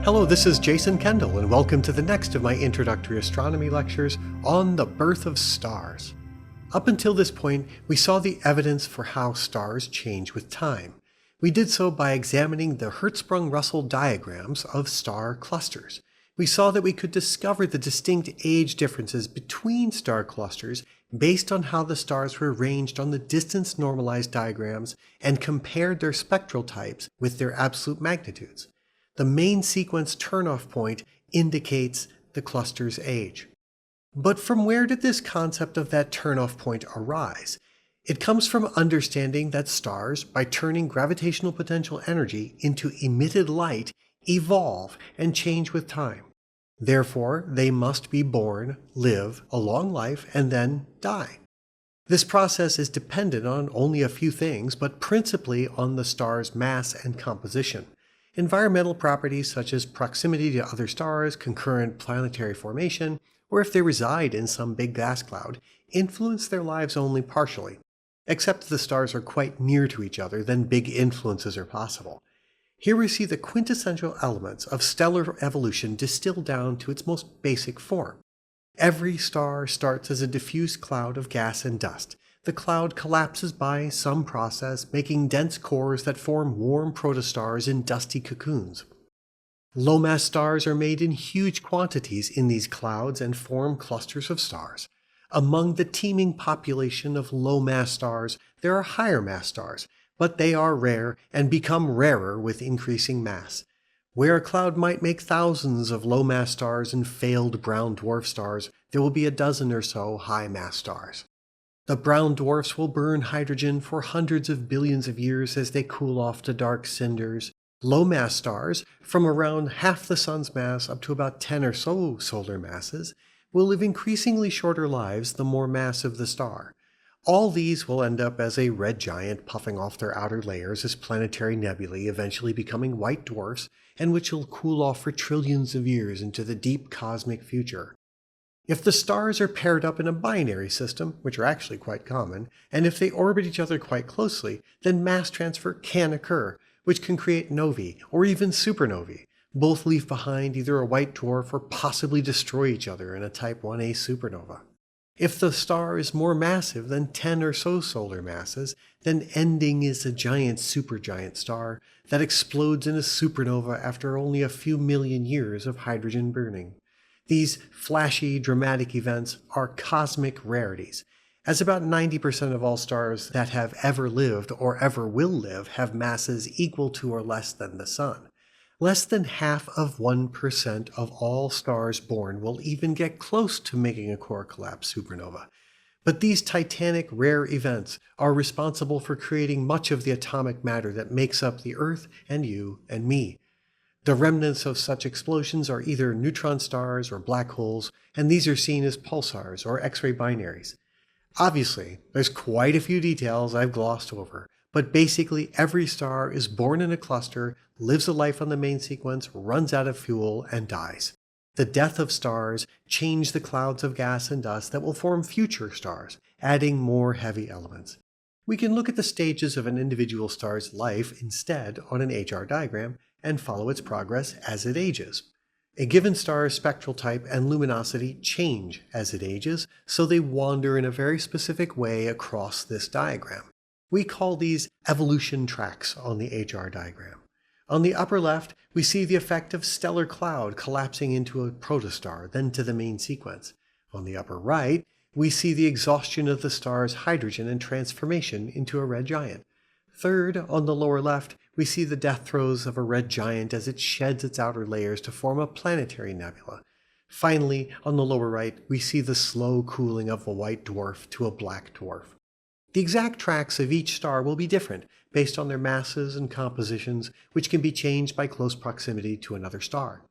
Hello, this is Jason Kendall, and welcome to the next of my introductory astronomy lectures on the birth of stars. Up until this point, we saw the evidence for how stars change with time. We did so by examining the Hertzsprung-Russell diagrams of star clusters. We saw that we could discover the distinct age differences between star clusters based on how the stars were arranged on the distance normalized diagrams and compared their spectral types with their absolute magnitudes. The main sequence turnoff point indicates the cluster's age. But from where did this concept of that turnoff point arise? It comes from understanding that stars, by turning gravitational potential energy into emitted light, evolve and change with time. Therefore, they must be born, live a long life, and then die. This process is dependent on only a few things, but principally on the star's mass and composition. Environmental properties such as proximity to other stars, concurrent planetary formation, or if they reside in some big gas cloud, influence their lives only partially. Except the stars are quite near to each other, then big influences are possible. Here we see the quintessential elements of stellar evolution distilled down to its most basic form. Every star starts as a diffuse cloud of gas and dust. The cloud collapses by some process, making dense cores that form warm protostars in dusty cocoons. Low-mass stars are made in huge quantities in these clouds and form clusters of stars. Among the teeming population of low-mass stars, there are higher-mass stars, but they are rare and become rarer with increasing mass. Where a cloud might make thousands of low-mass stars and failed brown dwarf stars, there will be a dozen or so high-mass stars. The brown dwarfs will burn hydrogen for hundreds of billions of years as they cool off to dark cinders. Low-mass stars, from around half the Sun's mass up to about 10 or so solar masses, will live increasingly shorter lives the more massive the star. All these will end up as a red giant puffing off their outer layers as planetary nebulae, eventually becoming white dwarfs, and which will cool off for trillions of years into the deep cosmic future. If the stars are paired up in a binary system, which are actually quite common, and if they orbit each other quite closely, then mass transfer can occur, which can create novae, or even supernovae. Both leave behind either a white dwarf or possibly destroy each other in a Type 1a supernova. If the star is more massive than 10 or so solar masses, then ending is a giant supergiant star that explodes in a supernova after only a few million years of hydrogen burning. These flashy, dramatic events are cosmic rarities, as about 90% of all stars that have ever lived or ever will live have masses equal to or less than the Sun. Less than half of 1% of all stars born will even get close to making a core collapse supernova. But these titanic rare events are responsible for creating much of the atomic matter that makes up the Earth and you and me. The remnants of such explosions are either neutron stars or black holes, and these are seen as pulsars or X-ray binaries. Obviously, there's quite a few details I've glossed over, but basically every star is born in a cluster, lives a life on the main sequence, runs out of fuel, and dies. The death of stars change the clouds of gas and dust that will form future stars, adding more heavy elements. We can look at the stages of an individual star's life instead on an HR diagram and follow its progress as it ages. A given star's spectral type and luminosity change as it ages, so they wander in a very specific way across this diagram. We call these evolution tracks on the HR diagram. On the upper left, we see the effect of stellar cloud collapsing into a protostar, then to the main sequence. On the upper right, we see the exhaustion of the star's hydrogen and transformation into a red giant. Third, on the lower left, we see the death throes of a red giant as it sheds its outer layers to form a planetary nebula. Finally, on the lower right, we see the slow cooling of a white dwarf to a black dwarf. The exact tracks of each star will be different based on their masses and compositions, which can be changed by close proximity to another star.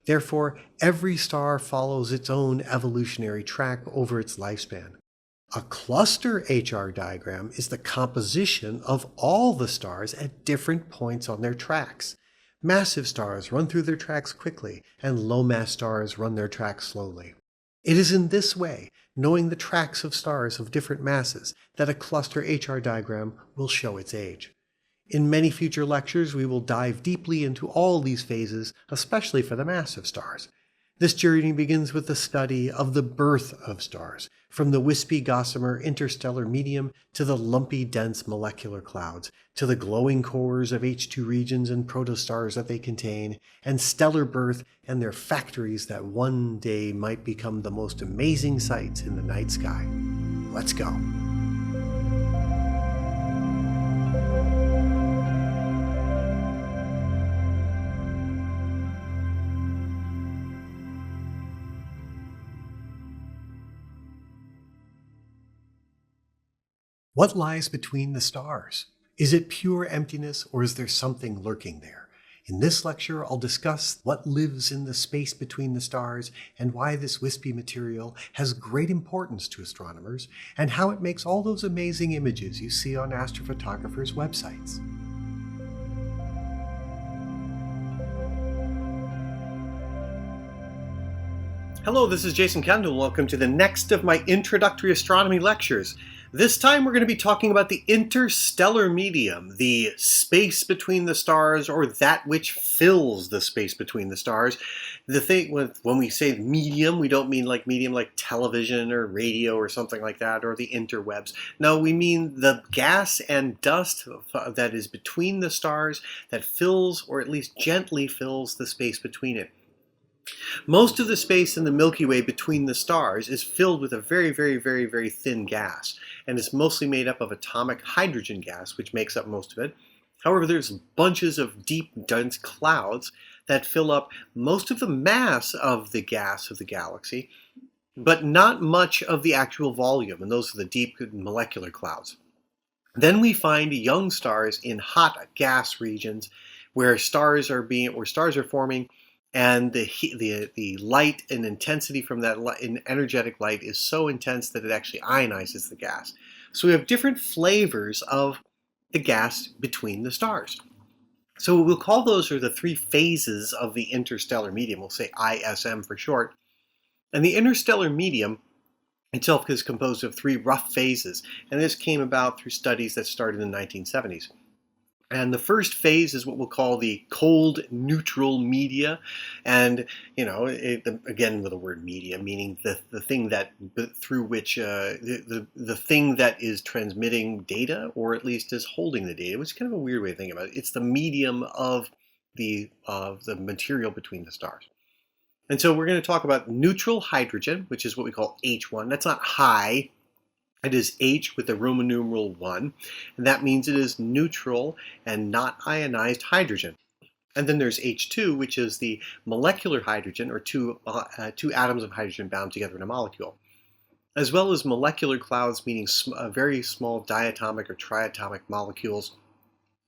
Therefore, every star follows its own evolutionary track over its lifespan. A cluster HR diagram is the composition of all the stars at different points on their tracks. Massive stars run through their tracks quickly, and low-mass stars run their tracks slowly. It is in this way, knowing the tracks of stars of different masses, that a cluster HR diagram will show its age. In many future lectures, we will dive deeply into all these phases, especially for the massive stars. This journey begins with the study of the birth of stars, from the wispy gossamer interstellar medium to the lumpy dense molecular clouds, to the glowing cores of H2 regions and protostars that they contain, and stellar birth and their factories that one day might become the most amazing sights in the night sky. Let's go. What lies between the stars? Is it pure emptiness, or is there something lurking there? In this lecture, I'll discuss what lives in the space between the stars and why this wispy material has great importance to astronomers, and how it makes all those amazing images you see on astrophotographers' websites. Hello, this is Jason Kendall. Welcome to the next of my introductory astronomy lectures. This time we're going to be talking about the interstellar medium, the space between the stars, or that which fills the space between the stars. The thing when we say medium, we don't mean like medium like television or radio or something like that, or the interwebs. No, we mean the gas and dust that is between the stars that fills, or at least gently fills, the space between it. Most of the space in the Milky Way between the stars is filled with a very thin gas, and it's mostly made up of atomic hydrogen gas, which makes up most of it. However, there's bunches of deep, dense clouds that fill up most of the mass of the gas of the galaxy, but not much of the actual volume, and those are the deep molecular clouds. Then we find young stars in hot gas regions where stars are forming, and the light and intensity from that energetic light is so intense that it actually ionizes the gas. So we have different flavors of the gas between the stars. So we'll call those are the three phases of the interstellar medium. We'll say ISM for short. And the interstellar medium itself is composed of three rough phases. And this came about through studies that started in the 1970s. And the first phase is what we'll call the cold neutral media, and again with the word media, meaning the thing that through which the thing that is transmitting data, or at least is holding the data, which is kind of a weird way to think about it. It's the medium of the material between the stars. And so we're going to talk about neutral hydrogen, which is what we call H1. That's not high. It is H with the Roman numeral 1, and that means it is neutral and not ionized hydrogen. And then there's H2, which is the molecular hydrogen, or two atoms of hydrogen bound together in a molecule, as well as molecular clouds, meaning very small diatomic or triatomic molecules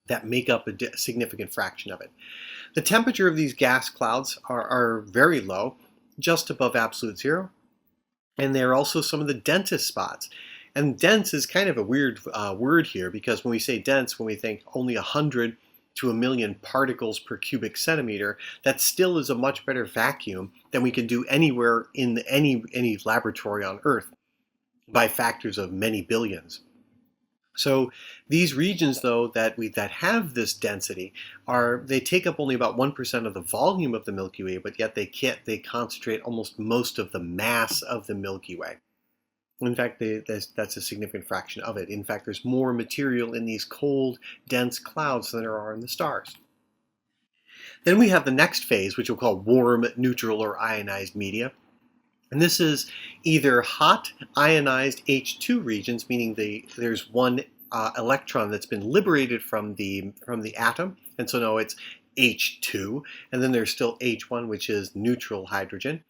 that make up a significant fraction of it. The temperature of these gas clouds are very low, just above absolute zero, and they're also some of the densest spots. And dense is kind of a weird word here, because when we say dense, when we think only 100 to 1,000,000 particles per cubic centimeter, that still is a much better vacuum than we can do anywhere in any laboratory on Earth by factors of many billions. So these regions, though, that have this density they take up only about 1% of the volume of the Milky Way, but yet they concentrate almost most of the mass of the Milky Way. In fact, that's a significant fraction of it. In fact, there's more material in these cold, dense clouds than there are in the stars. Then we have the next phase, which we'll call warm, neutral, or ionized media. And this is either hot, ionized H2 regions, meaning there's one electron that's been liberated from the atom, and so now it's H2. And then there's still H1, which is neutral hydrogen.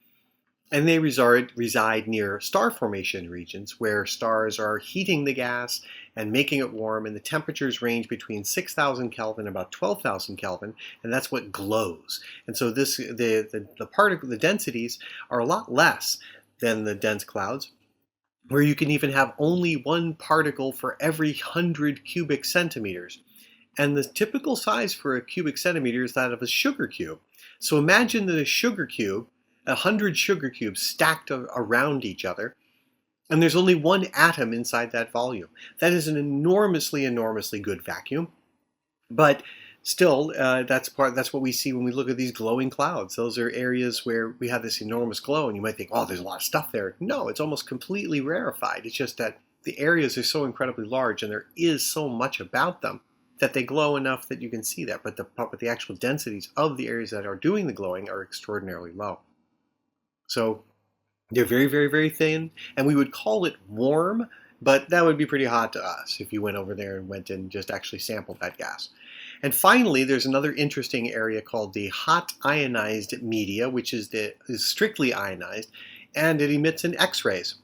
And they reside near star formation regions, where stars are heating the gas and making it warm, and the temperatures range between 6,000 Kelvin and about 12,000 Kelvin, and that's what glows. And so the densities are a lot less than the dense clouds, where you can even have only one particle for every 100 cubic centimeters. And the typical size for a cubic centimeter is that of a sugar cube. So imagine that a sugar cube, 100 sugar cubes stacked around each other, and there's only one atom inside that volume. That is an enormously good vacuum. But still, that's what we see when we look at these glowing clouds. Those are areas where we have this enormous glow, and you might think, oh, there's a lot of stuff there. No, it's almost completely rarefied. It's just that the areas are so incredibly large, and there is so much about them that they glow enough that you can see that. But the actual densities of the areas that are doing the glowing are extraordinarily low. So they're very, very, very thin, and we would call it warm, but that would be pretty hot to us if you went over there and went and just actually sampled that gas. And finally, there's another interesting area called the hot ionized media, which is strictly ionized, and it emits an X-rays.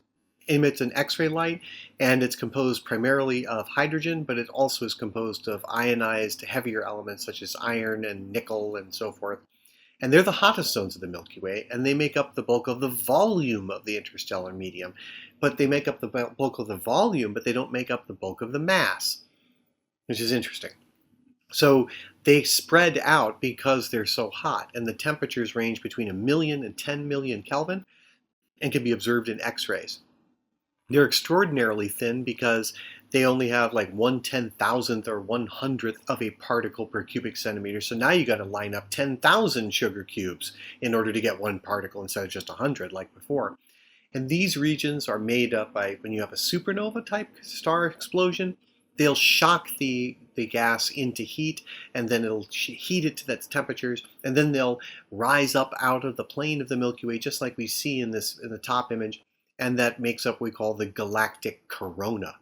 It emits an X-ray light, and it's composed primarily of hydrogen, but it also is composed of ionized heavier elements such as iron and nickel and so forth. And they're the hottest zones of the Milky Way, and they make up the bulk of the volume of the interstellar medium. But they make up the bulk of the volume, but they don't make up the bulk of the mass, which is interesting. So they spread out because they're so hot, and the temperatures range between 1,000,000 and 10 million Kelvin and can be observed in X-rays. They're extraordinarily thin because they only have like 1/10,000th or 1/100th of a particle per cubic centimeter. So now you got to line up 10,000 sugar cubes in order to get one particle instead of just 100 like before. And these regions are made up by, when you have a supernova type star explosion, they'll shock the gas into heat, and then it'll heat it to that temperatures, and then they'll rise up out of the plane of the Milky Way, just like we see in the top image, and that makes up what we call the galactic corona.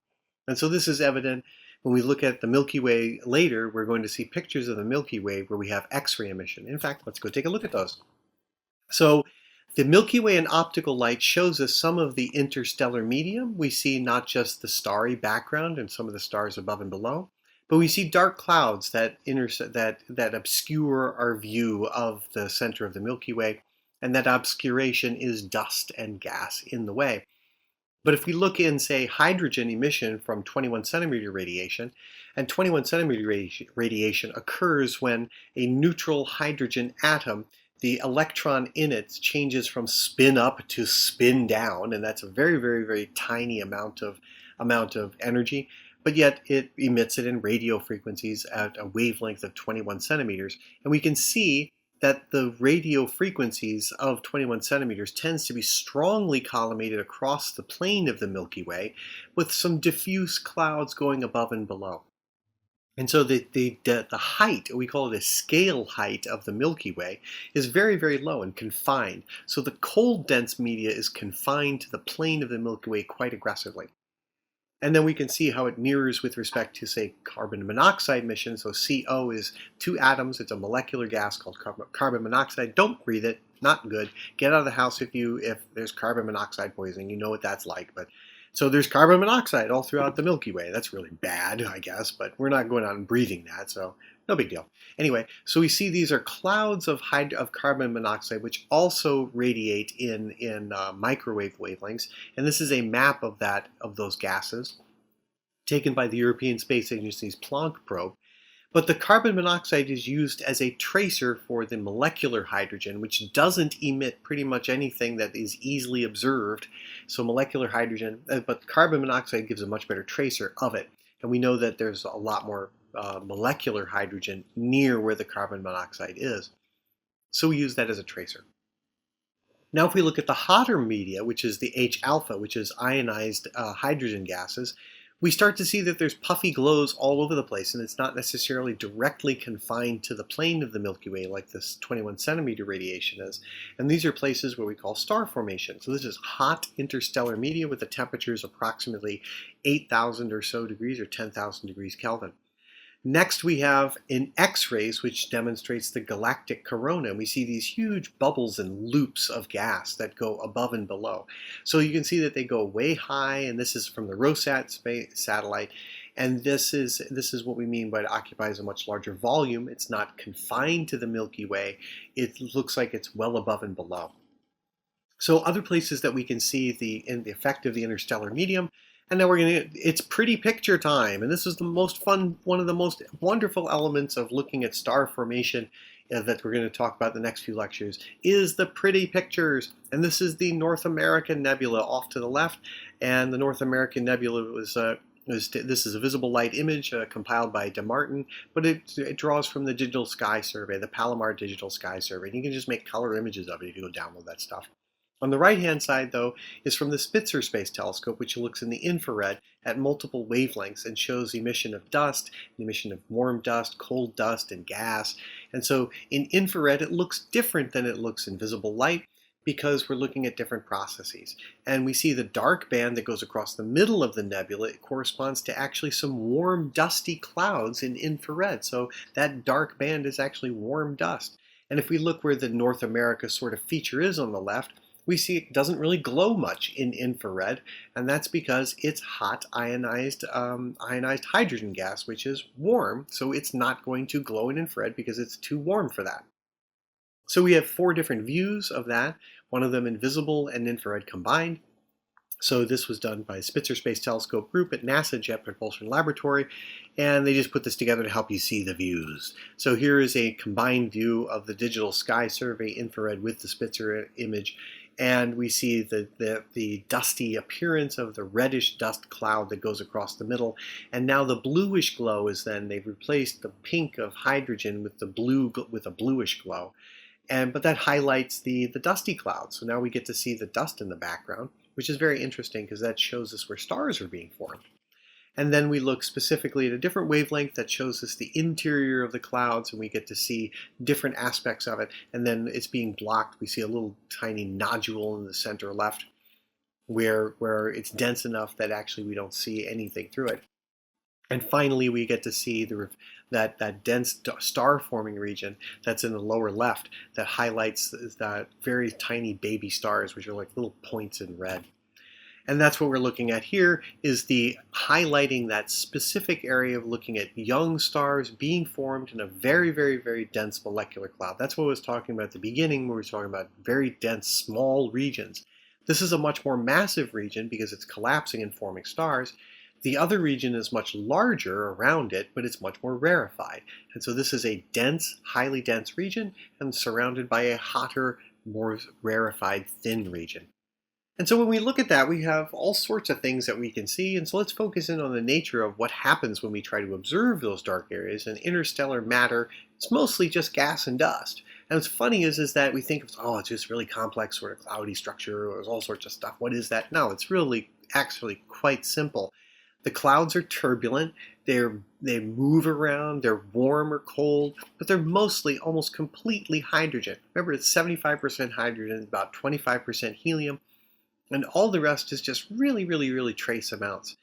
And so this is evident when we look at the Milky Way later. We're going to see pictures of the Milky Way where we have X-ray emission. In fact, let's go take a look at those. So the Milky Way in optical light shows us some of the interstellar medium. We see not just the starry background and some of the stars above and below, but we see dark clouds that obscure our view of the center of the Milky Way, and that obscuration is dust and gas in the way. But if we look in, say, hydrogen emission from 21 centimeter radiation, and 21 centimeter radiation occurs when a neutral hydrogen atom, the electron in it changes from spin up to spin down, and that's a very, very, very tiny amount of energy, but yet it emits it in radio frequencies at a wavelength of 21 centimeters. And we can see that the radio frequencies of 21 centimeters tends to be strongly collimated across the plane of the Milky Way, with some diffuse clouds going above and below. And so the height, we call it a scale height of the Milky Way, is very, very low and confined. So the cold dense media is confined to the plane of the Milky Way quite aggressively. And then we can see how it mirrors with respect to, say, carbon monoxide emission. So CO is 2 atoms. It's a molecular gas called carbon monoxide. Don't breathe it. Not good. Get out of the house if there's carbon monoxide poisoning. You know what that's like. But so there's carbon monoxide all throughout the Milky Way. That's really bad, I guess, but we're not going out and breathing that, so no big deal. Anyway, so we see these are clouds of carbon monoxide, which also radiate in microwave wavelengths, and this is a map of those gases taken by the European Space Agency's Planck probe. But the carbon monoxide is used as a tracer for the molecular hydrogen, which doesn't emit pretty much anything that is easily observed. So molecular hydrogen, but carbon monoxide gives a much better tracer of it. And we know that there's a lot more molecular hydrogen near where the carbon monoxide is. So we use that as a tracer. Now if we look at the hotter media, which is the H-alpha, which is ionized hydrogen gases, we start to see that there's puffy glows all over the place, and it's not necessarily directly confined to the plane of the Milky Way like this 21 centimeter radiation is. And these are places where we call star formation. So this is hot interstellar media with the temperatures approximately 8,000 or so degrees or 10,000 degrees Kelvin. Next we have in X-rays, which demonstrates the galactic corona. And we see these huge bubbles and loops of gas that go above and below. So you can see that they go way high, and this is from the Rosette satellite. And this is what we mean by it occupies a much larger volume. It's not confined to the Milky Way. It looks like it's well above and below. So other places that we can see the effect of the interstellar medium. And now it's pretty picture time. And this is the most fun, one of the most wonderful elements of looking at star formation that we're going to talk about in the next few lectures, is the pretty pictures. And this is the North American Nebula off to the left. And the North American Nebula was This is a visible light image compiled by DeMartin, but it draws from the Digital Sky Survey, the Palomar Digital Sky Survey. And you can just make color images of it if you go download that stuff. On the right-hand side, though, is from the Spitzer Space Telescope, which looks in the infrared at multiple wavelengths and shows emission of dust, emission of warm dust, cold dust, and gas. And so in infrared, it looks different than it looks in visible light because we're looking at different processes. And we see the dark band that goes across the middle of the nebula. It corresponds to actually some warm, dusty clouds in infrared. So that dark band is actually warm dust. And if we look where the North America sort of feature is on the left, we see it doesn't really glow much in infrared, and that's because it's hot ionized hydrogen gas, which is warm, so it's not going to glow in infrared because it's too warm for that. So we have 4 different views of that, one of them in visible and infrared combined. So this was done by Spitzer Space Telescope group at NASA Jet Propulsion Laboratory, and they just put this together to help you see the views. So here is a combined view of the Digital Sky Survey infrared with the Spitzer image, and we see the dusty appearance of the reddish dust cloud that goes across the middle. And now the bluish glow is they've replaced the pink of hydrogen with the blue with a bluish glow. But that highlights the dusty cloud. So now we get to see the dust in the background, which is very interesting because that shows us where stars are being formed. And then we look specifically at a different wavelength that shows us the interior of the clouds, and we get to see different aspects of it. And then it's being blocked. We see a little tiny nodule in the center left where it's dense enough that actually we don't see anything through it. And finally, we get to see that dense star-forming region that's in the lower left that highlights that very tiny baby stars, which are like little points in red. And that's what we're looking at here, is the highlighting that specific area of looking at young stars being formed in a very, very, very dense molecular cloud. That's what I was talking about at the beginning, where we were talking about very dense, small regions. This is a much more massive region because it's collapsing and forming stars. The other region is much larger around it, but it's much more rarefied. And so this is a dense, highly dense region and surrounded by a hotter, more rarefied, thin region. And so when we look at that, we have all sorts of things that we can see. And so let's focus in on the nature of what happens when we try to observe those dark areas. And interstellar matter is mostly just gas and dust. And what's funny is that we think, oh, it's just really complex sort of cloudy structure, or there's all sorts of stuff. What is that? No, it's really actually quite simple. The clouds are turbulent, they move around, they're warm or cold, but they're mostly almost completely hydrogen. Remember, it's 75% hydrogen, about 25% helium, and all the rest is just really, really, really trace amounts.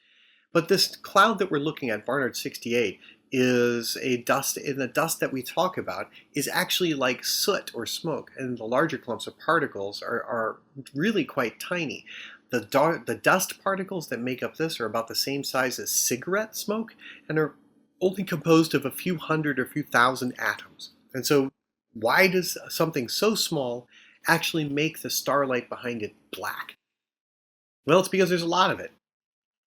But this cloud that we're looking at, Barnard 68, is a dust, and the dust that we talk about is actually like soot or smoke, and the larger clumps of particles are really quite tiny. The dust particles that make up this are about the same size as cigarette smoke and are only composed of a few hundred or few thousand atoms. And so why does something so small actually make the starlight behind it black? Well, it's because there's a lot of it.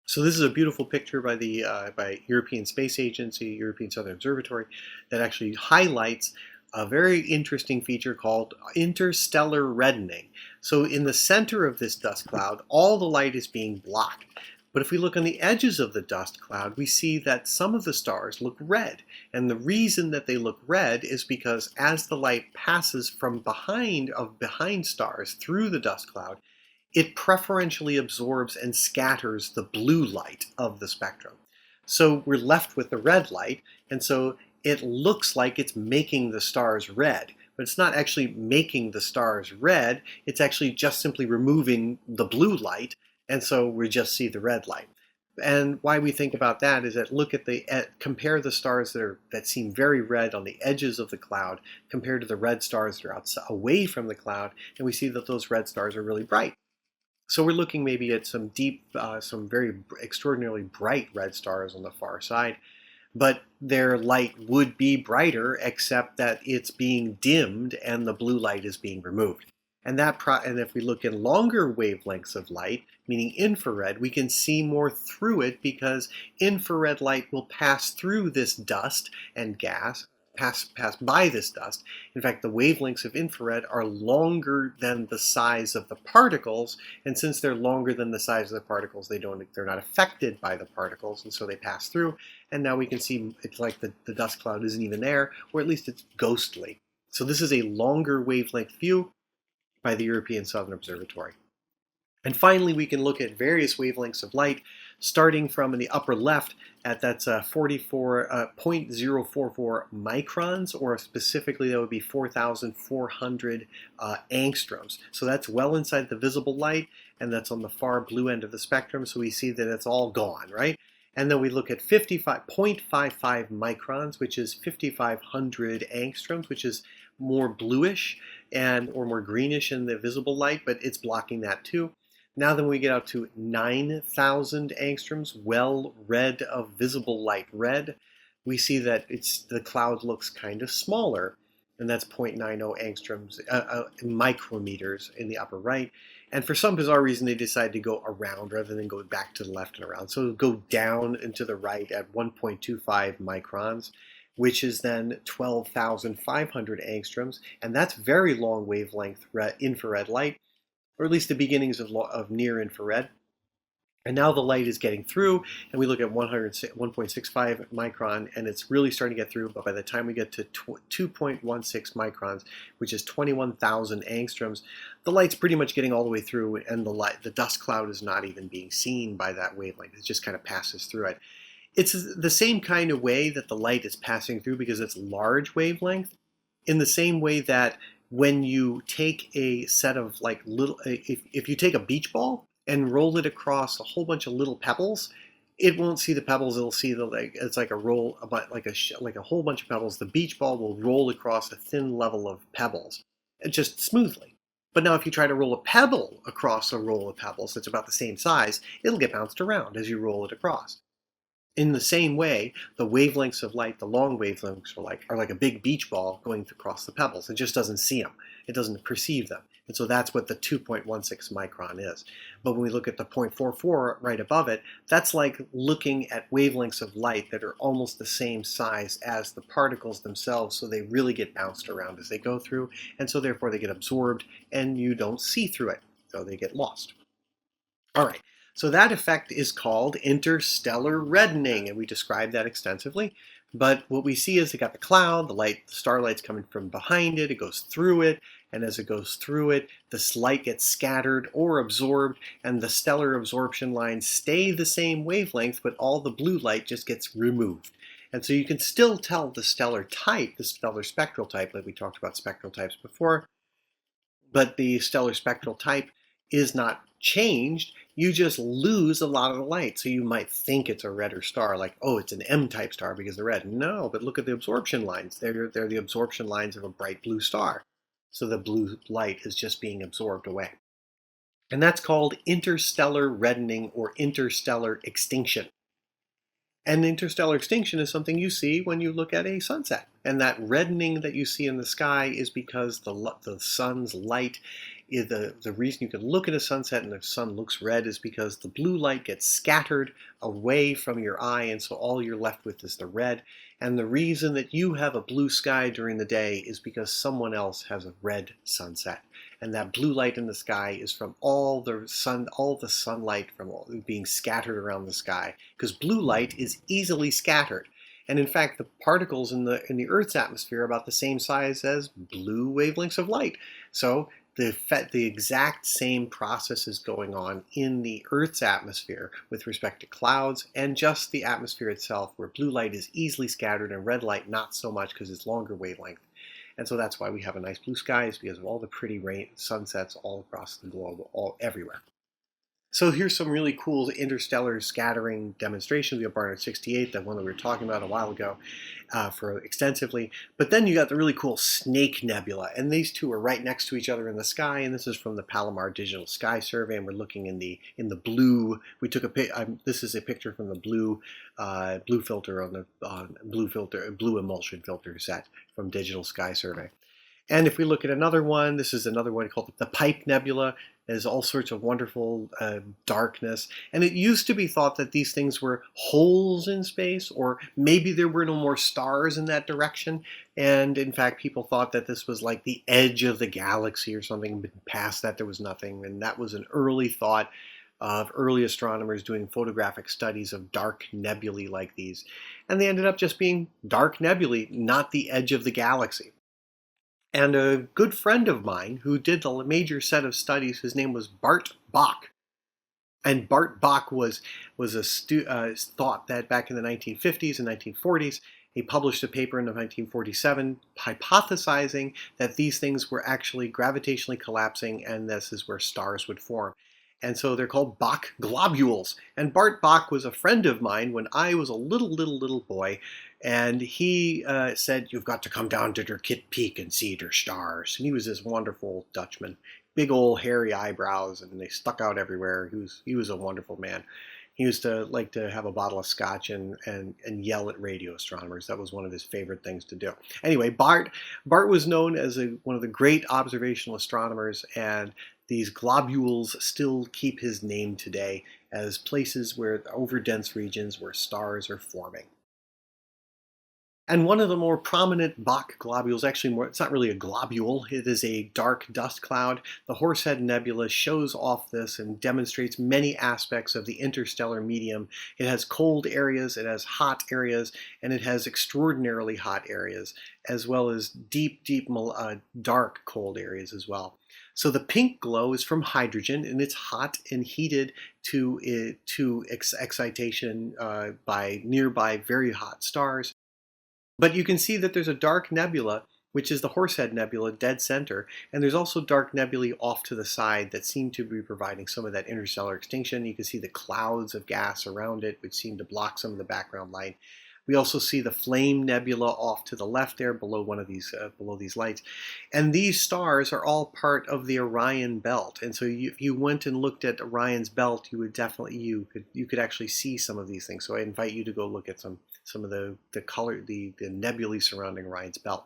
So this is a beautiful picture by the European Space Agency, European Southern Observatory, that actually highlights a very interesting feature called interstellar reddening. So in the center of this dust cloud, all the light is being blocked. But if we look on the edges of the dust cloud, we see that some of the stars look red. And the reason that they look red is because as the light passes from behind stars through the dust cloud, it preferentially absorbs and scatters the blue light of the spectrum. So we're left with the red light, and so it looks like it's making the stars red, but it's not actually making the stars red, it's actually just simply removing the blue light, and so we just see the red light. And why we think about that is that compare the stars that seem very red on the edges of the cloud compared to the red stars that are away from the cloud, and we see that those red stars are really bright. So we're looking maybe at some very extraordinarily bright red stars on the far side, but their light would be brighter except that it's being dimmed and the blue light is being removed. And if we look in longer wavelengths of light, meaning infrared, we can see more through it because infrared light will pass through this dust and gas pass by this dust. In fact, the wavelengths of infrared are longer than the size of the particles, and since they're longer than the size of the particles, they're not affected by the particles, and so they pass through. And now we can see it's like the dust cloud isn't even there, or at least it's ghostly. So this is a longer wavelength view by the European Southern Observatory. And finally, we can look at various wavelengths of light, starting from in the upper left that's 0.044 microns, or specifically that would be 4,400 angstroms. So that's well inside the visible light, and that's on the far blue end of the spectrum, so we see that it's all gone, right? And then we look at 0.55 microns, which is 5,500 angstroms, which is more bluish or more greenish in the visible light, but it's blocking that too. Now then we get out to 9,000 angstroms, well red of visible light red. We see that the cloud looks kind of smaller, and that's 0.90 angstroms, micrometers in the upper right. And for some bizarre reason, they decided to go around rather than go back to the left and around. So go down and to the right at 1.25 microns, which is then 12,500 angstroms, and that's very long wavelength infrared light, or at least the beginnings of near infrared. And now the light is getting through, and we look at 1.65 micron, and it's really starting to get through, but by the time we get to 2.16 microns, which is 21,000 angstroms, the light's pretty much getting all the way through, and the dust cloud is not even being seen by that wavelength. It just kind of passes through it. It's the same kind of way that the light is passing through because it's large wavelength, in the same way that when you take a set of if you take a beach ball and roll it across a whole bunch of little pebbles, it won't see the pebbles. It'll see it's like a roll, like a whole bunch of pebbles. The beach ball will roll across a thin level of pebbles, just smoothly. But now if you try to roll a pebble across a roll of pebbles that's about the same size, it'll get bounced around as you roll it across. In the same way, the wavelengths of light, the long wavelengths are like a big beach ball going across the pebbles. It just doesn't see them. It doesn't perceive them. And so that's what the 2.16 micron is. But when we look at the 0.44 right above it, that's like looking at wavelengths of light that are almost the same size as the particles themselves, so they really get bounced around as they go through, and so therefore they get absorbed, and you don't see through it, so they get lost. All right. So that effect is called interstellar reddening, and we described that extensively. But what we see is it got the cloud, the starlight's coming from behind it, it goes through it, and as it goes through it, this light gets scattered or absorbed, and the stellar absorption lines stay the same wavelength, but all the blue light just gets removed. And so you can still tell the stellar type, the stellar spectral type, like we talked about spectral types before, but the stellar spectral type is not changed. You just lose a lot of the light. So you might think it's a redder star, like, oh, it's an M-type star because they're red. No, but look at the absorption lines. They're the absorption lines of a bright blue star. So the blue light is just being absorbed away. And that's called interstellar reddening or interstellar extinction. And interstellar extinction is something you see when you look at a sunset. And that reddening that you see in the sky is because the sun's light, the reason you can look at a sunset and the sun looks red is because the blue light gets scattered away from your eye, and so all you're left with is the red. And the reason that you have a blue sky during the day is because someone else has a red sunset. And that blue light in the sky is from all the sunlight from being scattered around the sky, because blue light is easily scattered. And in fact, the particles in the Earth's atmosphere are about the same size as blue wavelengths of light. So the exact same process is going on in the Earth's atmosphere with respect to clouds and just the atmosphere itself, where blue light is easily scattered and red light not so much because it's longer wavelength. And so that's why we have a nice blue sky, is because of all the pretty sunsets all across the globe, everywhere. So here's some really cool interstellar scattering demonstrations. We have Barnard 68, that one that we were talking about a while ago, for extensively. But then you got the really cool Snake Nebula, and these two are right next to each other in the sky. And this is from the Palomar Digital Sky Survey, and we're looking in the blue. We took this is a picture from the blue filter on the blue emulsion filter set from Digital Sky Survey. And if we look at another one, this is another one called the Pipe Nebula. There's all sorts of wonderful darkness. And it used to be thought that these things were holes in space, or maybe there were no more stars in that direction. And in fact, people thought that this was like the edge of the galaxy or something, but past that there was nothing. And that was an early thought of early astronomers doing photographic studies of dark nebulae like these. And they ended up just being dark nebulae, not the edge of the galaxy. And a good friend of mine who did a major set of studies, his name was Bart Bok. And Bart Bok was thought that back in the 1950s and 1940s, he published a paper in 1947 hypothesizing that these things were actually gravitationally collapsing, and this is where stars would form. And so they're called Bok globules. And Bart Bok was a friend of mine when I was a little boy. And he said, "You've got to come down to der Kit Peak and see der stars." And he was this wonderful Dutchman, big old hairy eyebrows, and they stuck out everywhere. He was a wonderful man. He used to like to have a bottle of scotch and yell at radio astronomers. That was one of his favorite things to do. Anyway, Bart was known as one of the great observational astronomers, and these globules still keep his name today as places where over dense regions where stars are forming. And one of the more prominent Bok globules, actually it's not really a globule, it is a dark dust cloud. The Horsehead Nebula shows off this and demonstrates many aspects of the interstellar medium. It has cold areas, it has hot areas, and it has extraordinarily hot areas, as well as deep, dark cold areas as well. So the pink glow is from hydrogen, and it's hot and heated to excitation by nearby very hot stars. But you can see that there's a dark nebula, which is the Horsehead Nebula, dead center, and there's also dark nebulae off to the side that seem to be providing some of that interstellar extinction. You can see the clouds of gas around it, which seem to block some of the background light. We also see the Flame Nebula off to the left there, below one of these lights, and these stars are all part of the Orion Belt. And so, if you went and looked at Orion's belt, you would definitely you could actually see some of these things. So I invite you to go look at some of the nebulae surrounding Orion's belt.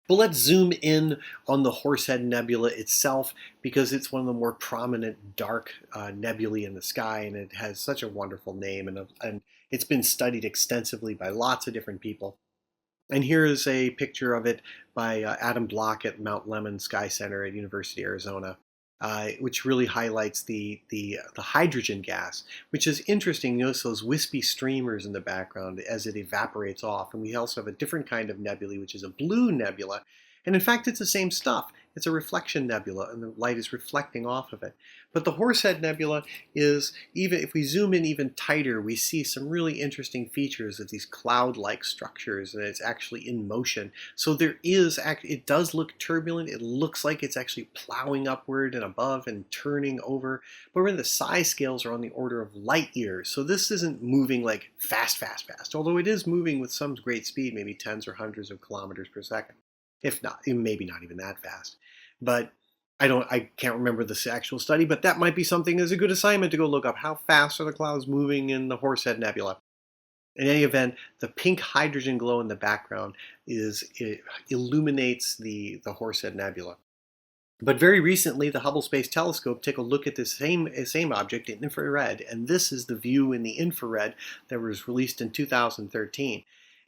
But let's zoom in on the Horsehead Nebula itself, because it's one of the more prominent dark nebulae in the sky, and it has such a wonderful name, and it's been studied extensively by lots of different people. And here is a picture of it by Adam Block at Mount Lemmon Sky Center at University of Arizona, which really highlights the hydrogen gas, which is interesting. You notice those wispy streamers in the background as it evaporates off. And we also have a different kind of nebula, which is a blue nebula. And in fact, it's the same stuff. It's a reflection nebula, and the light is reflecting off of it. But the Horsehead Nebula is, even if we zoom in even tighter, we see some really interesting features of these cloud-like structures, and it's actually in motion. So it does look turbulent. It looks like it's actually plowing upward and above and turning over. But when the size scales are on the order of light years, so this isn't moving like fast, although it is moving with some great speed, maybe tens or hundreds of kilometers per second. If not, maybe not even that fast. But I can't remember the actual study, but that might be something as a good assignment to go look up. How fast are the clouds moving in the Horsehead Nebula? In any event, the pink hydrogen glow in the background illuminates the Horsehead Nebula. But very recently, the Hubble Space Telescope took a look at this same object in infrared, and this is the view in the infrared that was released in 2013.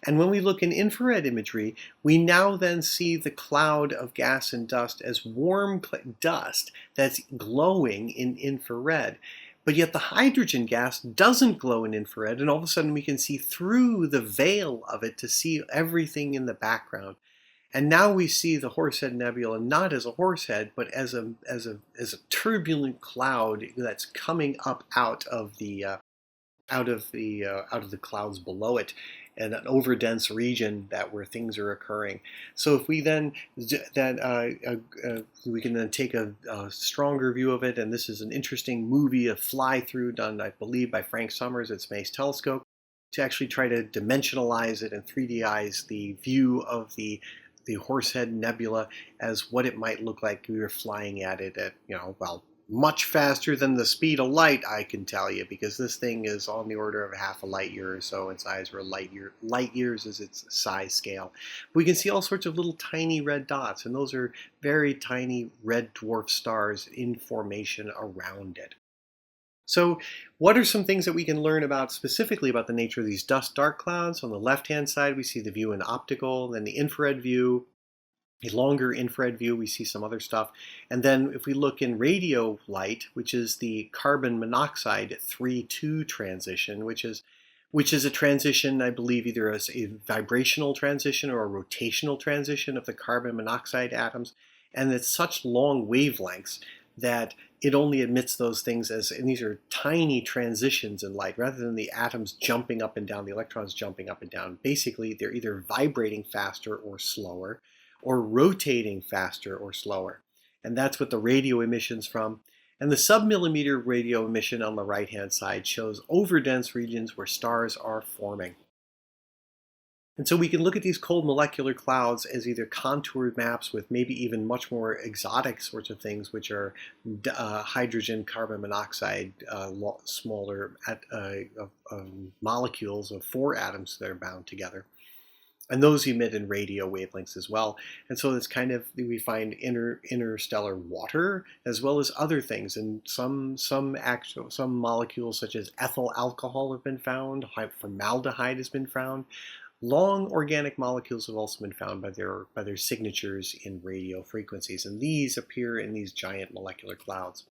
And when we look in infrared imagery, we now then see the cloud of gas and dust as warm dust that's glowing in infrared. But yet the hydrogen gas doesn't glow in infrared, and all of a sudden we can see through the veil of it to see everything in the background. And now we see the Horsehead Nebula not as a horsehead, but as a turbulent cloud that's coming up out of the clouds below it, and an overdense region where things are occurring. So if we then we can then take a stronger view of it, and this is an interesting movie, a fly-through done, I believe, by Frank Summers at Space Telescope, to actually try to dimensionalize it and 3Dize the view of the Horsehead Nebula as what it might look like if we were flying at it at much faster than the speed of light, I can tell you, because this thing is on the order of half a light year or so in size, where light years is its size scale. We can see all sorts of little tiny red dots, and those are very tiny red dwarf stars in formation around it. So what are some things that we can learn about specifically about the nature of these dust dark clouds? On the left-hand side, we see the view in optical, then the infrared view, a longer infrared view, we see some other stuff. And then if we look in radio light, which is the carbon monoxide 3-2 transition, which is a transition, I believe, either as a vibrational transition or a rotational transition of the carbon monoxide atoms. And it's such long wavelengths that it only emits those things as, and these are tiny transitions in light, rather than the atoms jumping up and down, the electrons jumping up and down. Basically, they're either vibrating faster or slower, or rotating faster or slower. And that's what the radio emission's from. And the submillimeter radio emission on the right-hand side shows overdense regions where stars are forming. And so we can look at these cold molecular clouds as either contoured maps with maybe even much more exotic sorts of things, which are hydrogen, carbon monoxide, smaller molecules of 4 atoms that are bound together. And those emit in radio wavelengths as well. And so it's kind of, we find interstellar water as well as other things. And some molecules such as ethyl alcohol have been found, formaldehyde has been found. Long organic molecules have also been found by their signatures in radio frequencies. And these appear in these giant molecular clouds.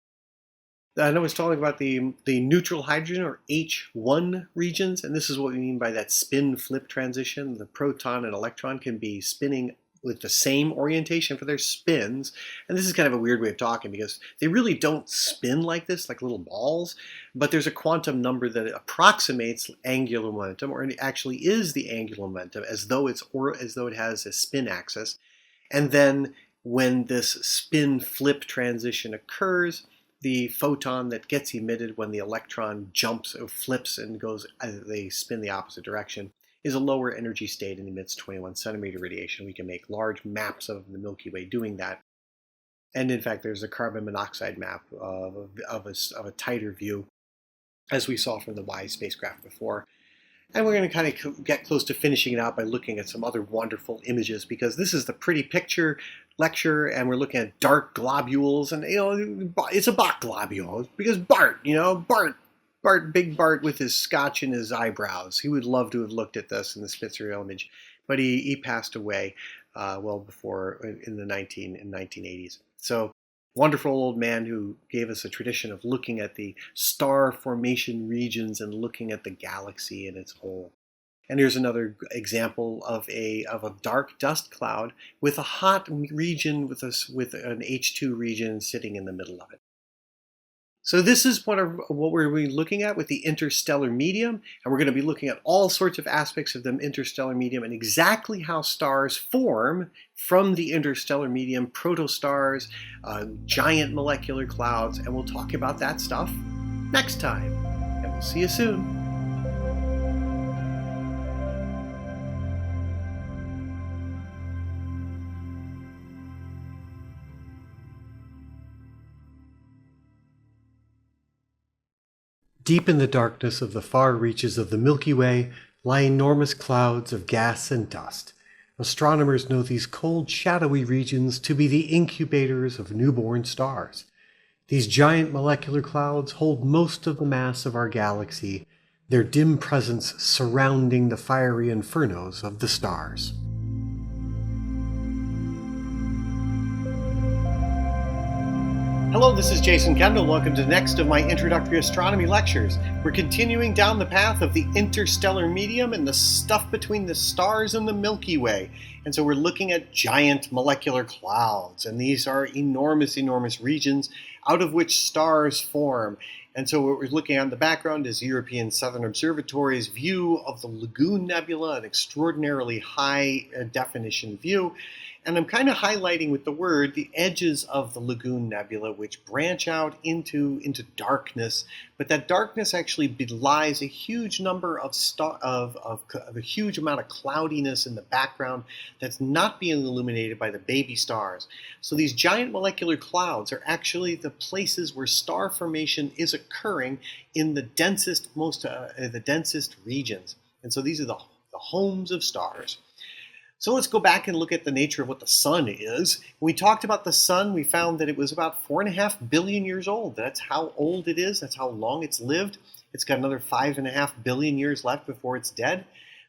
I was talking about the neutral hydrogen, or H1 regions, and this is what we mean by that spin-flip transition. The proton and electron can be spinning with the same orientation for their spins, and this is kind of a weird way of talking because they really don't spin like this, like little balls, but there's a quantum number that approximates angular momentum, or it actually is the angular momentum, as though it has a spin axis. And then when this spin-flip transition occurs, the photon that gets emitted when the electron jumps or flips and goes, they spin the opposite direction, is a lower energy state and emits 21 centimeter radiation. We can make large maps of the Milky Way doing that. And in fact, there's a carbon monoxide map of a tighter view, as we saw from the WISE spacecraft before. And we're going to kind of get close to finishing it out by looking at some other wonderful images, because this is the pretty picture lecture, and we're looking at dark globules, and it's a Bach globule because Bart, Big Bart with his scotch and his eyebrows. He would love to have looked at this in the Spitzer image, but he passed away well before in the 1980s. So wonderful old man who gave us a tradition of looking at the star formation regions and looking at the galaxy in its whole. And here's another example of a dark dust cloud with a hot region with an H2 region sitting in the middle of it. So this is what we're looking at with the interstellar medium, and we're going to be looking at all sorts of aspects of the interstellar medium and exactly how stars form from the interstellar medium, protostars, giant molecular clouds, and we'll talk about that stuff next time. And we'll see you soon. Deep in the darkness of the far reaches of the Milky Way lie enormous clouds of gas and dust. Astronomers know these cold, shadowy regions to be the incubators of newborn stars. These giant molecular clouds hold most of the mass of our galaxy, their dim presence surrounding the fiery infernos of the stars. Hello, this is Jason Kendall. Welcome to the next of my introductory astronomy lectures. We're continuing down the path of the interstellar medium and the stuff between the stars and the Milky Way. And so we're looking at giant molecular clouds, and these are enormous, enormous regions out of which stars form. And so what we're looking at in the background is European Southern Observatory's view of the Lagoon Nebula, an extraordinarily high definition view. And I'm kind of highlighting with the word the edges of the lagoon nebula, which branch out into darkness. But that darkness actually belies a huge number of a huge amount of cloudiness in the background that's not being illuminated by the baby stars. So these giant molecular clouds are actually the places where star formation is occurring in the densest regions. And so these are the homes of stars. So let's go back and look at the nature of what the sun is. When we talked about the sun, we found that it was about 4.5 billion years old. That's how old it is. That's how long it's lived. It's got another 5.5 billion years left before it's dead.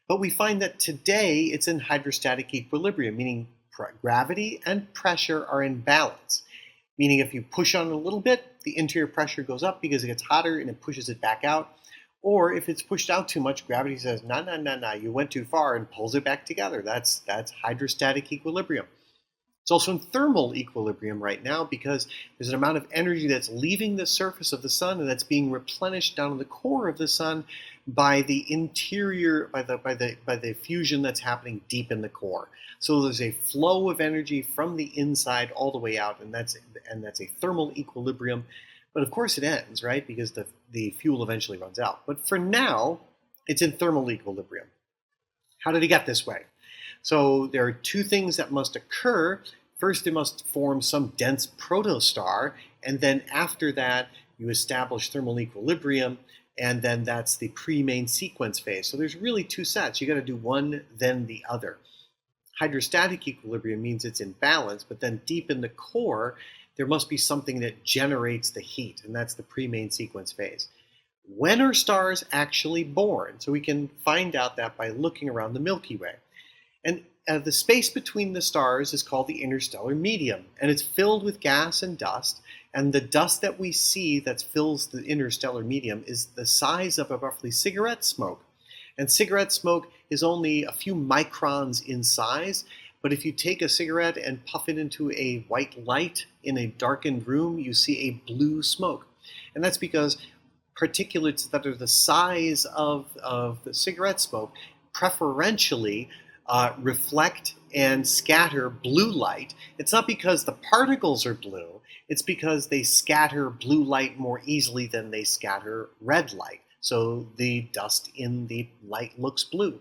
But we find that today it's in hydrostatic equilibrium, meaning gravity and pressure are in balance. Meaning if you push on it a little bit, the interior pressure goes up because it gets hotter and it pushes it back out. Or if it's pushed out too much, gravity says, no, you went too far, and pulls it back together. That's hydrostatic equilibrium. It's also in thermal equilibrium right now because there's an amount of energy that's leaving the surface of the sun and that's being replenished down in the core of the sun by the interior, by the fusion that's happening deep in the core. So there's a flow of energy from the inside all the way out, and that's a thermal equilibrium. But of course it ends, right? Because the fuel eventually runs out. But for now, it's in thermal equilibrium. How did it get this way? So there are two things that must occur. First, it must form some dense protostar, and then after that, you establish thermal equilibrium, and then that's the pre-main sequence phase. So there's really two sets. You got to do one, then the other. Hydrostatic equilibrium means it's in balance, but then deep in the core, there must be something that generates the heat, and that's the pre-main sequence phase. When are stars actually born? So we can find out that by looking around the Milky Way. And the space between the stars is called the interstellar medium, and it's filled with gas and dust. And the dust that we see that fills the interstellar medium is the size of a roughly cigarette smoke. And cigarette smoke is only a few microns in size, but if you take a cigarette and puff it into a white light in a darkened room, you see a blue smoke. And that's because particulates that are the size of the cigarette smoke preferentially reflect and scatter blue light. It's not because the particles are blue, it's because they scatter blue light more easily than they scatter red light. So the dust in the light looks blue.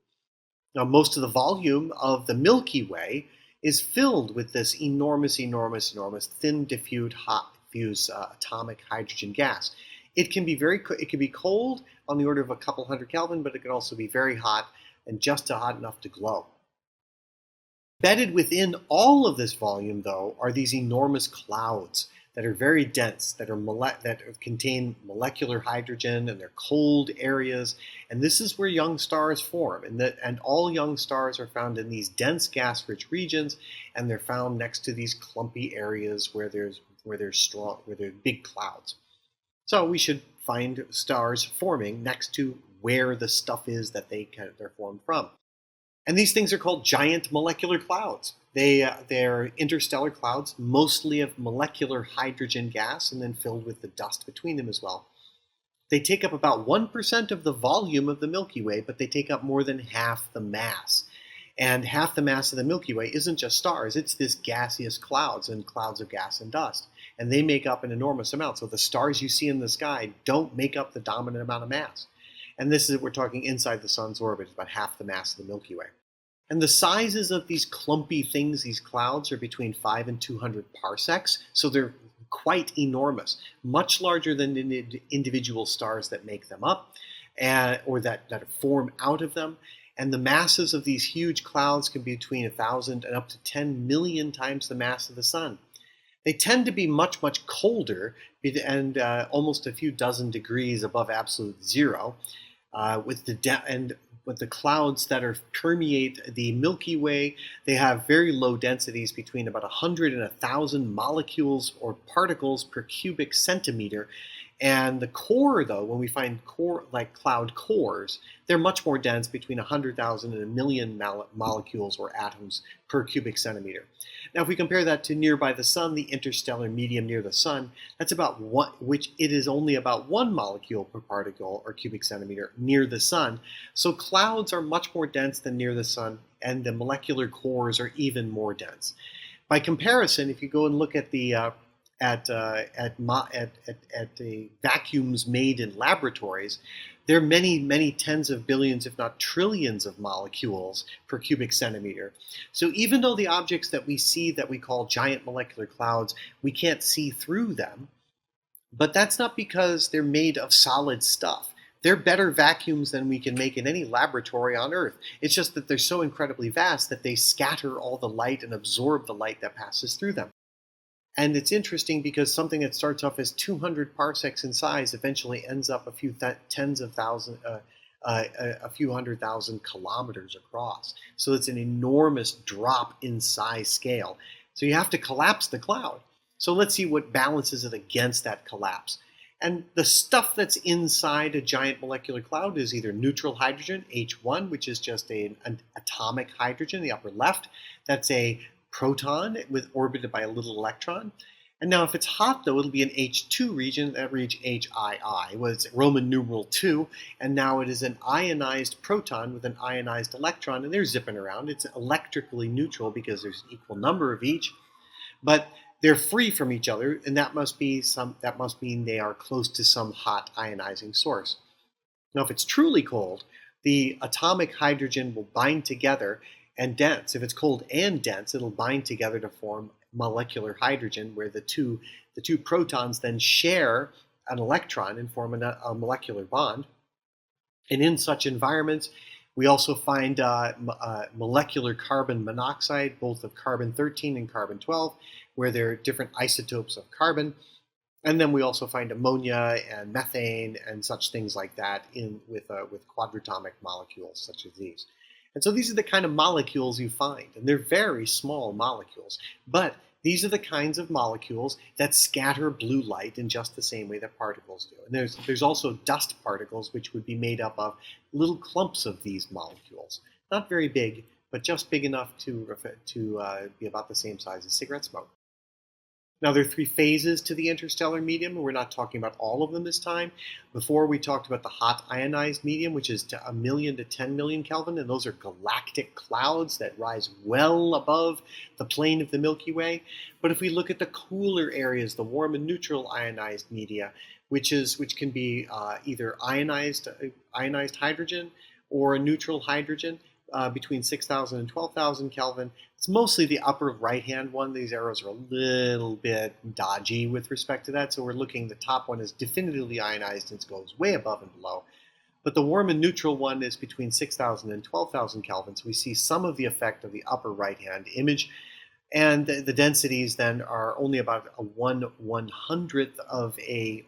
Now, most of the volume of the Milky Way is filled with this enormous, thin diffuse atomic hydrogen gas. It can be cold on the order of a couple hundred Kelvin, but it can also be very hot and just hot enough to glow. Embedded within all of this volume, though, are these enormous clouds that are very dense, that contain molecular hydrogen, and they're cold areas. And this is where young stars form. And all young stars are found in these dense gas-rich regions, and they're found next to these clumpy areas where there's big clouds. So we should find stars forming next to where the stuff is that they're formed from. And these things are called giant molecular clouds. They're interstellar clouds, mostly of molecular hydrogen gas and then filled with the dust between them as well. They take up about 1% of the volume of the Milky Way, but they take up more than half the mass. And half the mass of the Milky Way isn't just stars, it's this gaseous clouds and clouds of gas and dust. And they make up an enormous amount. So the stars you see in the sky don't make up the dominant amount of mass. And this is, we're talking inside the sun's orbit, about half the mass of the Milky Way. And the sizes of these clumpy things, these clouds, are between 5 and 200 parsecs. So they're quite enormous, much larger than the individual stars that make them up or that form out of them. And the masses of these huge clouds can be between 1,000 and up to 10 million times the mass of the sun. They tend to be much, much colder and almost a few dozen degrees above absolute zero. With the clouds that permeate the Milky Way, they have very low densities between about 100 and 1,000 molecules or particles per cubic centimeter. And the core, though, when we find cloud cores, they're much more dense, between 100,000 and a million molecules or atoms per cubic centimeter. Now, if we compare that to nearby the sun, the interstellar medium near the sun, that's about which it is only about 1 molecule per particle or cubic centimeter near the sun. So clouds are much more dense than near the sun and the molecular cores are even more dense. By comparison, if you go and look at the vacuums made in laboratories, there are many, many tens of billions, if not trillions, of molecules per cubic centimeter. So even though the objects that we see that we call giant molecular clouds, we can't see through them, but that's not because they're made of solid stuff. They're better vacuums than we can make in any laboratory on Earth. It's just that they're so incredibly vast that they scatter all the light and absorb the light that passes through them. And it's interesting because something that starts off as 200 parsecs in size eventually ends up a few hundred thousand kilometers across. So it's an enormous drop in size scale. So you have to collapse the cloud. So let's see what balances it against that collapse. And the stuff that's inside a giant molecular cloud is either neutral hydrogen, H1, which is just an atomic hydrogen, the upper left. That's a proton orbited by a little electron. And now if it's hot, though, it'll be an H2 region, that reach HII, was Roman numeral 2, and now it is an ionized proton with an ionized electron, and they're zipping around. It's electrically neutral because there's an equal number of each, but they're free from each other, and that must mean they are close to some hot ionizing source. Now, if it's truly cold, the atomic hydrogen will bind together and dense. If it's cold and dense, it'll bind together to form molecular hydrogen, where the two protons then share an electron and form a molecular bond. And in such environments, we also find molecular carbon monoxide, both of carbon-13 and carbon-12, where there are different isotopes of carbon. And then we also find ammonia and methane and such things like that with quadratomic molecules such as these. And so these are the kind of molecules you find, and they're very small molecules, but these are the kinds of molecules that scatter blue light in just the same way that particles do. And there's also dust particles, which would be made up of little clumps of these molecules. Not very big, but just big enough to be about the same size as cigarette smoke. Now, there are three phases to the interstellar medium. We're not talking about all of them this time. Before, we talked about the hot ionized medium, which is 1 million to 10 million Kelvin, and those are galactic clouds that rise well above the plane of the Milky Way. But if we look at the cooler areas, the warm and neutral ionized media, which can be either ionized hydrogen or a neutral hydrogen, between 6,000 and 12,000 Kelvin. It's mostly the upper right-hand one. These arrows are a little bit dodgy with respect to that. So we're looking, the top one is definitively ionized and it goes way above and below. But the warm and neutral one is between 6,000 and 12,000 Kelvin. So we see some of the effect of the upper right-hand image. And the densities then are only about a 1/100th of a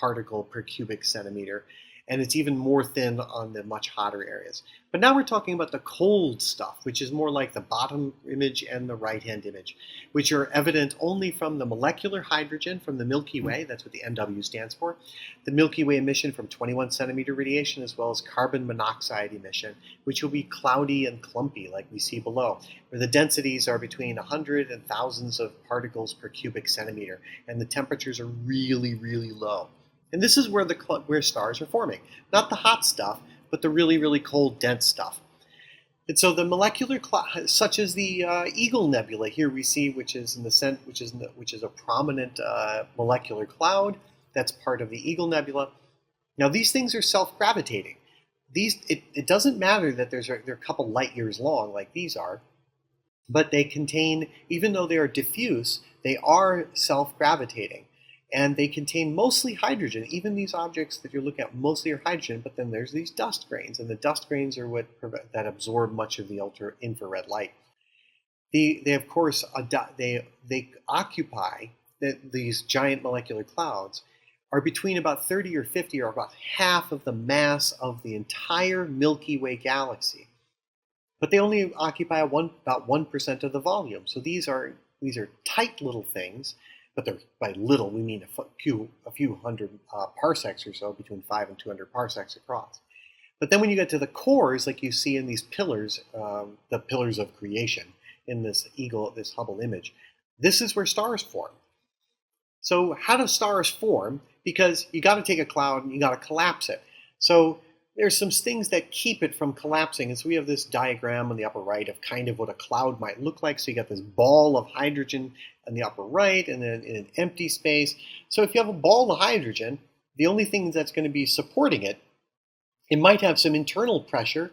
particle per cubic centimeter. And it's even more thin on the much hotter areas. But now we're talking about the cold stuff, which is more like the bottom image and the right-hand image, which are evident only from the molecular hydrogen from the Milky Way, that's what the MW stands for, the Milky Way emission from 21 centimeter radiation, as well as carbon monoxide emission, which will be cloudy and clumpy like we see below, where the densities are between 100 and thousands of particles per cubic centimeter, and the temperatures are really, really low. And this is where stars are forming. Not the hot stuff, but the really, really cold, dense stuff. And so the molecular cloud, such as the Eagle Nebula here we see, which is a prominent molecular cloud that's part of the Eagle Nebula. Now these things are self-gravitating. It doesn't matter that they're a couple light years long like these are, but they contain, even though they are diffuse, they are self-gravitating. And they contain mostly hydrogen. Even these objects that you're looking at mostly are hydrogen, but then there's these dust grains, and the dust grains are that absorb much of the ultra-infrared light. They of course, they occupy these giant molecular clouds are between about 30 or 50 or about half of the mass of the entire Milky Way galaxy. But they only occupy about 1% of the volume. So these are tight little things. But by little, we mean a few hundred parsecs or so, between 5 and 200 parsecs across. But then when you get to the cores, like you see in these pillars, the pillars of creation in this Hubble image, this is where stars form. So how do stars form? Because you got to take a cloud and you got to collapse it. So there's some things that keep it from collapsing. And so we have this diagram on the upper right of kind of what a cloud might look like. So you got this ball of hydrogen on the upper right and then in an empty space. So if you have a ball of hydrogen, the only thing that's going to be supporting it, it might have some internal pressure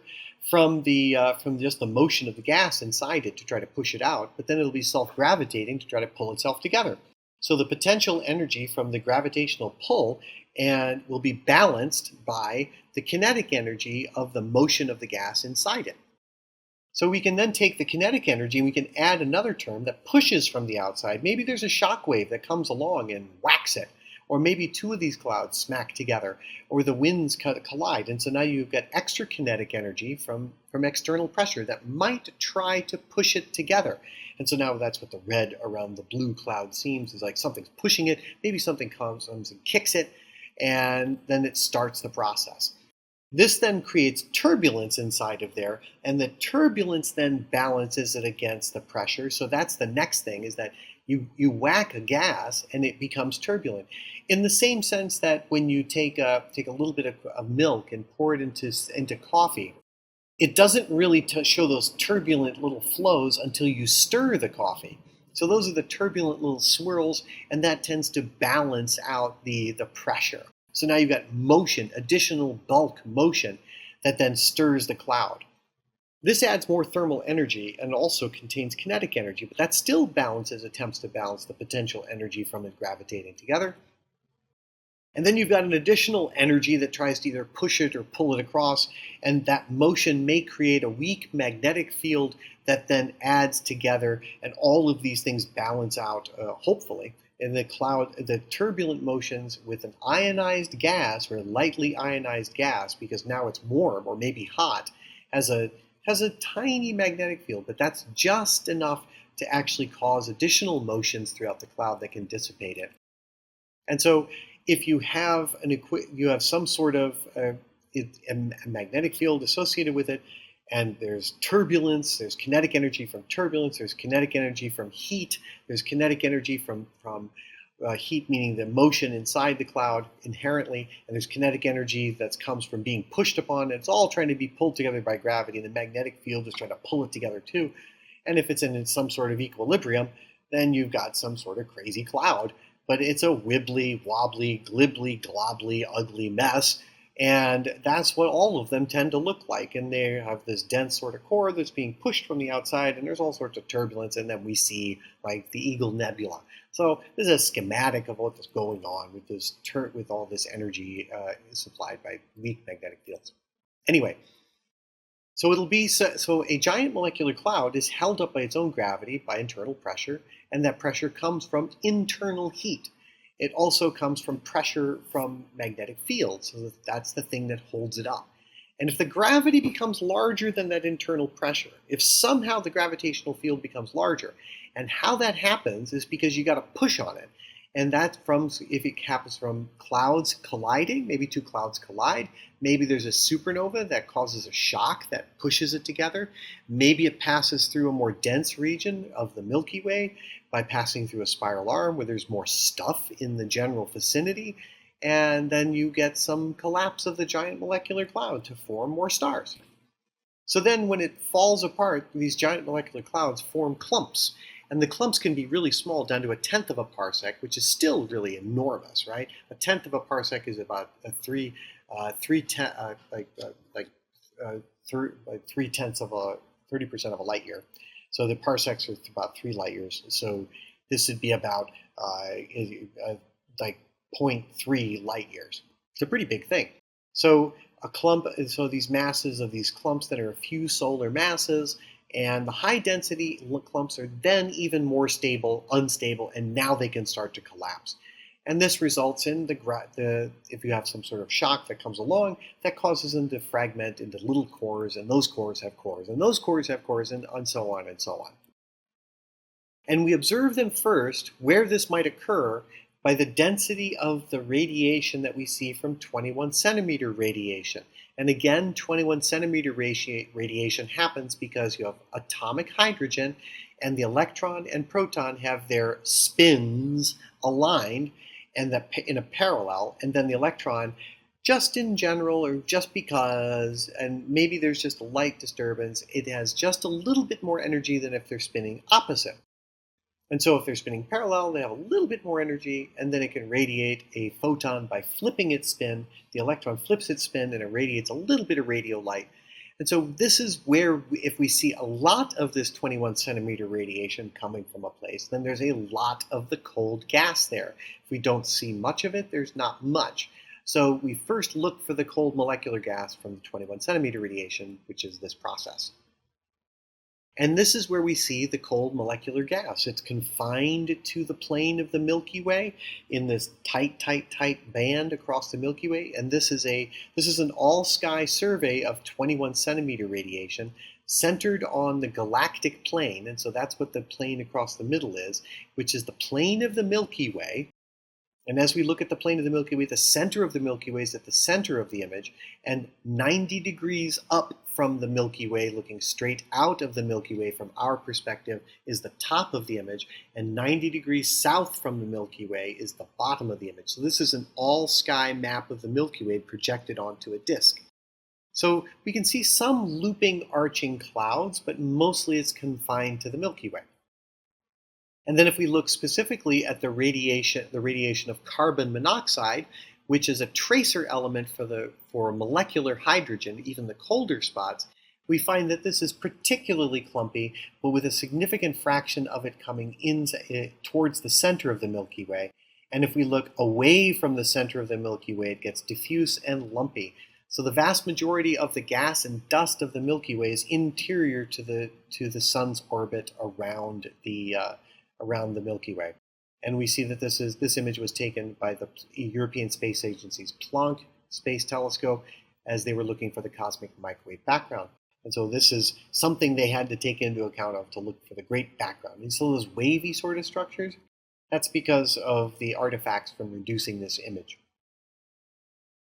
from just the motion of the gas inside it to try to push it out, but then it'll be self-gravitating to try to pull itself together. So the potential energy from the gravitational pull and will be balanced by the kinetic energy of the motion of the gas inside it. So we can then take the kinetic energy and we can add another term that pushes from the outside. Maybe there's a shock wave that comes along and whacks it. Or maybe two of these clouds smack together, or the winds collide. And so now you've got extra kinetic energy from external pressure that might try to push it together. And so now that's what the red around the blue cloud seems, is like something's pushing it, maybe something comes and kicks it, and then it starts the process. This then creates turbulence inside of there, and the turbulence then balances it against the pressure. So that's the next thing, is that you whack a gas and it becomes turbulent. In the same sense that when you take a little bit of milk and pour it into coffee, it doesn't really show those turbulent little flows until you stir the coffee. So those are the turbulent little swirls, and that tends to balance out the pressure. So now you've got motion, additional bulk motion, that then stirs the cloud. This adds more thermal energy and also contains kinetic energy, but that still attempts to balance the potential energy from it gravitating together. And then you've got an additional energy that tries to either push it or pull it across, and that motion may create a weak magnetic field that then adds together, and all of these things balance out, hopefully, in the cloud, the turbulent motions with an ionized gas, or a lightly ionized gas, because now it's warm or maybe hot, has a tiny magnetic field, but that's just enough to actually cause additional motions throughout the cloud that can dissipate it. And so if you have some sort of a magnetic field associated with it, and there's turbulence, there's kinetic energy from turbulence, there's kinetic energy from heat, there's kinetic energy from heat, meaning the motion inside the cloud inherently, and there's kinetic energy that comes from being pushed upon, and it's all trying to be pulled together by gravity, and the magnetic field is trying to pull it together too. And if it's in some sort of equilibrium, then you've got some sort of crazy cloud, but it's a wibbly, wobbly, glibbly, globbly, ugly mess. And that's what all of them tend to look like. And they have this dense sort of core that's being pushed from the outside, and there's all sorts of turbulence. And then we see like the Eagle Nebula. So this is a schematic of what's going on with all this energy supplied by weak magnetic fields. Anyway, so a giant molecular cloud is held up by its own gravity, by internal pressure, and that pressure comes from internal heat. It also comes from pressure from magnetic fields, so that's the thing that holds it up. And if the gravity becomes larger than that internal pressure, if somehow the gravitational field becomes larger, and how that happens is because you got to push on it. And that's if it happens from clouds colliding, maybe two clouds collide, maybe there's a supernova that causes a shock that pushes it together, maybe it passes through a more dense region of the Milky Way by passing through a spiral arm where there's more stuff in the general vicinity, and then you get some collapse of the giant molecular cloud to form more stars. So then when it falls apart, these giant molecular clouds form clumps. And the clumps can be really small, down to 1/10 of a parsec, which is still really enormous, right? 1/10 of a parsec is about 3/10 of a 30% of a light year. So the parsecs are about 3 light years. So this would be about like 0.3 light years. It's a pretty big thing. So these masses of these clumps that are a few solar masses. And the high density clumps are then even more unstable, and now they can start to collapse. And this results in if you have some sort of shock that comes along, that causes them to fragment into little cores, and those cores have cores, and those cores have cores, and so on and so on. And we observe them first where this might occur by the density of the radiation that we see from 21 centimeter radiation. And again, 21 centimeter radiation happens because you have atomic hydrogen, and the electron and proton have their spins aligned and in a parallel, and then the electron just in general or just because, and maybe there's just a light disturbance, it has just a little bit more energy than if they're spinning opposite. And so if they're spinning parallel, they have a little bit more energy, and then it can radiate a photon by flipping its spin. The electron flips its spin and it radiates a little bit of radio light. And so this is where, if we see a lot of this 21 centimeter radiation coming from a place, then there's a lot of the cold gas there. If we don't see much of it, there's not much. So we first look for the cold molecular gas from the 21 centimeter radiation, which is this process. And this is where we see the cold molecular gas. It's confined to the plane of the Milky Way in this tight band across the Milky Way. And this is an all-sky survey of 21 centimeter radiation centered on the galactic plane. And so that's what the plane across the middle is, which is the plane of the Milky Way. And as we look at the plane of the Milky Way, the center of the Milky Way is at the center of the image, and 90 degrees up from the Milky Way, looking straight out of the Milky Way from our perspective, is the top of the image, and 90 degrees south from the Milky Way is the bottom of the image. So this is an all-sky map of the Milky Way projected onto a disk. So we can see some looping, arching clouds, but mostly it's confined to the Milky Way. And then if we look specifically at the radiation of carbon monoxide, which is a tracer element for molecular hydrogen, even the colder spots, we find that this is particularly clumpy, but with a significant fraction of it coming towards the center of the Milky Way. And if we look away from the center of the Milky Way, it gets diffuse and lumpy. So the vast majority of the gas and dust of the Milky Way is interior to the sun's orbit around the Milky Way. And we see that this image was taken by the European Space Agency's Planck Space Telescope as they were looking for the cosmic microwave background. And so this is something they had to take into account to look for the great background. And so those wavy sort of structures, that's because of the artifacts from reducing this image.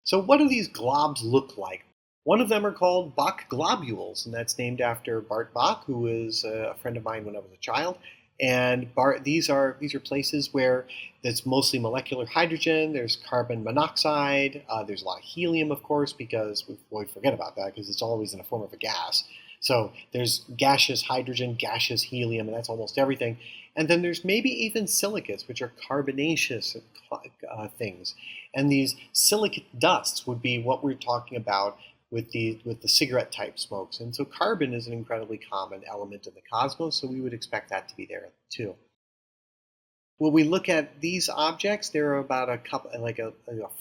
So what do these globs look like? One of them are called Bok globules, and that's named after Bart Bok, who was a friend of mine when I was a child. And these are places where there's mostly molecular hydrogen, there's carbon monoxide, there's a lot of helium, of course, because we forget about that because it's always in the form of a gas. So there's gaseous hydrogen, gaseous helium, and that's almost everything. And then there's maybe even silicates, which are carbonaceous things. And these silicate dusts would be what we're talking about with the cigarette type smokes. And so carbon is an incredibly common element in the cosmos, so we would expect that to be there too. When we look at these objects, they're about a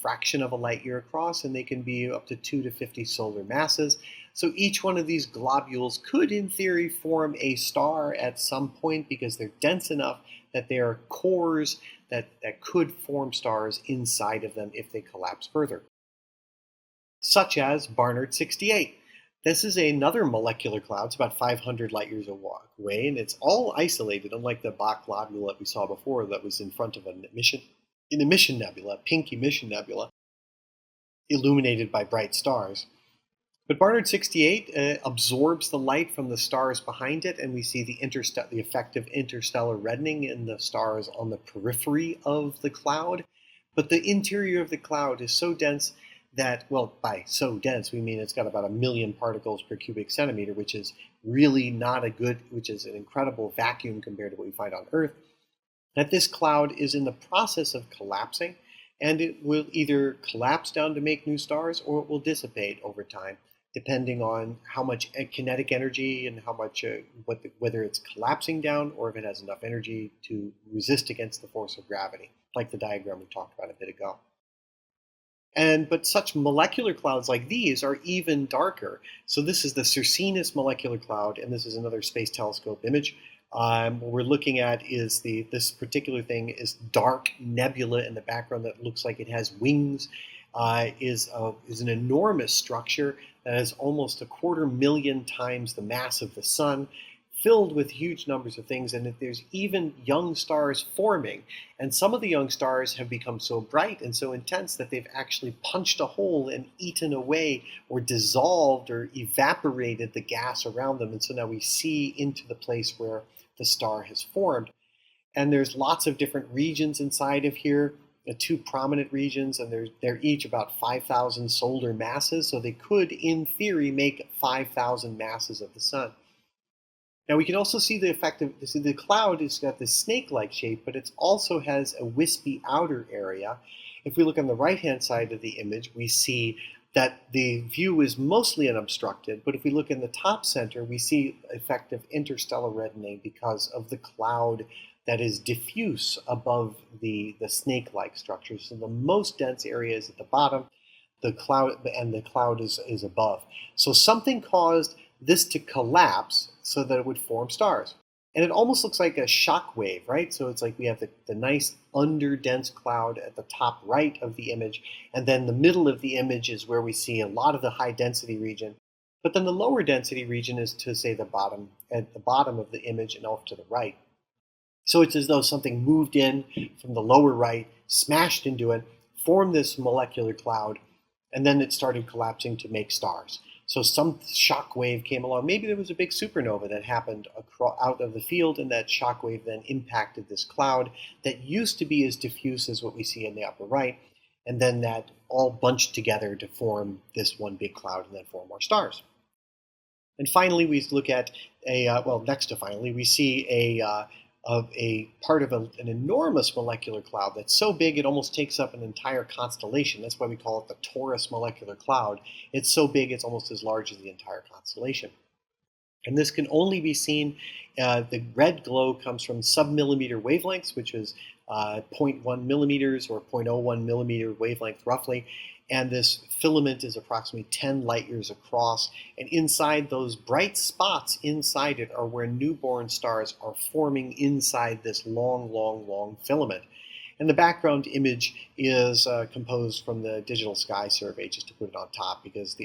fraction of a light year across, and they can be up to 2 to 50 solar masses. So each one of these globules could, in theory, form a star at some point because they're dense enough that they are cores that could form stars inside of them if they collapse further, such as Barnard 68. This is another molecular cloud. It's about 500 light years away, and it's all isolated, unlike the Bok globule that we saw before that was in front of an Emission Nebula, pink Emission Nebula, illuminated by bright stars. But Barnard 68 absorbs the light from the stars behind it, and we see the effective interstellar reddening in the stars on the periphery of the cloud. But the interior of the cloud is so dense that, well, by so dense, we mean it's got about 1 million particles per cubic centimeter, which is really which is an incredible vacuum compared to what we find on Earth, that this cloud is in the process of collapsing, and it will either collapse down to make new stars or it will dissipate over time, depending on how much kinetic energy and how much, whether it's collapsing down or if it has enough energy to resist against the force of gravity, like the diagram we talked about a bit ago. But such molecular clouds like these are even darker. So this is the Circinus molecular cloud, and this is another Space Telescope image. What we're looking at is this particular thing is dark nebula in the background that looks like it has wings. Is an enormous structure that is almost 250,000 times the mass of the sun, filled with huge numbers of things, and there's even young stars forming. And some of the young stars have become so bright and so intense that they've actually punched a hole and eaten away or dissolved or evaporated the gas around them. And so now we see into the place where the star has formed. And there's lots of different regions inside of here. two prominent regions, and they're each about 5,000 solar masses, so they could, in theory, make 5,000 masses of the sun. Now we can also see the effect of the cloud has got this snake-like shape, but it also has a wispy outer area. If we look on the right-hand side of the image, we see that the view is mostly unobstructed, but if we look in the top center, we see effect of interstellar reddening because of the cloud that is diffuse above the snake-like structure. So the most dense area is at the bottom, the cloud is above. So something caused this to collapse so that it would form stars. And it almost looks like a shock wave, right? So it's like we have the nice under-dense cloud at the top right of the image, and then the middle of the image is where we see a lot of the high-density region. But then the lower density region is to say at the bottom of the image and off to the right. So it's as though something moved in from the lower right, smashed into it, formed this molecular cloud, and then it started collapsing to make stars. So some shock wave came along. Maybe there was a big supernova that happened out of the field, and that shock wave then impacted this cloud that used to be as diffuse as what we see in the upper right, and then that all bunched together to form this one big cloud and then form more stars. And finally, we look at next to finally, we see a part of an enormous molecular cloud that's so big it almost takes up an entire constellation. That's why we call it the Taurus molecular cloud. It's so big it's almost as large as the entire constellation. And this can only be seen, the red glow comes from submillimeter wavelengths, which is 0.1 millimeters or 0.01 millimeter wavelength roughly. And this filament is approximately 10 light years across. And inside those bright spots inside it are where newborn stars are forming inside this long, long, long filament. And the background image is composed from the Digital Sky Survey, just to put it on top, because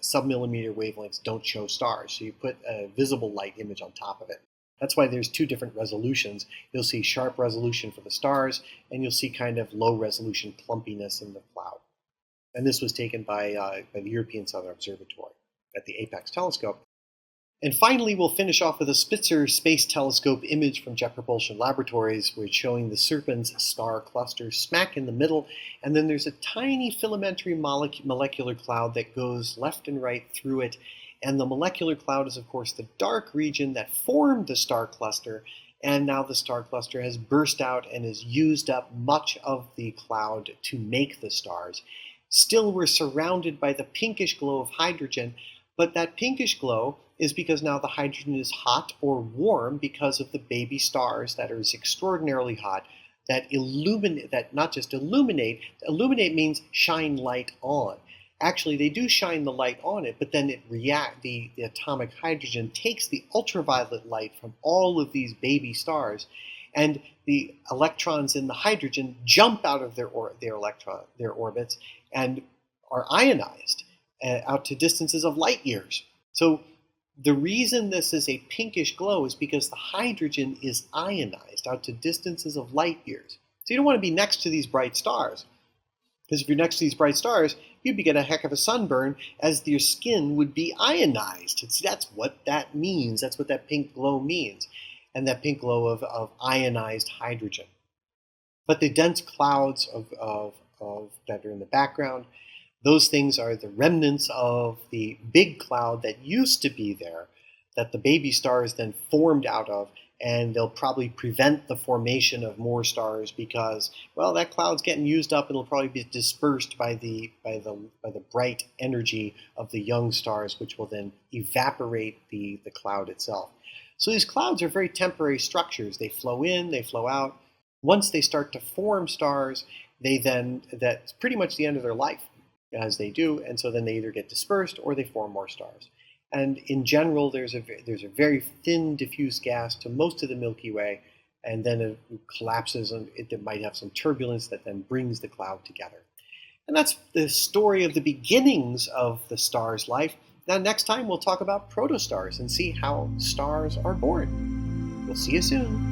submillimeter wavelengths don't show stars. So you put a visible light image on top of it. That's why there's two different resolutions. You'll see sharp resolution for the stars, and you'll see kind of low resolution clumpiness in the cloud. And this was taken by the European Southern Observatory at the Apex telescope. And finally, we'll finish off with a Spitzer Space Telescope image from Jet Propulsion Laboratories, where it's showing the Serpens star cluster smack in the middle, and then there's a tiny filamentary molecular cloud that goes left and right through it. And the molecular cloud is, of course, the dark region that formed the star cluster, and now the star cluster has burst out and has used up much of the cloud to make the stars. Still, we're surrounded by the pinkish glow of hydrogen, but that pinkish glow is because now the hydrogen is hot or warm because of the baby stars that are extraordinarily hot, that not just illuminate means shine light on. Actually, they do shine the light on it, but then the atomic hydrogen takes the ultraviolet light from all of these baby stars, and the electrons in the hydrogen jump out of their orbits and are ionized out to distances of light years. So the reason this is a pinkish glow is because the hydrogen is ionized out to distances of light years. So you don't want to be next to these bright stars, because if you're next to these bright stars, you'd be getting a heck of a sunburn, as your skin would be ionized. That's what that means. That's what that pink glow means. And that pink glow of ionized hydrogen. But the dense clouds that are in the background, those things are the remnants of the big cloud that used to be there, that the baby stars then formed out of, and they'll probably prevent the formation of more stars because, well, that cloud's getting used up and it'll probably be dispersed by the bright energy of the young stars, which will then evaporate the cloud itself. So these clouds are very temporary structures. They flow in, they flow out. Once they start to form stars, that's pretty much the end of their life, as they do, and so then they either get dispersed or they form more stars. And in general, there's a very thin diffuse gas to most of the Milky Way, and then it collapses, and it might have some turbulence that then brings the cloud together. And that's the story of the beginnings of the star's life. Now, next time we'll talk about protostars and see how stars are born. We'll see you soon.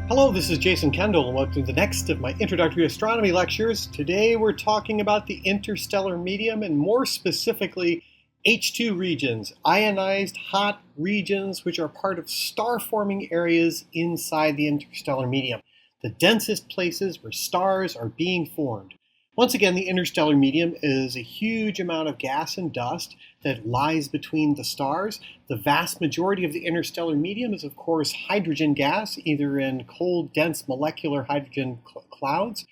Hello, this is Jason Kendall, and welcome to the next of my introductory astronomy lectures. Today we're talking about the interstellar medium, and more specifically, H2 regions, ionized hot regions, which are part of star-forming areas inside the interstellar medium, the densest places where stars are being formed. Once again, the interstellar medium is a huge amount of gas and dust that lies between the stars. The vast majority of the interstellar medium is, of course, hydrogen gas, either in cold, dense molecular hydrogen clouds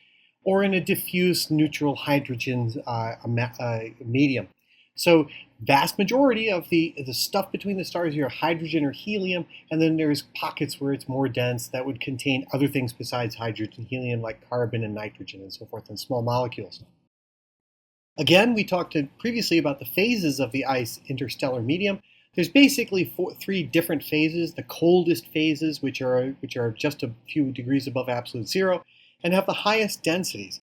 or in a diffuse neutral hydrogen medium. So vast majority of the stuff between the stars here are hydrogen or helium, and then there's pockets where it's more dense that would contain other things besides hydrogen, helium, like carbon and nitrogen and so forth, and small molecules. Again, we talked previously about the phases of the interstellar medium. There's basically three different phases: the coldest phases, which are just a few degrees above absolute zero, and have the highest densities.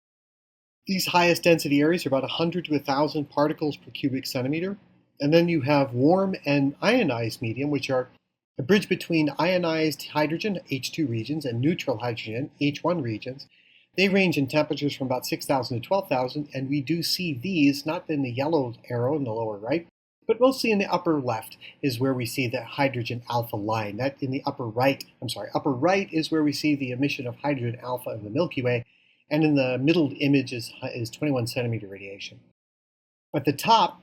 These highest density areas are about 100 to 1,000 particles per cubic centimeter. And then you have warm and ionized medium, which are a bridge between ionized hydrogen, H2 regions, and neutral hydrogen, H1 regions. They range in temperatures from about 6,000 to 12,000, and we do see these, not in the yellow arrow in the lower right, but mostly in the upper left is where we see the hydrogen alpha line. That in the upper right is where we see the emission of hydrogen alpha in the Milky Way. And in the middle image is 21 centimeter radiation. At the top,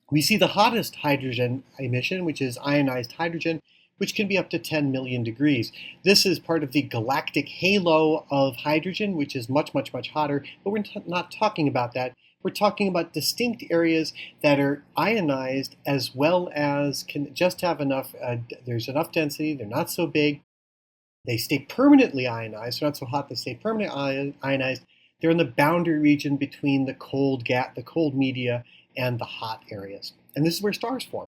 we see the hottest hydrogen emission, which is ionized hydrogen, which can be up to 10 million degrees. This is part of the galactic halo of hydrogen, which is much, much, much hotter, but we're not talking about that. We're talking about distinct areas that are ionized as well as can just have enough, there's enough density, they're not so big. They stay permanently ionized. They're not so hot, they stay permanently ionized. They're in the boundary region between the cold media and the hot areas. And this is where stars form.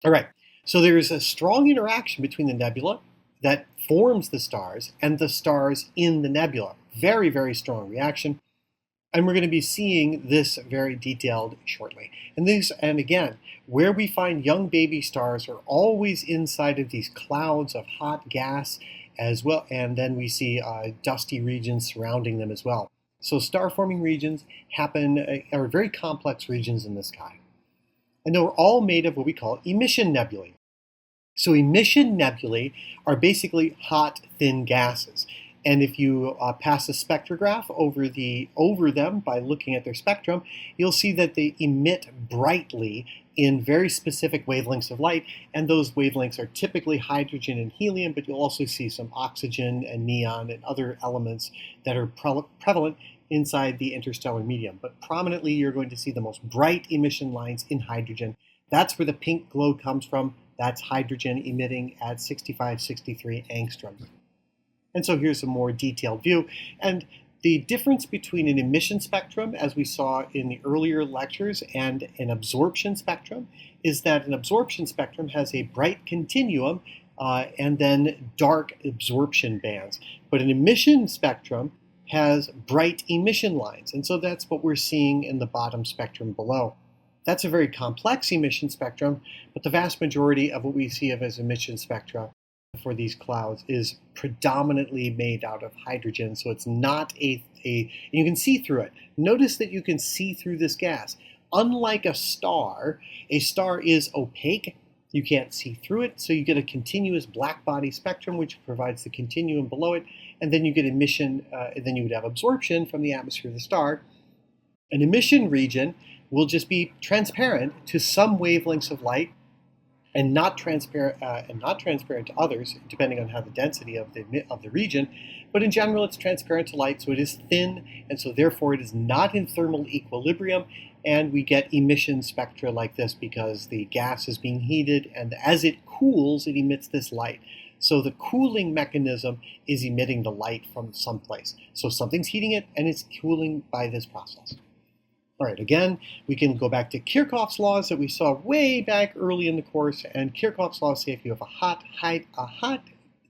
All right, so there's a strong interaction between the nebula that forms the stars and the stars in the nebula. Very, very strong reaction. And we're going to be seeing this very detailed shortly. And again, where we find young baby stars are always inside of these clouds of hot gas as well, and then we see dusty regions surrounding them as well. So star-forming regions are very complex regions in the sky. And they're all made of what we call emission nebulae. So emission nebulae are basically hot, thin gases. And if you pass a spectrograph over them by looking at their spectrum, you'll see that they emit brightly in very specific wavelengths of light, and those wavelengths are typically hydrogen and helium, but you'll also see some oxygen and neon and other elements that are prevalent inside the interstellar medium. But prominently, you're going to see the most bright emission lines in hydrogen. That's where the pink glow comes from. That's hydrogen emitting at 65, 63 angstroms. And so here's a more detailed view. And the difference between an emission spectrum, as we saw in the earlier lectures, and an absorption spectrum is that an absorption spectrum has a bright continuum and then dark absorption bands. But an emission spectrum has bright emission lines. And so that's what we're seeing in the bottom spectrum below. That's a very complex emission spectrum, but the vast majority of what we see as emission spectra for these clouds is predominantly made out of hydrogen, so it's not you can see through it. Notice that you can see through this gas. Unlike a star is opaque. You can't see through it, so you get a continuous black body spectrum, which provides the continuum below it, and then you get emission, and then you would have absorption from the atmosphere of the star. An emission region will just be transparent to some wavelengths of light, and not transparent to others, depending on how the density of the region. But in general, it's transparent to light, so it is thin, and so therefore it is not in thermal equilibrium, and we get emission spectra like this because the gas is being heated, and as it cools, it emits this light. So the cooling mechanism is emitting the light from someplace. So something's heating it, and it's cooling by this process. All right, again, we can go back to Kirchhoff's laws that we saw way back early in the course, and Kirchhoff's laws say if you have a hot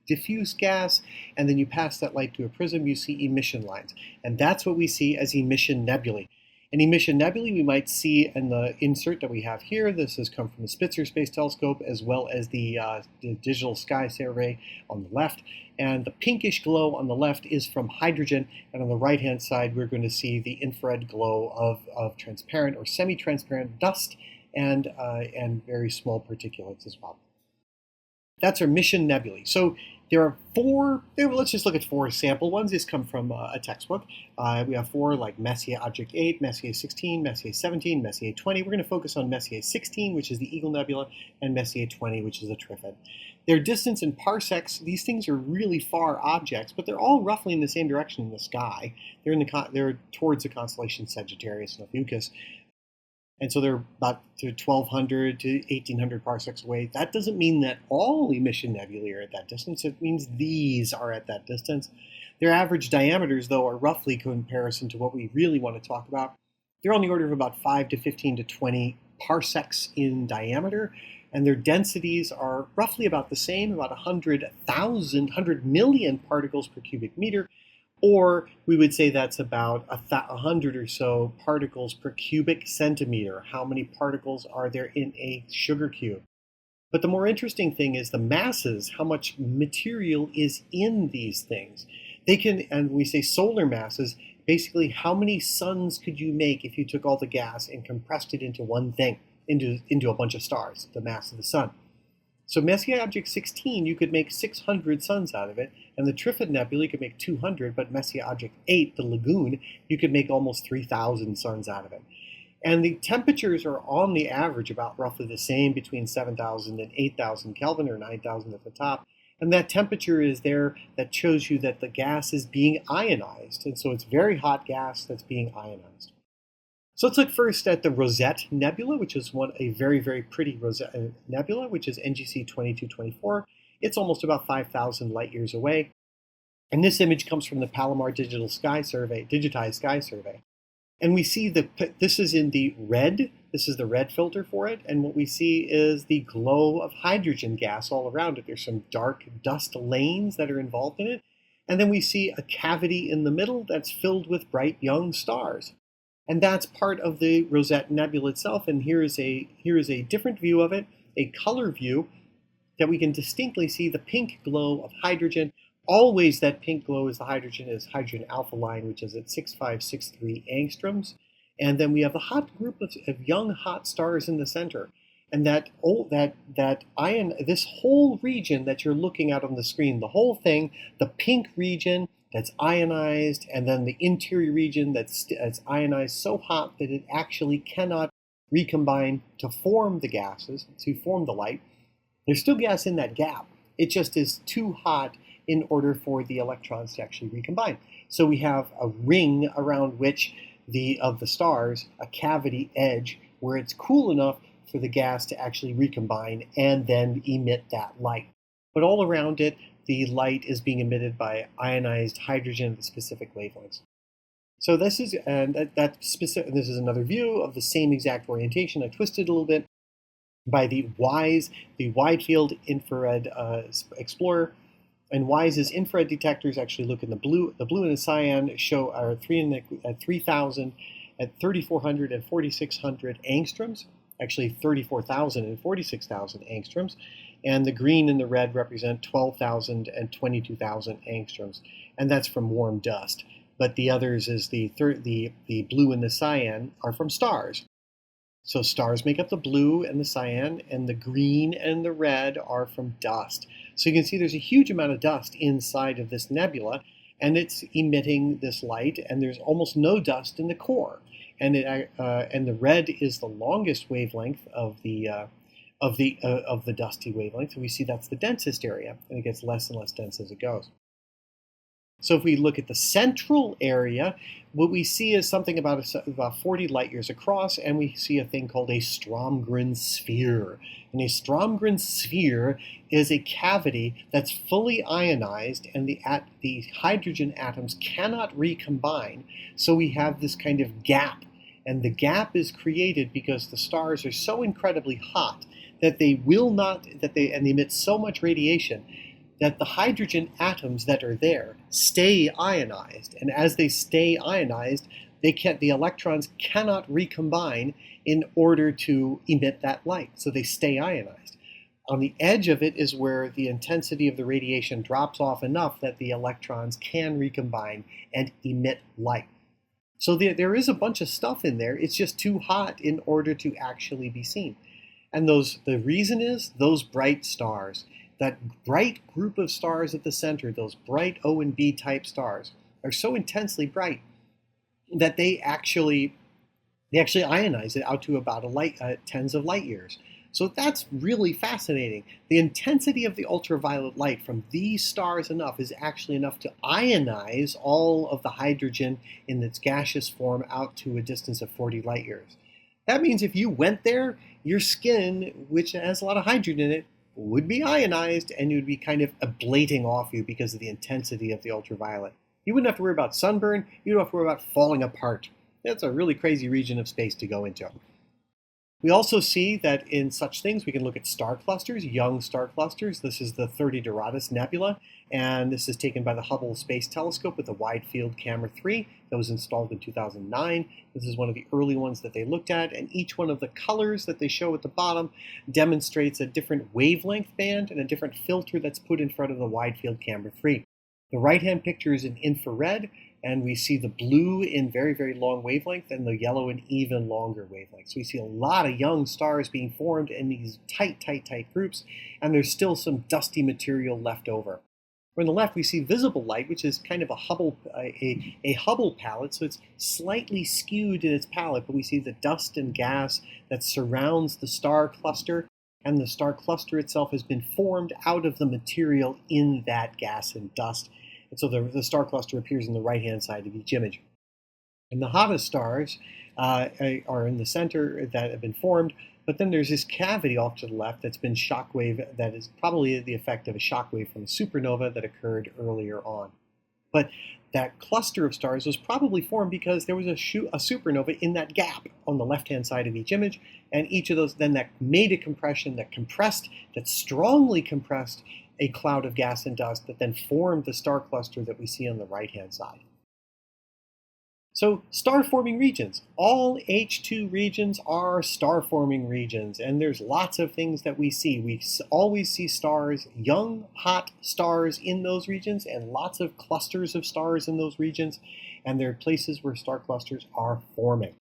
diffuse gas and then you pass that light to a prism, you see emission lines. And that's what we see as emission nebulae. An emission nebulae we might see in the insert that we have here. This has come from the Spitzer Space Telescope as well as the Digital Sky Survey on the left. And the pinkish glow on the left is from hydrogen, and on the right-hand side we're going to see the infrared glow of transparent or semi-transparent dust and very small particulates as well. That's our Mission Nebulae. So there are four, let's just look at four sample ones. These come from a textbook. We have four like Messier Object 8, Messier 16, Messier 17, Messier 20. We're going to focus on Messier 16, which is the Eagle Nebula, and Messier 20, which is the Trifid. Their distance in parsecs, these things are really far objects, but they're all roughly in the same direction in the sky. They're towards the constellation Sagittarius and Ophiuchus. And so they're about 1,200 to 1,800 parsecs away. That doesn't mean that all emission nebulae are at that distance. It means these are at that distance. Their average diameters, though, are roughly in comparison to what we really want to talk about. They're on the order of about 5 to 15 to 20 parsecs in diameter. And their densities are roughly about the same, about 100 million particles per cubic meter. Or we would say that's about 100 or so particles per cubic centimeter. How many particles are there in a sugar cube? But the more interesting thing is the masses, how much material is in these things. They can, and we say solar masses, basically how many suns could you make if you took all the gas and compressed it into one thing, into a bunch of stars, the mass of the sun. So Messier Object 16, you could make 600 suns out of it, and the Trifid Nebula, you could make 200, but Messier Object 8, the Lagoon, you could make almost 3,000 suns out of it. And the temperatures are on the average about roughly the same, between 7,000 and 8,000 Kelvin, or 9,000 at the top. And that temperature is there that shows you that the gas is being ionized, and so it's very hot gas that's being ionized. So let's look first at the Rosette Nebula, which is a very, very pretty Rosette Nebula, which is NGC 2224. It's almost about 5,000 light years away. And this image comes from the Palomar Digitized Sky Survey. And we see this is in the red. This is the red filter for it. And what we see is the glow of hydrogen gas all around it. There's some dark dust lanes that are involved in it. And then we see a cavity in the middle that's filled with bright young stars. And that's part of the Rosette Nebula itself. And here is a different view of it, a color view, that we can distinctly see the pink glow of hydrogen. Always that pink glow is hydrogen alpha line, which is at 6563 angstroms. And then we have a hot group of young hot stars in the center. And this whole region that you're looking at on the screen, the whole thing, the pink region, that's ionized, and then the interior region that's ionized so hot that it actually cannot recombine to form the gases, to form the light. There's still gas in that gap. It just is too hot in order for the electrons to actually recombine. So we have a ring around which of the stars, a cavity edge, where it's cool enough for the gas to actually recombine and then emit that light. But all around it, the light is being emitted by ionized hydrogen at specific wavelengths. So this is this is another view of the same exact orientation. I twisted a little bit by the Wide Field Infrared Explorer. And WISE's infrared detectors actually look in the blue. The blue and the cyan are 3,000 at 3,400 and 4,600 angstroms. Actually 34,000 and 46,000 angstroms. And the green and the red represent 12,000 and 22,000 angstroms. And that's from warm dust. But the others is the blue and the cyan are from stars. So stars make up the blue and the cyan, and the green and the red are from dust. So you can see there's a huge amount of dust inside of this nebula, and it's emitting this light, and there's almost no dust in the core. And the red is the longest wavelength of the dusty wavelength. So we see that's the densest area, and it gets less and less dense as it goes. So if we look at the central area, what we see is something about 40 light years across, and we see a thing called a Stromgren sphere. And a Stromgren sphere is a cavity that's fully ionized, and the hydrogen atoms cannot recombine. So we have this kind of gap, and the gap is created because the stars are so incredibly hot that they emit so much radiation that the hydrogen atoms that are there stay ionized. And as they stay ionized, The electrons cannot recombine in order to emit that light, so they stay ionized. On the edge of it is where the intensity of the radiation drops off enough that the electrons can recombine and emit light. So there is a bunch of stuff in there. It's just too hot in order to actually be seen. And the reason is those bright stars, that bright group of stars at the center, those bright O and B type stars, are so intensely bright that they actually ionize it out to about tens of light years. So that's really fascinating. The intensity of the ultraviolet light from these stars is actually enough to ionize all of the hydrogen in its gaseous form out to a distance of 40 light years. That means if you went there, your skin, which has a lot of hydrogen in it, would be ionized, and it would be kind of ablating off you because of the intensity of the ultraviolet. You wouldn't have to worry about sunburn. You don't have to worry about falling apart. That's a really crazy region of space to go into. We also see that in such things, we can look at star clusters, young star clusters. This is the 30 Doradus Nebula, and this is taken by the Hubble Space Telescope with the Wide Field Camera 3 that was installed in 2009. This is one of the early ones that they looked at, and each one of the colors that they show at the bottom demonstrates a different wavelength band and a different filter that's put in front of the Wide Field Camera 3. The right-hand picture is in infrared, and we see the blue in very, very long wavelength and the yellow in even longer wavelength. So we see a lot of young stars being formed in these tight groups, and there's still some dusty material left over. On the left, we see visible light, which is kind of a Hubble palette, so it's slightly skewed in its palette, but we see the dust and gas that surrounds the star cluster, and the star cluster itself has been formed out of the material in that gas and dust. And so the star cluster appears on the right-hand side of each image. And the hottest stars are in the center that have been formed, but then there's this cavity off to the left that's been shockwave, that is probably the effect of a shockwave from a supernova that occurred earlier on. But that cluster of stars was probably formed because there was a supernova in that gap on the left-hand side of each image, and each of those then that made a compression that strongly compressed a cloud of gas and dust that then formed the star cluster that we see on the right-hand side. So star-forming regions. All H2 regions are star-forming regions, and there's lots of things that we see. We always see stars, young, hot stars in those regions, and lots of clusters of stars in those regions, and there are places where star clusters are forming.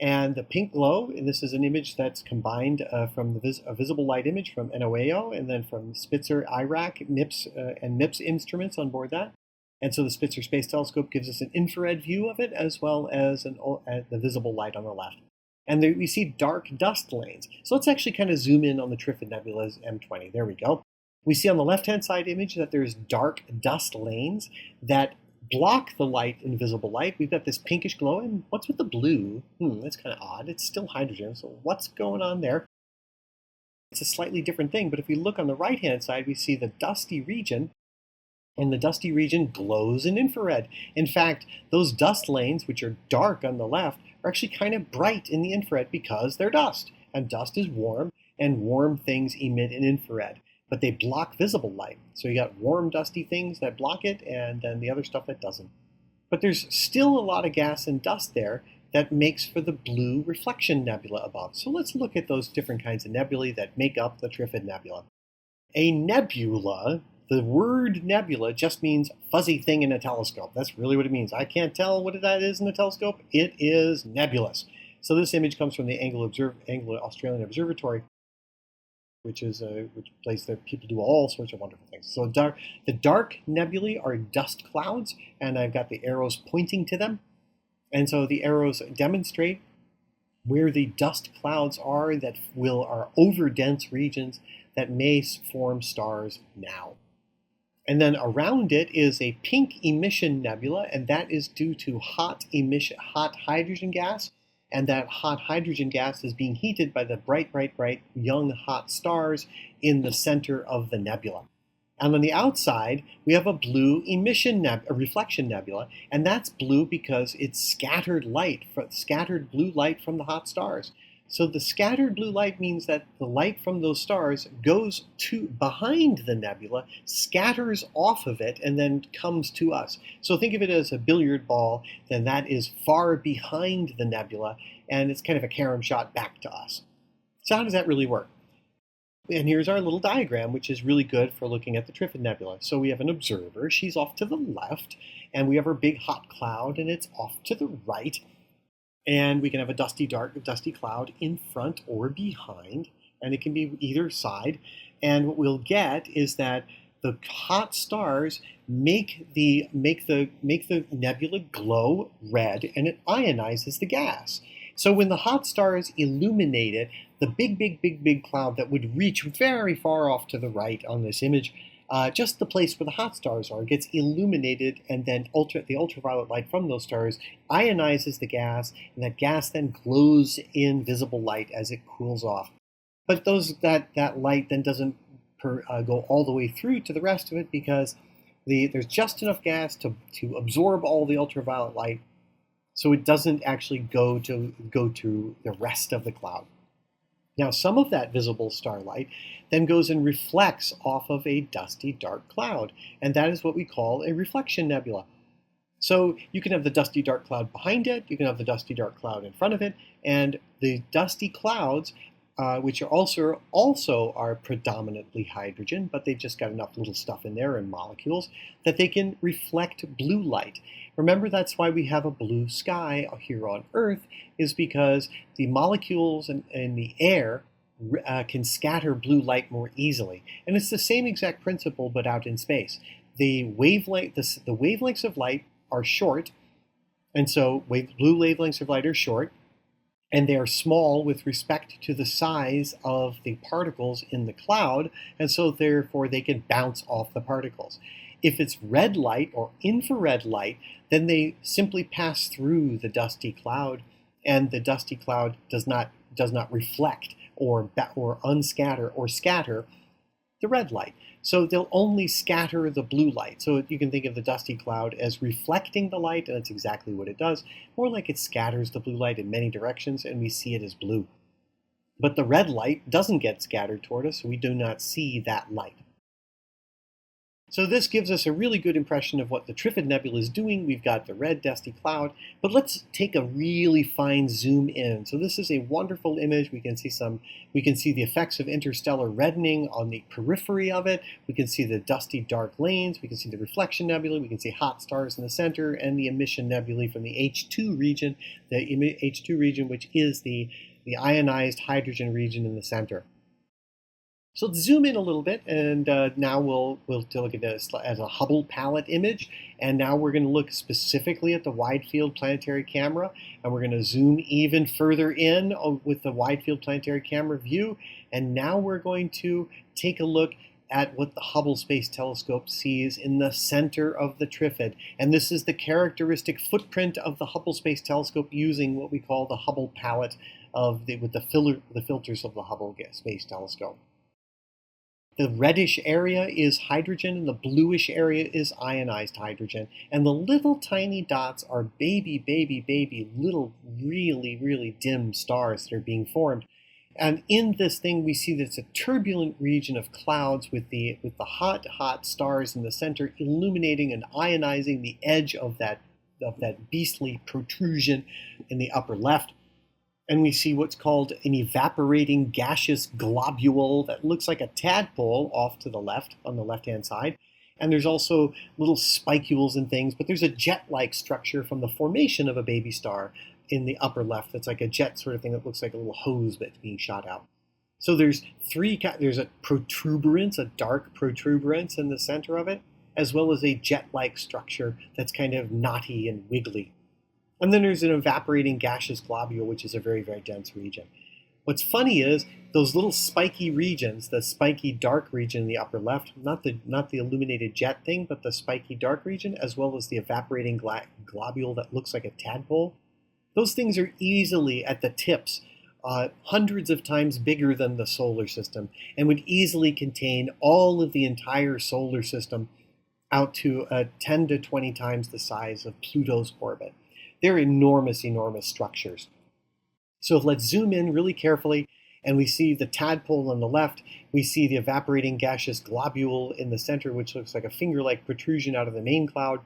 And the pink glow, and this is an image that's combined from a visible light image from NOAO, and then from Spitzer IRAC, MIPS, and MIPS instruments on board that. And so the Spitzer Space Telescope gives us an infrared view of it, as well as the visible light on the left. And there we see dark dust lanes. So let's actually kind of zoom in on the Trifid Nebula's M20. There we go. We see on the left-hand side image that there's dark dust lanes that block the light, invisible light. We've got this pinkish glow, and what's with the blue? That's kind of odd. It's still hydrogen, so what's going on there? It's a slightly different thing, but if we look on the right-hand side, we see the dusty region, and the dusty region glows in infrared. In fact, those dust lanes, which are dark on the left, are actually kind of bright in the infrared because they're dust, and dust is warm, and warm things emit in infrared. But they block visible light. So you got warm, dusty things that block it, and then the other stuff that doesn't. But there's still a lot of gas and dust there that makes for the blue reflection nebula above. So let's look at those different kinds of nebulae that make up the Trifid Nebula. A nebula, the word nebula just means fuzzy thing in a telescope. That's really what it means. I can't tell what that is in the telescope. It is nebulous. So this image comes from the Anglo-Australian Observatory, which is a place that people do all sorts of wonderful things. So the dark nebulae are dust clouds, and I've got the arrows pointing to them. And so the arrows demonstrate where the dust clouds are that are over dense regions that may form stars now. And then around it is a pink emission nebula, and that is due to hot hydrogen gas. And that hot hydrogen gas is being heated by the bright, young, hot stars in the center of the nebula. And on the outside, we have a blue a reflection nebula, and that's blue because it's scattered blue light from the hot stars. So the scattered blue light means that the light from those stars goes to behind the nebula, scatters off of it, and then comes to us. So think of it as a billiard ball, then that is far behind the nebula, and it's kind of a carom shot back to us. So how does that really work? And here's our little diagram, which is really good for looking at the Trifid Nebula. So we have an observer, she's off to the left, and we have our big hot cloud, and it's off to the right. And we can have a dusty cloud in front or behind, and it can be either side. And what we'll get is that the hot stars make the nebula glow red, and it ionizes the gas. So when the hot stars illuminate it, the big cloud that would reach very far off to the right on this image, just the place where the hot stars are, gets illuminated, and then the ultraviolet light from those stars ionizes the gas, and that gas then glows in visible light as it cools off. But that light then doesn't go all the way through to the rest of it, because there's just enough gas to absorb all the ultraviolet light, so it doesn't actually go to the rest of the cloud. Now, some of that visible starlight then goes and reflects off of a dusty, dark cloud, and that is what we call a reflection nebula. So you can have the dusty, dark cloud behind it, you can have the dusty, dark cloud in front of it, and the dusty clouds, which are also are predominantly hydrogen, but they've just got enough little stuff in there and molecules that they can reflect blue light. Remember, that's why we have a blue sky here on Earth, is because the molecules in the air can scatter blue light more easily. And it's the same exact principle, but out in space. The wavelengths of light are short, and so blue wavelengths of light are short, and they are small with respect to the size of the particles in the cloud, and so therefore they can bounce off the particles. If it's red light or infrared light, then they simply pass through the dusty cloud, and the dusty cloud does not reflect or unscatter or scatter the red light. So they'll only scatter the blue light. So you can think of the dusty cloud as reflecting the light, and that's exactly what it does. More like it scatters the blue light in many directions, and we see it as blue. But the red light doesn't get scattered toward us, so we do not see that light. So this gives us a really good impression of what the Trifid Nebula is doing. We've got the red dusty cloud, but let's take a really fine zoom in. So this is a wonderful image. We can see the effects of interstellar reddening on the periphery of it. We can see the dusty dark lanes. We can see the reflection nebula. We can see hot stars in the center, and the emission nebulae from the H2 region, which is the ionized hydrogen region in the center. So let's zoom in a little bit, and now we'll look at this as a Hubble palette image. And now we're going to look specifically at the wide field planetary camera, and we're going to zoom even further in with the wide field planetary camera view. And now we're going to take a look at what the Hubble Space Telescope sees in the center of the Trifid. And this is the characteristic footprint of the Hubble Space Telescope using what we call the Hubble palette with the filters of the Hubble Space Telescope. The reddish area is hydrogen, and the bluish area is ionized hydrogen. And the little tiny dots are baby little really dim stars that are being formed. And in this thing, we see that it's a turbulent region of clouds with the hot stars in the center illuminating and ionizing the edge of that beastly protrusion in the upper left. And we see what's called an evaporating gaseous globule that looks like a tadpole off to the left, on the left-hand side. And there's also little spicules and things, but there's a jet-like structure from the formation of a baby star in the upper left that's like a jet sort of thing that looks like a little hose that's being shot out. So there's a protuberance, a dark protuberance in the center of it, as well as a jet-like structure that's kind of knotty and wiggly. And then there's an evaporating gaseous globule, which is a very dense region. What's funny is those little spiky regions, the spiky dark region in the upper left, not the illuminated jet thing, but the spiky dark region, as well as the evaporating globule that looks like a tadpole, those things are easily at the tips, hundreds of times bigger than the solar system, and would easily contain all of the entire solar system out to 10 to 20 times the size of Pluto's orbit. They're enormous structures. So let's zoom in really carefully, and we see the tadpole on the left. We see the evaporating gaseous globule in the center, which looks like a finger-like protrusion out of the main cloud.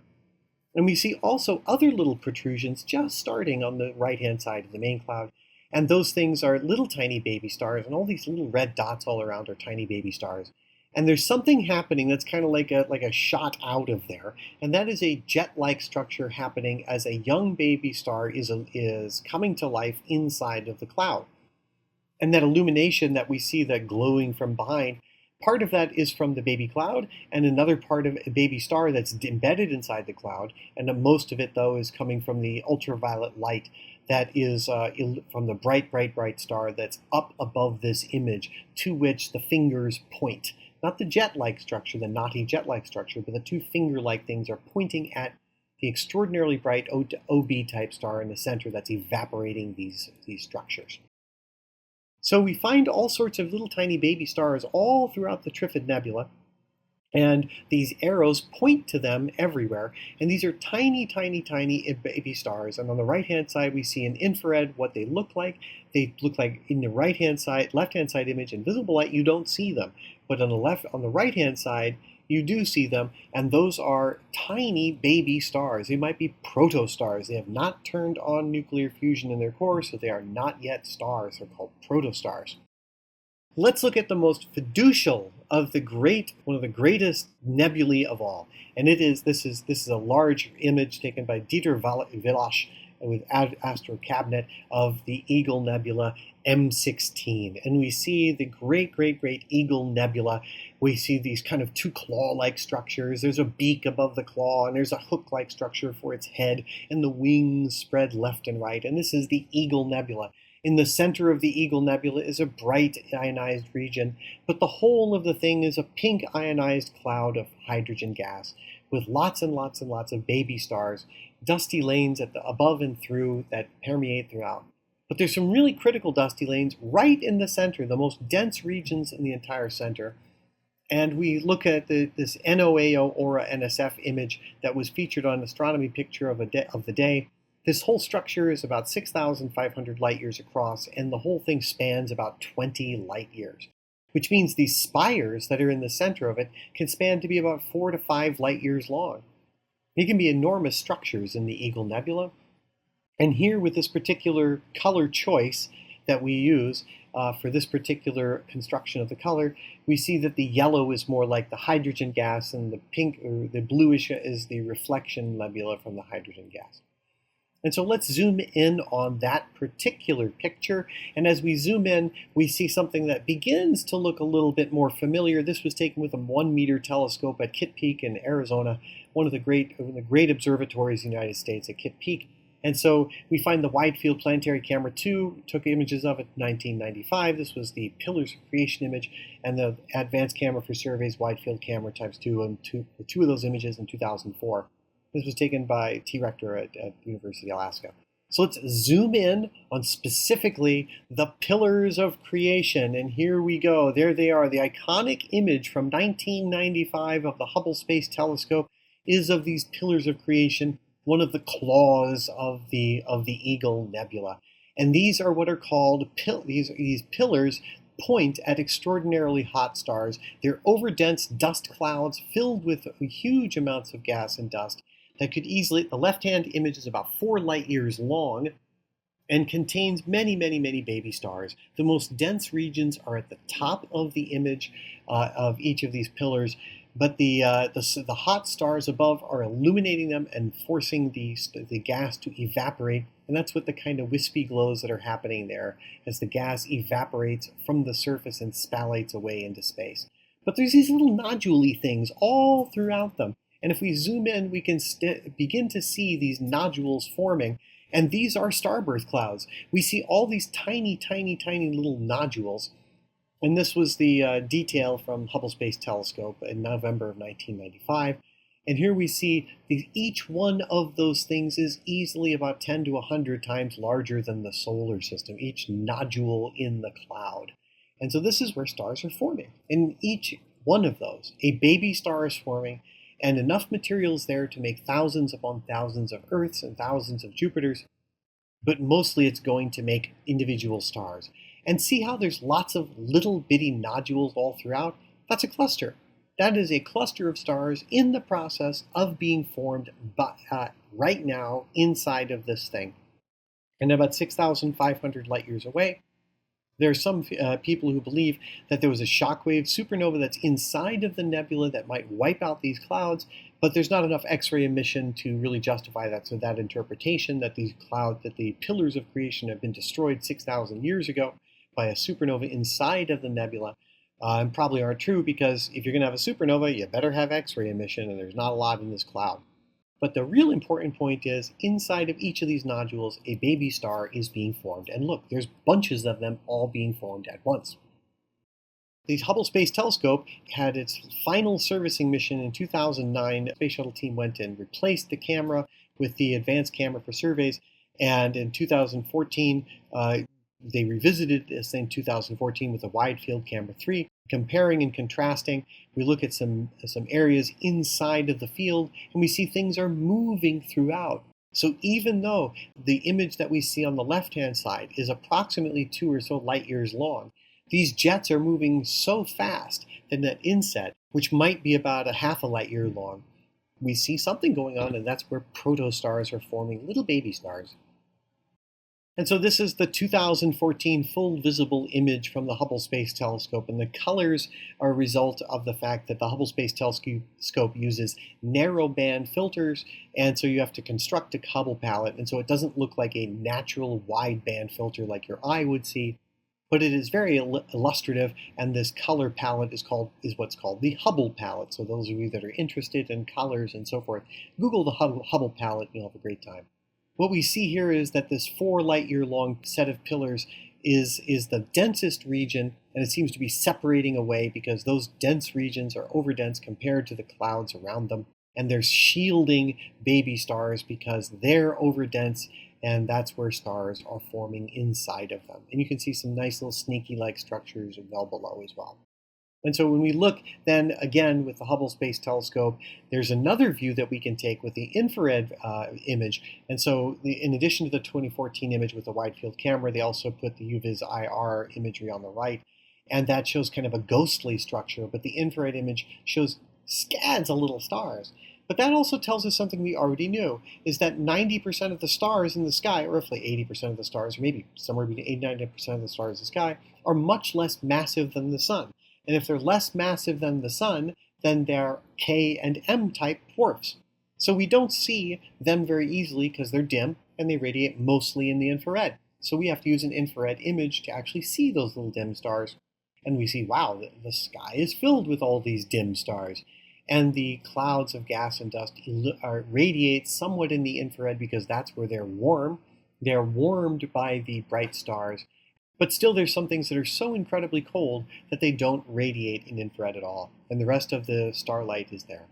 And we see also other little protrusions just starting on the right-hand side of the main cloud. And those things are little tiny baby stars, and all these little red dots all around are tiny baby stars. And there's something happening that's kind of like a shot out of there, and that is a jet-like structure happening as a young baby star is coming to life inside of the cloud. And that illumination that we see, that glowing from behind, part of that is from the baby cloud, and another part of a baby star that's embedded inside the cloud, and most of it, though, is coming from the ultraviolet light that is from the bright star that's up above this image, to which the fingers point. Not the jet-like structure, the knotty jet-like structure, but the two finger-like things are pointing at the extraordinarily bright OB-type star in the center that's evaporating these structures. So we find all sorts of little tiny baby stars all throughout the Trifid Nebula, and these arrows point to them everywhere. And these are tiny baby stars. And on the right-hand side, we see in infrared what they look like. They look like in the left-hand side image in visible light, you don't see them. But on the right-hand side, you do see them, and those are tiny baby stars. They might be protostars. They have not turned on nuclear fusion in their core, so they are not yet stars. They're called protostars. Let's look at the most fiducial of one of the greatest nebulae of all. And this is a large image taken by Dieter Villach with Astro Cabinet of the Eagle Nebula M16. And we see the great Eagle Nebula. We see these kind of two claw-like structures. There's a beak above the claw, and there's a hook-like structure for its head, and the wings spread left and right. And this is the Eagle Nebula. In the center of the Eagle Nebula is a bright ionized region, but the whole of the thing is a pink ionized cloud of hydrogen gas with lots and lots of baby stars, dusty lanes above and through that permeate throughout. But there's some really critical dusty lanes right in the center, the most dense regions in the entire center. And we look at this NOAO Aura NSF image that was featured on Astronomy Picture of the Day. This whole structure is about 6,500 light years across, and the whole thing spans about 20 light years, which means these spires that are in the center of it can span to be about 4 to 5 light years long. They can be enormous structures in the Eagle Nebula. And here, with this particular color choice that we use for this particular construction of the color, we see that the yellow is more like the hydrogen gas, and the pink or the bluish is the reflection nebula from the hydrogen gas. And so let's zoom in on that particular picture. And as we zoom in, we see something that begins to look a little bit more familiar. This was taken with a 1-meter telescope at Kitt Peak in Arizona, one of the great observatories in the United States at Kitt Peak. And so we find the Wide Field Planetary Camera 2, took images of it in 1995. This was the Pillars of Creation image, and the Advanced Camera for Surveys Wide Field Camera times 2, and two of those images in 2004. This was taken by T. Rector at University of Alaska. So let's zoom in on specifically the Pillars of Creation. And here we go. There they are. The iconic image from 1995 of the Hubble Space Telescope is of these Pillars of Creation, one of the claws of the Eagle Nebula. And these are what are called these pillars point at extraordinarily hot stars. They're overdense dust clouds filled with huge amounts of gas and dust that could easily, the left-hand image is about 4 light years long and contains many baby stars. The most dense regions are at the top of the image of each of these pillars, but the hot stars above are illuminating them and forcing the gas to evaporate. And that's what the kind of wispy glows that are happening there as the gas evaporates from the surface and spalates away into space. But there's these little nodule-y things all throughout them. And if we zoom in, we can begin to see these nodules forming. And these are starbirth clouds. We see all these tiny little nodules. And this was the detail from Hubble Space Telescope in November of 1995. And here we see each one of those things is easily about 10 to 100 times larger than the solar system, each nodule in the cloud. And so this is where stars are forming. In each one of those, a baby star is forming, and enough material is there to make thousands upon thousands of Earths and thousands of Jupiters. but mostly it's going to make individual stars. And see how there's lots of little bitty nodules all throughout? That's a cluster. That is a cluster of stars in the process of being formed right now inside of this thing. And about 6,500 light years away, there are some people who believe that there was a shockwave supernova that's inside of the nebula that might wipe out these clouds, but there's not enough X-ray emission to really justify that. So that interpretation that these clouds, that the pillars of creation have been destroyed 6,000 years ago by a supernova inside of the nebula, probably aren't true, because if you're going to have a supernova, you better have X-ray emission, and there's not a lot in this cloud. But the real important point is, inside of each of these nodules, a baby star is being formed. And look, there's bunches of them all being formed at once. The Hubble Space Telescope had its final servicing mission in 2009. The Space Shuttle team went and replaced the camera with the advanced camera for surveys. And in 2014, they revisited this in 2014 with a Wide Field Camera 3. Comparing and contrasting, we look at some areas inside of the field, and we see things are moving throughout. So even though the image that we see on the left-hand side is approximately 2 or so light years long, these jets are moving so fast that that inset, which might be about a half a light year long, we see something going on, and that's where protostars are forming, little baby stars. And so this is the 2014 full visible image from the Hubble Space Telescope, and the colors are a result of the fact that the Hubble Space Telescope uses narrowband filters, and so you have to construct a Hubble palette, and so it doesn't look like a natural wideband filter like your eye would see, but it is very illustrative, and this color palette is what's called the Hubble palette. So those of you that are interested in colors and so forth, Google the Hubble palette, and you'll have a great time. What we see here is that this 4 light year long set of pillars is the densest region, and it seems to be separating away because those dense regions are overdense compared to the clouds around them, and they're shielding baby stars because they're overdense, and that's where stars are forming inside of them. And you can see some nice little sneaky-like structures well below as well. And so when we look then again with the Hubble Space Telescope, there's another view that we can take with the infrared image. And so in addition to the 2014 image with the wide field camera, they also put the UViz IR imagery on the right. And that shows kind of a ghostly structure, but the infrared image shows scads of little stars. But that also tells us something we already knew, is that 90% of the stars in the sky, or roughly 80% of the stars, or maybe somewhere between 80 and 90% of the stars in the sky, are much less massive than the sun. And if they're less massive than the sun, then they're K and M type dwarfs. So we don't see them very easily because they're dim and they radiate mostly in the infrared. So we have to use an infrared image to actually see those little dim stars. And we see, wow, the sky is filled with all these dim stars. And the clouds of gas and dust radiate somewhat in the infrared because that's where they're warm. They're warmed by the bright stars. But still, there's some things that are so incredibly cold that they don't radiate in infrared at all, and the rest of the starlight is there.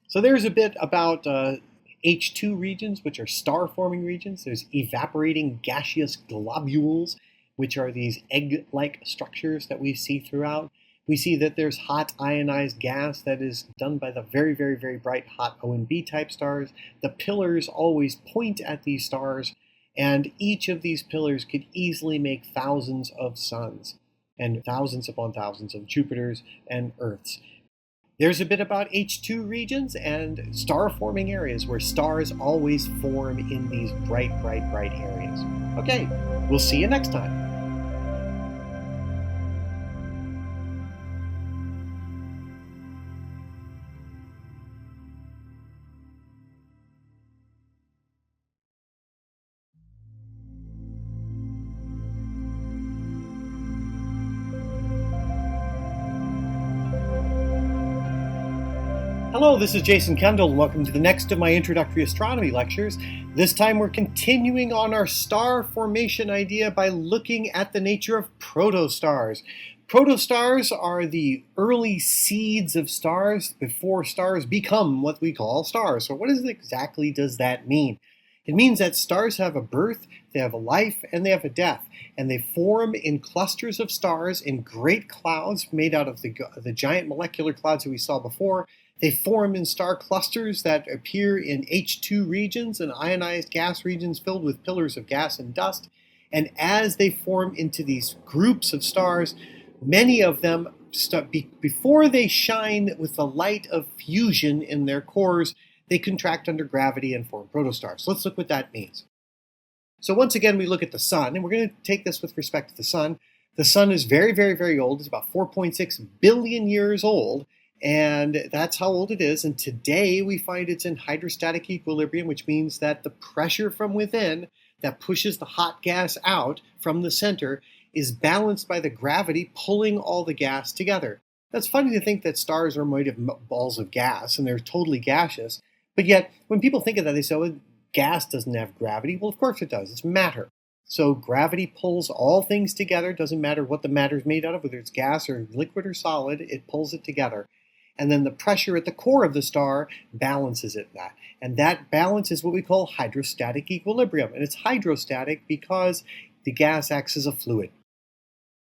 So there's a bit about H2 regions, which are star-forming regions. There's evaporating gaseous globules, which are these egg-like structures that we see throughout. We see that there's hot ionized gas that is done by the very, very, very bright hot O and B type stars. The pillars always point at these stars, and each of these pillars could easily make thousands of suns and thousands upon thousands of Jupiters and Earths. There's a bit about H2 regions and star-forming areas where stars always form in these bright, bright, bright areas. Okay, we'll see you next time. Hello, this is Jason Kendall, and welcome to the next of my introductory astronomy lectures. This time we're continuing on our star formation idea by looking at the nature of protostars. Protostars are the early seeds of stars before stars become what we call stars. So what exactly does that mean? It means that stars have a birth, they have a life, and they have a death. And they form in clusters of stars in great clouds made out of the giant molecular clouds that we saw before. They form in star clusters that appear in H2 regions and ionized gas regions filled with pillars of gas and dust. And as they form into these groups of stars, many of them, before they shine with the light of fusion in their cores, they contract under gravity and form protostars. So let's look what that means. So once again, we look at the sun, and we're going to take this with respect to the sun. The sun is very, very, very old. It's about 4.6 billion years old, and that's how old it is. And today we find it's in hydrostatic equilibrium, which means that the pressure from within that pushes the hot gas out from the center is balanced by the gravity pulling all the gas together. That's funny to think that stars are made of balls of gas, and they're totally gaseous. But yet, when people think of that, they say, well, gas doesn't have gravity. Well, of course it does. It's matter. So gravity pulls all things together. It doesn't matter what the matter is made out of, whether it's gas or liquid or solid, it pulls it together. And then the pressure at the core of the star balances it. And that balance is what we call hydrostatic equilibrium. And it's hydrostatic because the gas acts as a fluid.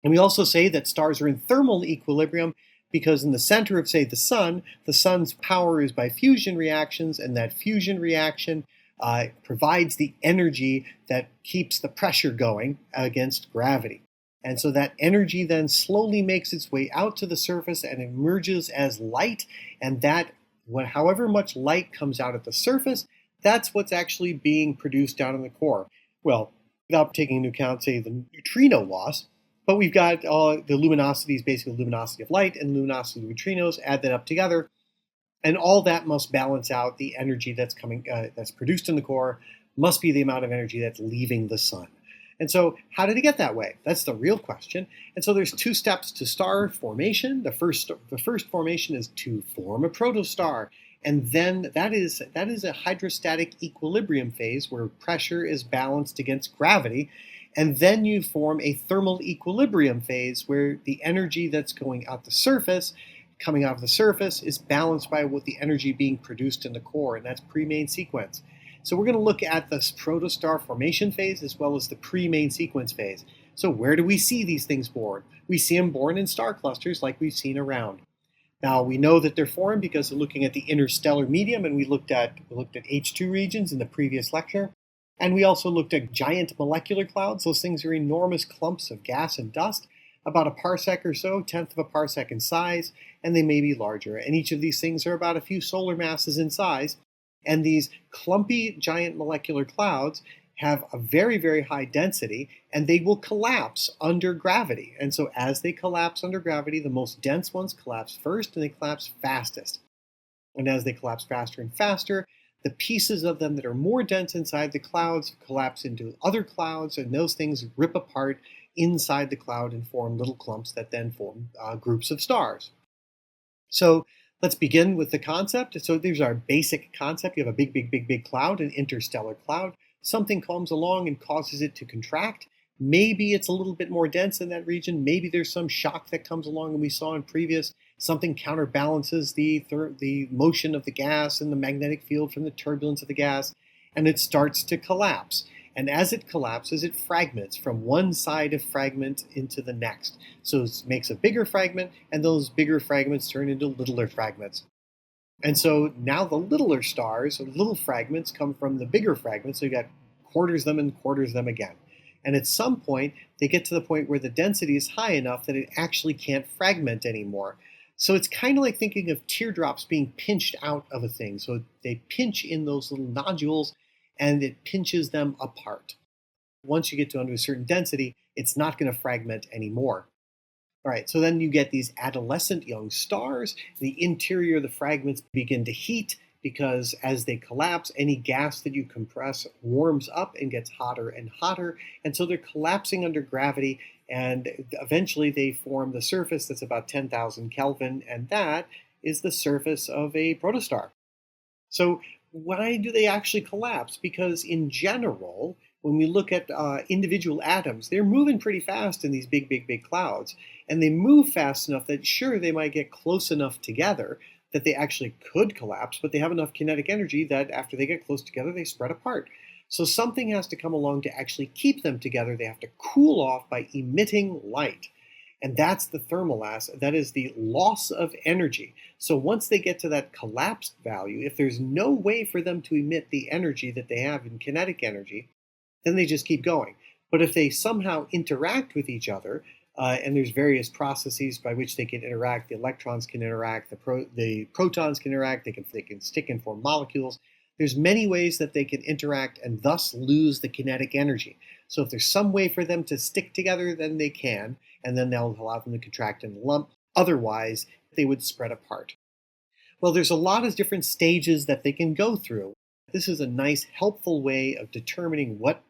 And we also say that stars are in thermal equilibrium because in the center of, say, the sun's power is by fusion reactions, and that fusion reaction provides the energy that keeps the pressure going against gravity. And so that energy then slowly makes its way out to the surface and emerges as light, and that, however much light comes out at the surface, that's what's actually being produced down in the core. Well, without taking into account, say, the neutrino loss, but we've got the luminosity is basically the luminosity of light and luminosity of neutrinos, add that up together, and all that must balance out the energy that's that's produced in the core, must be the amount of energy that's leaving the sun. And so how did it get that way? That's the real question. And so there's two steps to star formation. The first formation is to form a protostar. And then that is a hydrostatic equilibrium phase where pressure is balanced against gravity. And then you form a thermal equilibrium phase where the energy that's coming out of the surface is balanced by what the energy being produced in the core, and that's pre-main sequence. So we're going to look at the protostar formation phase as well as the pre-main sequence phase. So where do we see these things born? We see them born in star clusters like we've seen around. Now we know that they're formed because we're looking at the interstellar medium, and we looked at H2 regions in the previous lecture. And we also looked at giant molecular clouds. Those things are enormous clumps of gas and dust, about a parsec or so, 1/10 of a parsec in size, and they may be larger. And each of these things are about a few solar masses in size. And these clumpy giant molecular clouds have a very, very high density, and they will collapse under gravity. And so as they collapse under gravity, the most dense ones collapse first, and they collapse fastest. And as they collapse faster and faster, the pieces of them that are more dense inside the clouds collapse into other clouds, and those things rip apart inside the cloud and form little clumps that then form groups of stars. So let's begin with the concept. So there's our basic concept. You have a big, big, big, big cloud, an interstellar cloud. Something comes along and causes it to contract. Maybe it's a little bit more dense in that region. Maybe there's some shock that comes along, and we saw in previous, something counterbalances the motion of the gas and the magnetic field from the turbulence of the gas, and it starts to collapse. And as it collapses, it fragments from one side of fragment into the next. So it makes a bigger fragment, and those bigger fragments turn into littler fragments. And so now the littler stars, or little fragments, come from the bigger fragments. So you got quarters them and quarters them again. And at some point, they get to the point where the density is high enough that it actually can't fragment anymore. So it's kind of like thinking of teardrops being pinched out of a thing. So they pinch in those little nodules, and it pinches them apart. Once you get to under a certain density, it's not going to fragment anymore. All right, so then you get these adolescent young stars. The interior of the fragments begin to heat because as they collapse, any gas that you compress warms up and gets hotter and hotter. And so they're collapsing under gravity, and eventually they form the surface that's about 10,000 Kelvin, and that is the surface of a protostar. So why do they actually collapse? Because in general, when we look at individual atoms, they're moving pretty fast in these big, big, big clouds. And they move fast enough that, sure, they might get close enough together that they actually could collapse, but they have enough kinetic energy that after they get close together, they spread apart. So something has to come along to actually keep them together. They have to cool off by emitting light. And that's the thermal loss. That is the loss of energy. So once they get to that collapsed value, if there's no way for them to emit the energy that they have in kinetic energy, then they just keep going. But if they somehow interact with each other, and there's various processes by which they can interact, the electrons can interact, the protons can interact, they can stick and form molecules. There's many ways that they can interact and thus lose the kinetic energy. So if there's some way for them to stick together, then they can, and then they'll allow them to contract in a lump. Otherwise, they would spread apart. Well, there's a lot of different stages that they can go through. This is a nice, helpful way of determining what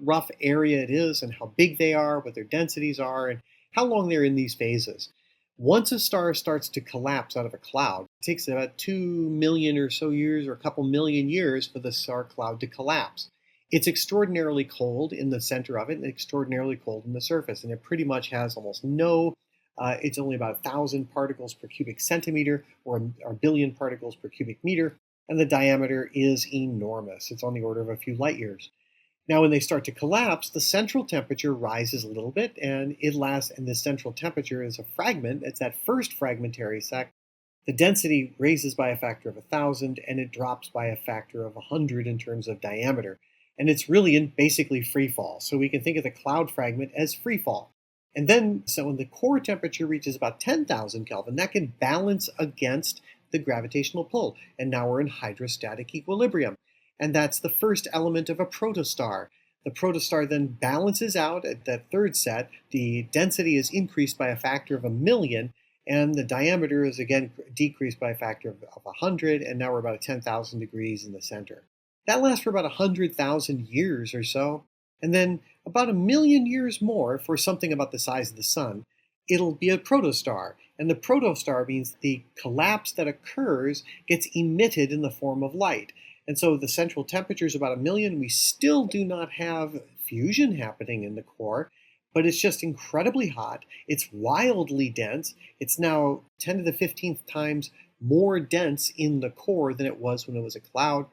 rough area it is and how big they are, what their densities are, and how long they're in these phases. Once a star starts to collapse out of a cloud, it takes about 2 million or so years or a couple million years for the star cloud to collapse. It's extraordinarily cold in the center of it and extraordinarily cold in the surface, and it pretty much has almost no, it's only about 1,000 particles per cubic centimeter or a billion particles per cubic meter, and the diameter is enormous. It's on the order of a few light years. Now, when they start to collapse, the central temperature rises a little bit, and it lasts. And the central temperature is a fragment. It's that first fragmentary sec. The density raises by a factor of 1,000, and it drops by a factor of 100 in terms of diameter. And it's really in basically free fall. So we can think of the cloud fragment as free fall. And then, so when the core temperature reaches about 10,000 Kelvin, that can balance against the gravitational pull. And now we're in hydrostatic equilibrium. And that's the first element of a protostar. The protostar then balances out at that third set. The density is increased by a factor of 1,000,000, and the diameter is again decreased by a factor of 100, and now we're about 10,000 degrees in the center. That lasts for about 100,000 years or so. And then about 1,000,000 years more, for something about the size of the sun, it'll be a protostar. And the protostar means the collapse that occurs gets emitted in the form of light. And so the central temperature is about 1,000,000. We still do not have fusion happening in the core, but it's just incredibly hot. It's wildly dense. It's now 10 to the 15th times more dense in the core than it was when it was a cloud.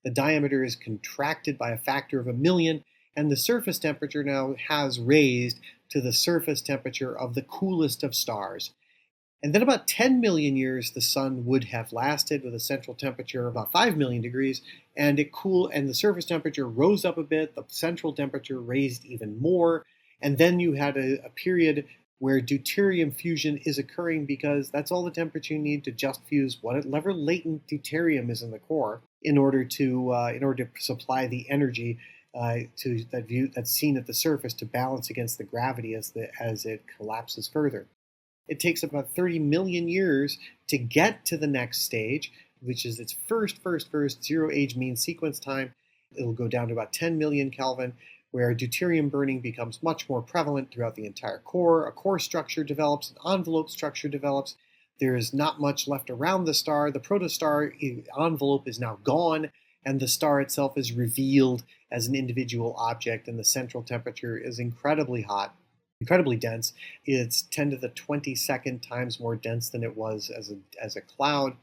The diameter is contracted by a factor of 1,000,000, and the surface temperature now has raised to the surface temperature of the coolest of stars. And then about 10 million years, the sun would have lasted with a central temperature of about 5 million degrees, and and the surface temperature rose up a bit, the central temperature raised even more, and then you had a period where deuterium fusion is occurring because that's all the temperature you need to just fuse whatever latent deuterium is in the core in order to supply the energy that's seen at the surface to balance against the gravity as it collapses further. It takes about 30 million years to get to the next stage, which is its first zero-age mean sequence time. It'll go down to about 10 million Kelvin, where deuterium burning becomes much more prevalent throughout the entire core. A core structure develops, an envelope structure develops. There is not much left around the star. The protostar envelope is now gone, and the star itself is revealed as an individual object, and the central temperature is incredibly hot. Incredibly dense. It's 10 to the 22nd times more dense than it was as a cloud.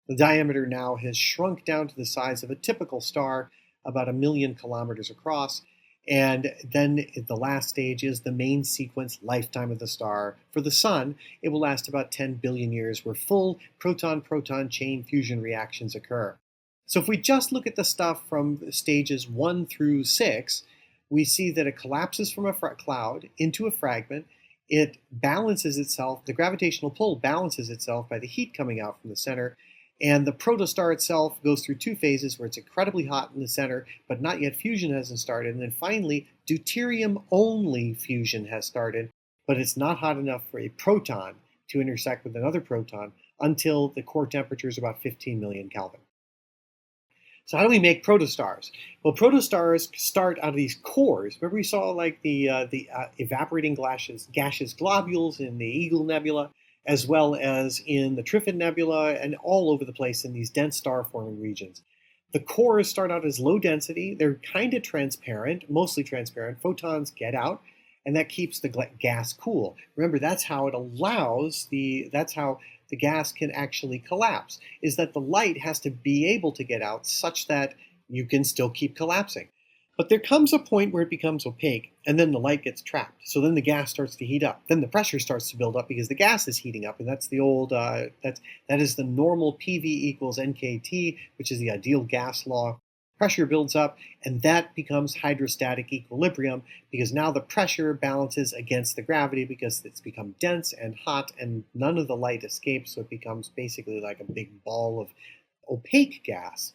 The diameter now has shrunk down to the size of a typical star, about 1,000,000 kilometers across. And then the last stage is the main sequence lifetime of the star. For the sun, it will last about 10 billion years, where full proton-proton chain fusion reactions occur. So if we just look at the stuff from stages 1 through 6, we see that it collapses from a cloud into a fragment. It balances itself, the gravitational pull balances itself by the heat coming out from the center, and the protostar itself goes through 2 phases where it's incredibly hot in the center, but not yet fusion hasn't started, and then finally deuterium-only fusion has started, but it's not hot enough for a proton to intersect with another proton until the core temperature is about 15 million Kelvin. So how do we make protostars? Well, protostars start out of these cores. Remember we saw like the evaporating gaseous globules in the Eagle Nebula, as well as in the Trifid Nebula, and all over the place in these dense star-forming regions. The cores start out as low density. They're kind of transparent, mostly transparent. Photons get out, and that keeps the gas cool. Remember, that's how the gas can actually collapse, is that the light has to be able to get out such that you can still keep collapsing. But there comes a point where it becomes opaque, and then the light gets trapped. So then the gas starts to heat up. Then the pressure starts to build up because the gas is heating up, and that's the old that is the normal PV equals NKT, which is the ideal gas law. Pressure builds up, and that becomes hydrostatic equilibrium because now the pressure balances against the gravity because it's become dense and hot, and none of the light escapes. So it becomes basically like a big ball of opaque gas.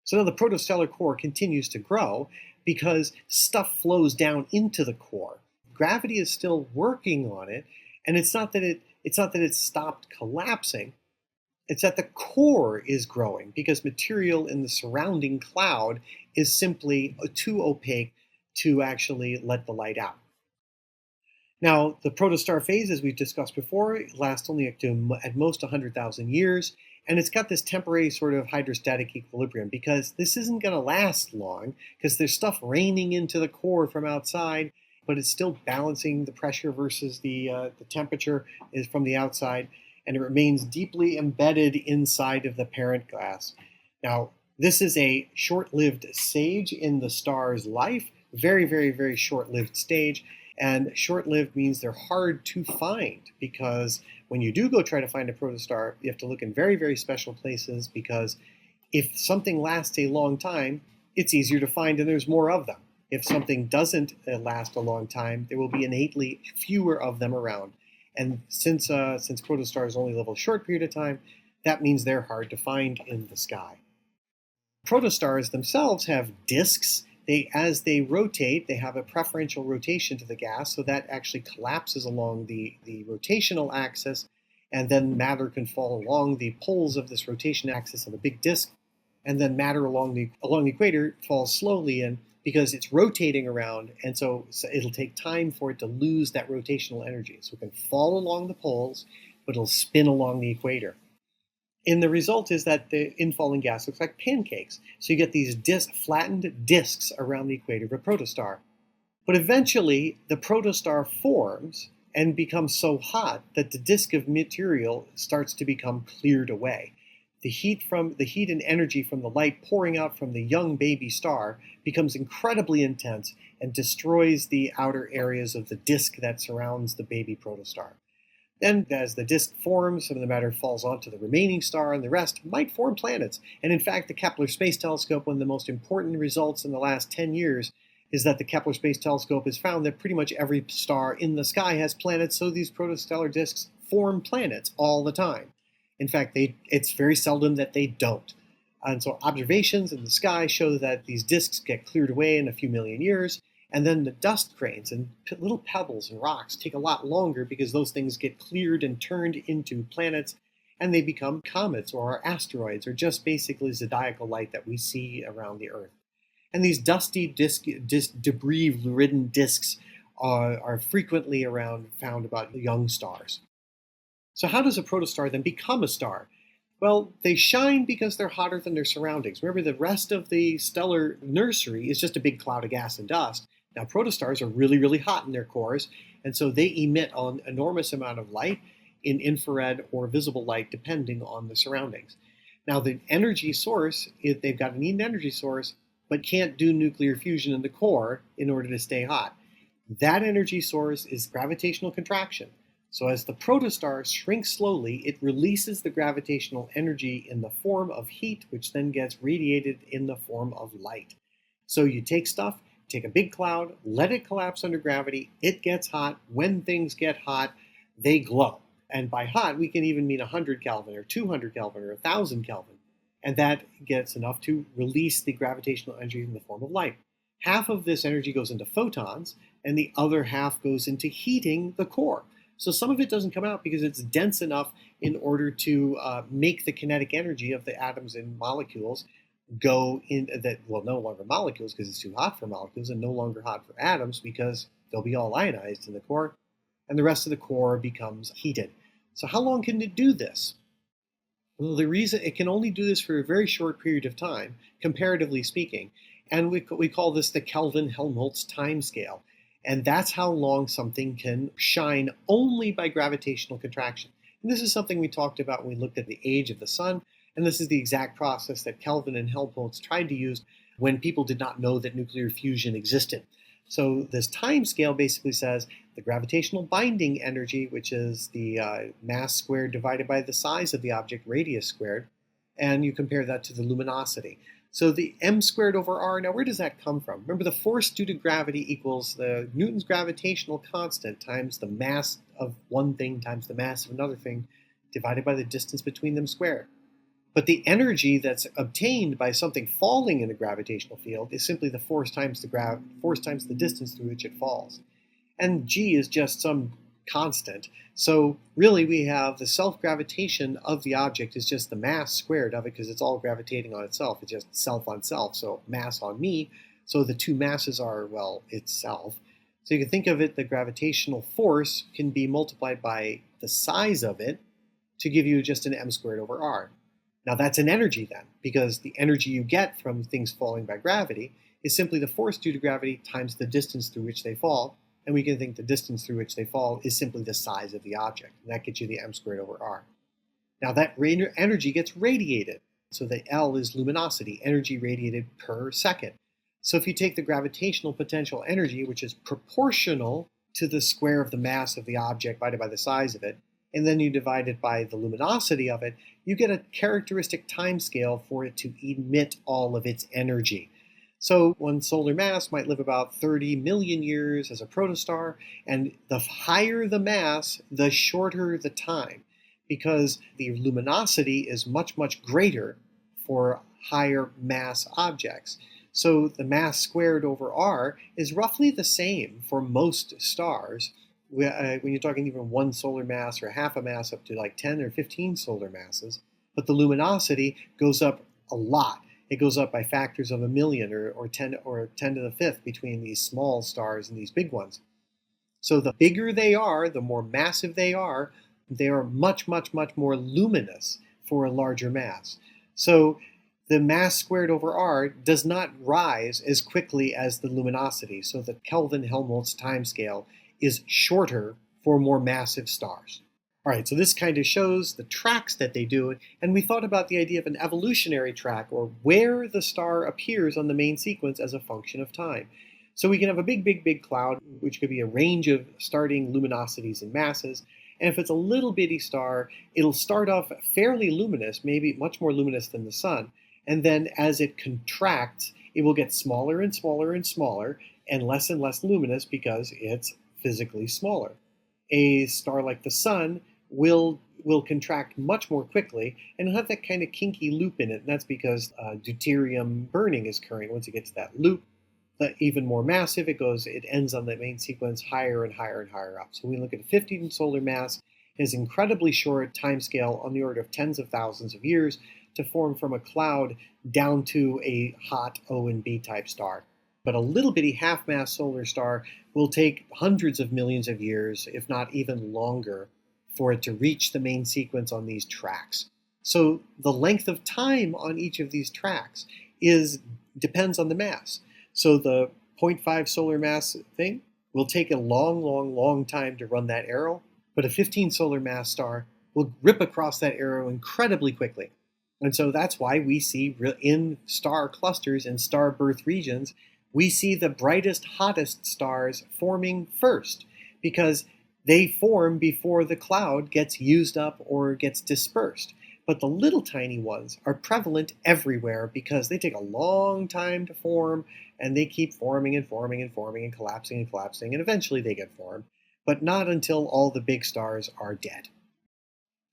So now the protostellar core continues to grow because stuff flows down into the core. Gravity is still working on it, and it's not that it stopped collapsing. It's that the core is growing because material in the surrounding cloud is simply too opaque to actually let the light out. Now, the protostar phase, as we've discussed before, lasts only up to at most 100,000 years, and it's got this temporary sort of hydrostatic equilibrium because this isn't going to last long because there's stuff raining into the core from outside, but it's still balancing the pressure versus the temperature is from the outside, and it remains deeply embedded inside of the parent gas. Now, this is a short-lived stage in the star's life, very, very, very short-lived stage. And short-lived means they're hard to find because when you do go try to find a protostar, you have to look in very, very special places because if something lasts a long time, it's easier to find and there's more of them. If something doesn't last a long time, there will be innately fewer of them around. And since protostars only live a short period of time, that means they're hard to find in the sky. Protostars themselves have disks. As they rotate, they have a preferential rotation to the gas, so that actually collapses along the rotational axis, and then matter can fall along the poles of this rotation axis of a big disk, and then matter along the equator falls slowly in because it's rotating around, and so it'll take time for it to lose that rotational energy. So it can fall along the poles, but it'll spin along the equator. And the result is that the infalling gas looks like pancakes. So you get these flattened disks around the equator of a protostar. But eventually, the protostar forms and becomes so hot that the disk of material starts to become cleared away. The heat and energy from the light pouring out from the young baby star becomes incredibly intense and destroys the outer areas of the disk that surrounds the baby protostar. Then, as the disk forms, some of the matter falls onto the remaining star, and the rest might form planets. And in fact, the Kepler Space Telescope, one of the most important results in the last 10 years, is that the Kepler Space Telescope has found that pretty much every star in the sky has planets, so these protostellar disks form planets all the time. In fact, it's very seldom that they don't. And so observations in the sky show that these disks get cleared away in a few million years, and then the dust grains and little pebbles and rocks take a lot longer because those things get cleared and turned into planets, and they become comets or asteroids or just basically zodiacal light that we see around the Earth. And these dusty debris-ridden disks are frequently found about young stars. So how does a protostar then become a star? Well, they shine because they're hotter than their surroundings. Remember, the rest of the stellar nursery is just a big cloud of gas and dust. Now, protostars are really, really hot in their cores, and so they emit an enormous amount of light in infrared or visible light, depending on the surroundings. Now, the energy source, they've got to need an energy source, but can't do nuclear fusion in the core in order to stay hot. That energy source is gravitational contraction. So as the protostar shrinks slowly, it releases the gravitational energy in the form of heat, which then gets radiated in the form of light. So you take a big cloud, let it collapse under gravity, it gets hot. When things get hot, they glow. And by hot, we can even mean 100 Kelvin or 200 Kelvin or 1,000 Kelvin. And that gets enough to release the gravitational energy in the form of light. Half of this energy goes into photons, and the other half goes into heating the core. So some of it doesn't come out because it's dense enough in order to make the kinetic energy of the atoms and molecules go in no longer molecules because it's too hot for molecules and no longer hot for atoms because they'll be all ionized in the core, and the rest of the core becomes heated. So how long can it do this? Well, the reason it can only do this for a very short period of time, comparatively speaking, and we call this the Kelvin-Helmholtz time scale. And that's how long something can shine only by gravitational contraction. And this is something we talked about when we looked at the age of the sun, and this is the exact process that Kelvin and Helmholtz tried to use when people did not know that nuclear fusion existed. So this time scale basically says the gravitational binding energy, which is the mass squared divided by the size of the object, radius squared, and you compare that to the luminosity. So the m squared over r, now where does that come from? Remember, the force due to gravity equals the Newton's gravitational constant times the mass of one thing times the mass of another thing divided by the distance between them squared. But the energy that's obtained by something falling in a gravitational field is simply the force times the distance through which it falls. And g is just some constant. So really we have the self-gravitation of the object is just the mass squared of it, because it's all gravitating on itself. It's just self on self, so mass on me. So the two masses are, well, itself. So you can think of it, the gravitational force can be multiplied by the size of it to give you just an m squared over r. Now that's an energy then, because the energy you get from things falling by gravity is simply the force due to gravity times the distance through which they fall. And we can think the distance through which they fall is simply the size of the object. And that gets you the m squared over r. Now that energy gets radiated. So the L is luminosity, energy radiated per second. So if you take the gravitational potential energy, which is proportional to the square of the mass of the object divided by the size of it, and then you divide it by the luminosity of it, you get a characteristic time scale for it to emit all of its energy. So one solar mass might live about 30 million years as a protostar, and the higher the mass, the shorter the time, because the luminosity is much, much greater for higher mass objects. So the mass squared over r is roughly the same for most stars, when you're talking even one solar mass or half a mass up to like 10 or 15 solar masses, but the luminosity goes up a lot. It goes up by factors of a million or 10 to the fifth between these small stars and these big ones. So the bigger they are, the more massive they are much, much, much more luminous for a larger mass. So the mass squared over r does not rise as quickly as the luminosity. So the Kelvin-Helmholtz timescale is shorter for more massive stars. All right, so this kind of shows the tracks that they do, and we thought about the idea of an evolutionary track, or where the star appears on the main sequence as a function of time. So we can have a big, big, big cloud, which could be a range of starting luminosities and masses, and if it's a little bitty star, it'll start off fairly luminous, maybe much more luminous than the sun, and then as it contracts, it will get smaller and smaller and smaller, and less luminous because it's physically smaller. A star like the sun will contract much more quickly, and it'll have that kind of kinky loop in it, and that's because deuterium burning is occurring. Once it gets to that loop, even more massive, it ends on the main sequence higher and higher and higher up. So we look at a 15 solar mass, it has incredibly short time scale on the order of tens of thousands of years to form from a cloud down to a hot O and B type star. But a little bitty half-mass solar star will take hundreds of millions of years, if not even longer, for it to reach the main sequence on these tracks. So the length of time on each of these tracks depends on the mass. So the 0.5 solar mass thing will take a long, long, long time to run that arrow, but a 15 solar mass star will rip across that arrow incredibly quickly. And so that's why we see in star clusters and star birth regions, we see the brightest, hottest stars forming first, because they form before the cloud gets used up or gets dispersed. But the little tiny ones are prevalent everywhere because they take a long time to form, and they keep forming and forming and forming and collapsing, and eventually they get formed, but not until all the big stars are dead.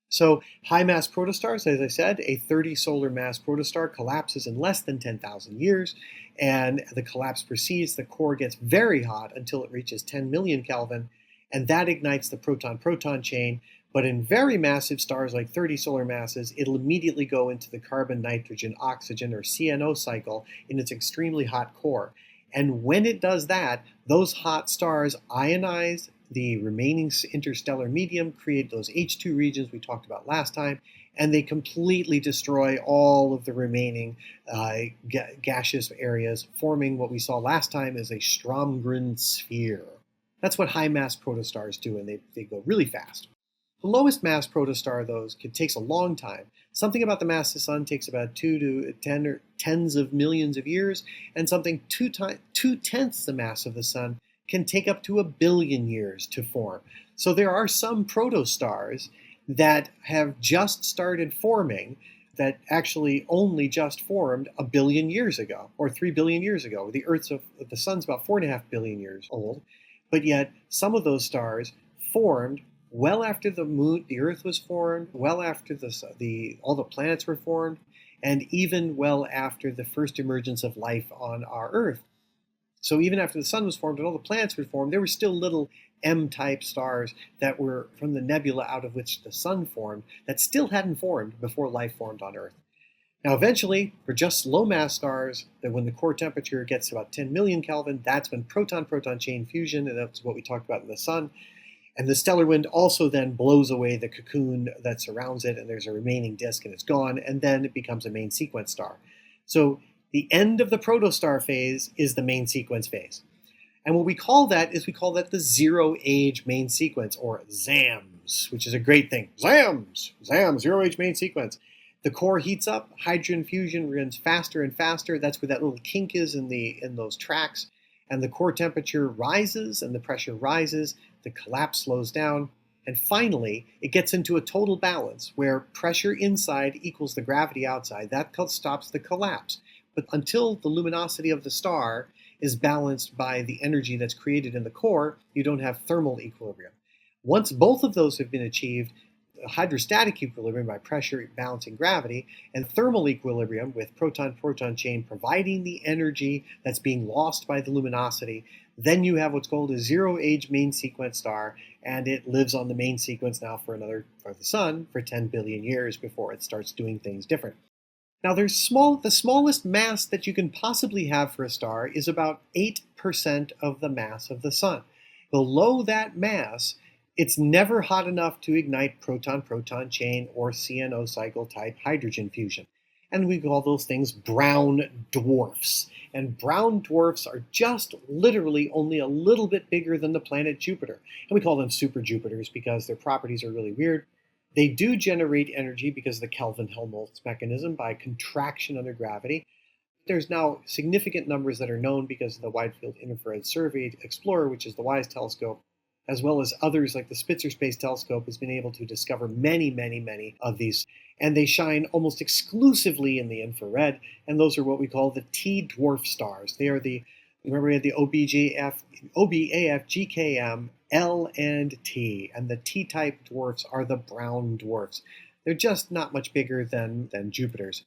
So high-mass protostars, as I said, a 30 solar mass protostar collapses in less than 10,000 years, and the collapse proceeds. The core gets very hot until it reaches 10 million Kelvin, and that ignites the proton-proton chain. But in very massive stars like 30 solar masses, it'll immediately go into the carbon-nitrogen-oxygen or CNO cycle in its extremely hot core. And when it does that, those hot stars ionize the remaining interstellar medium, create those H2 regions we talked about last time, and they completely destroy all of the remaining gaseous areas, forming what we saw last time as a Stromgren sphere. That's what high-mass protostars do, and they go really fast. The lowest mass protostar, though, takes a long time. Something about the mass of the sun takes about 2 to 10 or tens of millions of years, and something 2/10 the mass of the sun can take up to 1 billion years to form. So there are some protostars that have just started forming that actually only just formed 1 billion years ago, or 3 billion years ago. The sun's about 4.5 billion years old, but yet some of those stars formed well after the Earth was formed, well after all the planets were formed, and even well after the first emergence of life on our Earth. So even after the sun was formed and all the planets were formed, there were still little M-type stars that were from the nebula out of which the sun formed that still hadn't formed before life formed on Earth. Now eventually, for just low-mass stars, that when the core temperature gets to about 10 million Kelvin, that's when proton-proton chain fusion, and that's what we talked about in the sun. And the stellar wind also then blows away the cocoon that surrounds it, and there's a remaining disk, and it's gone, and then it becomes a main sequence star. So the end of the protostar phase is the main sequence phase. And what we call that the zero-age main sequence, or ZAMS, which is a great thing. ZAMS, zero-age main sequence. The core heats up, hydrogen fusion runs faster and faster. That's where that little kink is in those tracks. And the core temperature rises and the pressure rises, the collapse slows down, and finally it gets into a total balance where pressure inside equals the gravity outside. That stops the collapse. But until the luminosity of the star is balanced by the energy that's created in the core, you don't have thermal equilibrium. Once both of those have been achieved, hydrostatic equilibrium by pressure balancing gravity, and thermal equilibrium with proton-proton chain providing the energy that's being lost by the luminosity, then you have what's called a zero-age main sequence star, and it lives on the main sequence now for the sun for 10 billion years before it starts doing things different. Now the smallest mass that you can possibly have for a star is about 8% of the mass of the sun. Below that mass, it's never hot enough to ignite proton-proton chain or CNO cycle type hydrogen fusion. And we call those things brown dwarfs. And brown dwarfs are just literally only a little bit bigger than the planet Jupiter. And we call them super Jupiters because their properties are really weird. They do generate energy because of the Kelvin-Helmholtz mechanism by contraction under gravity. There's now significant numbers that are known because of the Wide Field Infrared Survey Explorer, which is the WISE telescope, as well as others like the Spitzer Space Telescope has been able to discover many of these. And they shine almost exclusively in the infrared, and those are what we call the T-dwarf stars. They are remember we had the OBAF, GKM, L, and T, and the T-type dwarfs are the brown dwarfs. They're just not much bigger than Jupiter's.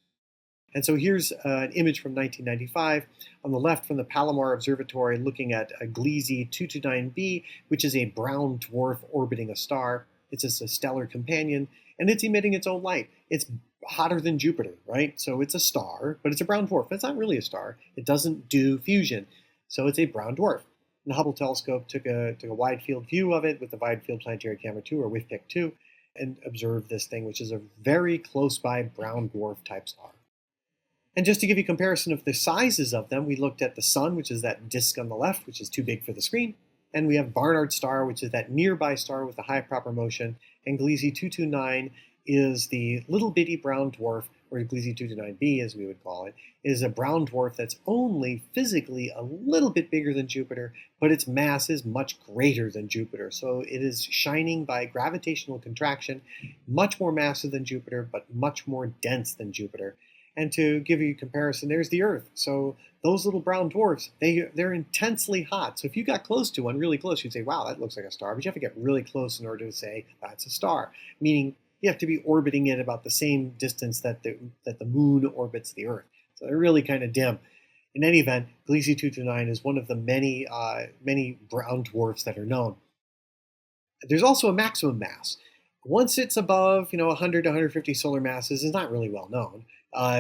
And so here's an image from 1995 on the left from the Palomar Observatory looking at a Gliese 229b, which is a brown dwarf orbiting a star. It's just a stellar companion, and it's emitting its own light. It's hotter than Jupiter, right? So it's a star, but it's a brown dwarf. It's not really a star. It doesn't do fusion, so it's a brown dwarf. And the Hubble telescope took a wide field view of it with the Wide Field Planetary Camera 2, or WIFPIC 2, and observed this thing, which is a very close by brown dwarf type star. And just to give you a comparison of the sizes of them, we looked at the sun, which is that disk on the left, which is too big for the screen. And we have Barnard's star, which is that nearby star with the high proper motion. And Gliese 229 is the little bitty brown dwarf, or Gliese 229b as we would call it, is a brown dwarf that's only physically a little bit bigger than Jupiter, but its mass is much greater than Jupiter. So it is shining by gravitational contraction, much more massive than Jupiter, but much more dense than Jupiter. And to give you a comparison, there's the Earth. So those little brown dwarfs, they're intensely hot. So if you got close to one, really close, you'd say, wow, that looks like a star. But you have to get really close in order to say that's a star, meaning you have to be orbiting it about the same distance that the moon orbits the Earth. So they're really kind of dim. In any event, Gliese 229 is one of the many brown dwarfs that are known. There's also a maximum mass. Once it's above 100 to 150 solar masses, is not really well known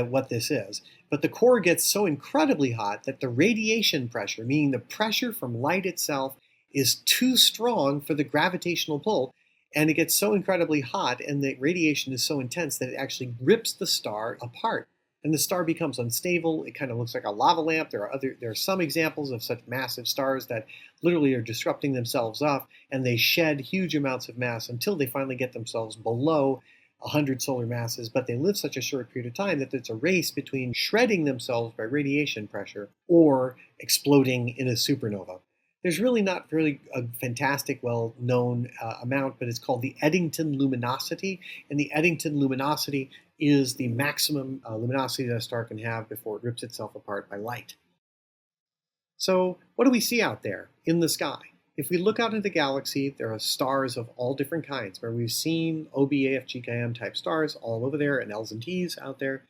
what this is. But the core gets so incredibly hot that the radiation pressure, meaning the pressure from light itself, is too strong for the gravitational pull. And it gets so incredibly hot and the radiation is so intense that it actually rips the star apart. And the star becomes unstable. It kind of looks like a lava lamp. There are some examples of such massive stars that literally are disrupting themselves off, and they shed huge amounts of mass until they finally get themselves below 100 solar masses, but they live such a short period of time that it's a race between shredding themselves by radiation pressure or exploding in a supernova. There's really not really a fantastic, well-known amount, but it's called the Eddington luminosity, and the Eddington luminosity is the maximum luminosity that a star can have before it rips itself apart by light. So what do we see out there in the sky? If we look out into the galaxy, there are stars of all different kinds, where we've seen OB-AF-GKM type stars all over there, and Ls and Ts out there,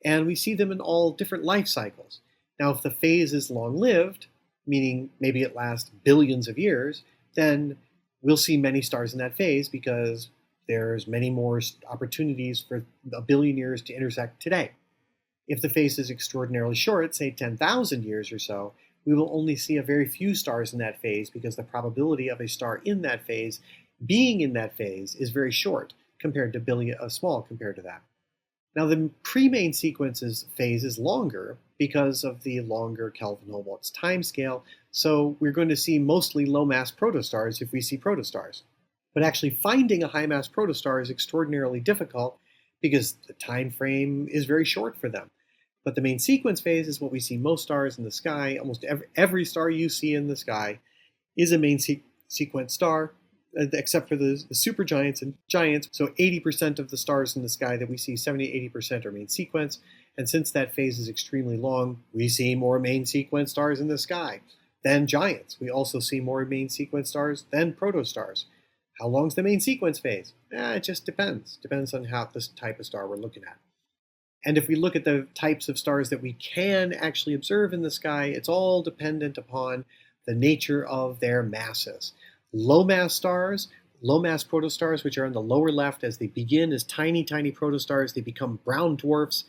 and we see them in all different life cycles. Now, if the phase is long-lived, meaning maybe it lasts billions of years, then we'll see many stars in that phase because there's many more opportunities for a billion years to intersect today. If the phase is extraordinarily short, say 10,000 years or so, we will only see a very few stars in that phase because the probability of a star in that phase being in that phase is very short compared to small compared to that. Now, the pre-main sequences phase is longer because of the longer Kelvin-Helmholtz time scale, so we're going to see mostly low-mass protostars if we see protostars. But actually finding a high-mass protostar is extraordinarily difficult because the time frame is very short for them. But the main sequence phase is what we see most stars in the sky. Almost every star you see in the sky is a main sequence star, except for the supergiants and giants. So 80% of the stars in the sky that we see, 70-80% are main sequence. And since that phase is extremely long, we see more main sequence stars in the sky than giants. We also see more main sequence stars than protostars. How long's the main sequence phase? It just depends. Depends on the type of star we're looking at. And if we look at the types of stars that we can actually observe in the sky, it's all dependent upon the nature of their masses. Low-mass stars, low-mass protostars, which are in the lower left, as they begin as tiny, tiny protostars, they become brown dwarfs,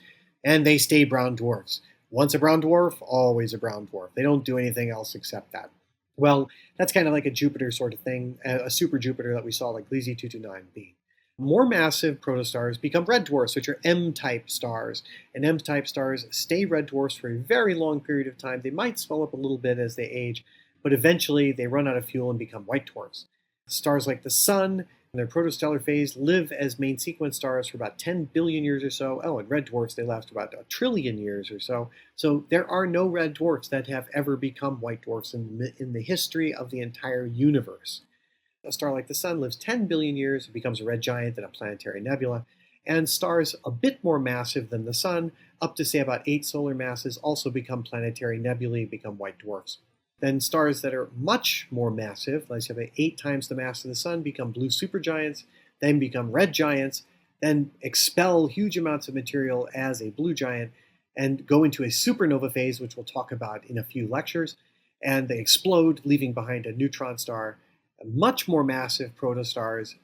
and they stay brown dwarfs. Once a brown dwarf, always a brown dwarf. They don't do anything else except that. Well, that's kind of like a Jupiter sort of thing, a super Jupiter that we saw like Gliese 229b. More massive protostars become red dwarfs, which are M-type stars. And M-type stars stay red dwarfs for a very long period of time. They might swell up a little bit as they age, but eventually they run out of fuel and become white dwarfs. Stars like the Sun, in their protostellar phase, live as main sequence stars for about 10 billion years or so. Oh, and red dwarfs, they last about 1 trillion years or so. So there are no red dwarfs that have ever become white dwarfs in the history of the entire universe. A star like the Sun lives 10 billion years, it becomes a red giant and a planetary nebula, and stars a bit more massive than the Sun, up to say about 8 solar masses, also become planetary nebulae, become white dwarfs. Then stars that are much more massive, like say 8 times the mass of the Sun, become blue supergiants, then become red giants, then expel huge amounts of material as a blue giant, and go into a supernova phase, which we'll talk about in a few lectures, and they explode, leaving behind a neutron star. Much more massive protostars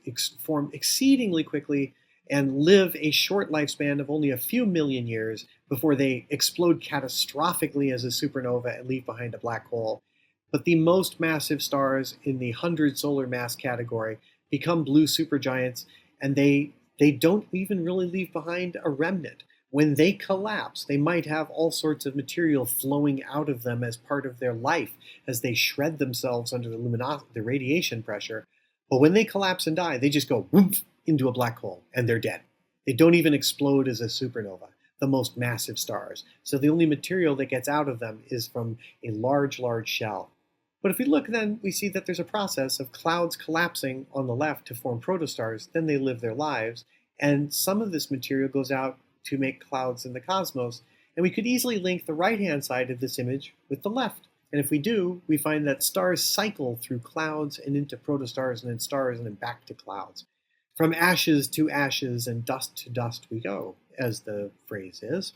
form exceedingly quickly and live a short lifespan of only a few million years before they explode catastrophically as a supernova and leave behind a black hole. But the most massive stars in the 100 solar mass category become blue supergiants, and they don't even really leave behind a remnant. When they collapse, they might have all sorts of material flowing out of them as part of their life as they shred themselves under the radiation pressure. But when they collapse and die, they just go whoomph into a black hole and they're dead. They don't even explode as a supernova, the most massive stars. So the only material that gets out of them is from a large, large shell. But if we look then, we see that there's a process of clouds collapsing on the left to form protostars, then they live their lives, and some of this material goes out to make clouds in the cosmos, and we could easily link the right-hand side of this image with the left. And if we do, we find that stars cycle through clouds and into protostars and then stars and then back to clouds. From ashes to ashes and dust to dust we go, as the phrase is.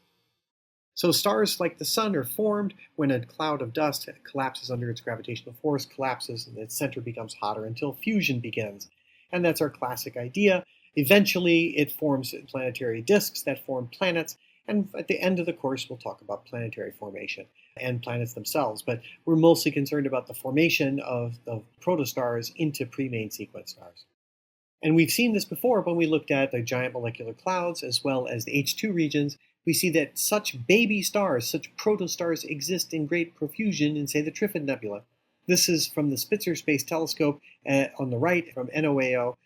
So stars like the Sun are formed when a cloud of dust collapses under its gravitational force, collapses, and its center becomes hotter until fusion begins. And that's our classic idea. Eventually, it forms planetary disks that form planets, and at the end of the course, we'll talk about planetary formation and planets themselves, but we're mostly concerned about the formation of protostars into pre-main sequence stars. And we've seen this before when we looked at the giant molecular clouds as well as the H2 regions. We see that such baby stars, such protostars exist in great profusion in, say, the Trifid Nebula. This is from the Spitzer Space Telescope on the right from NOAO.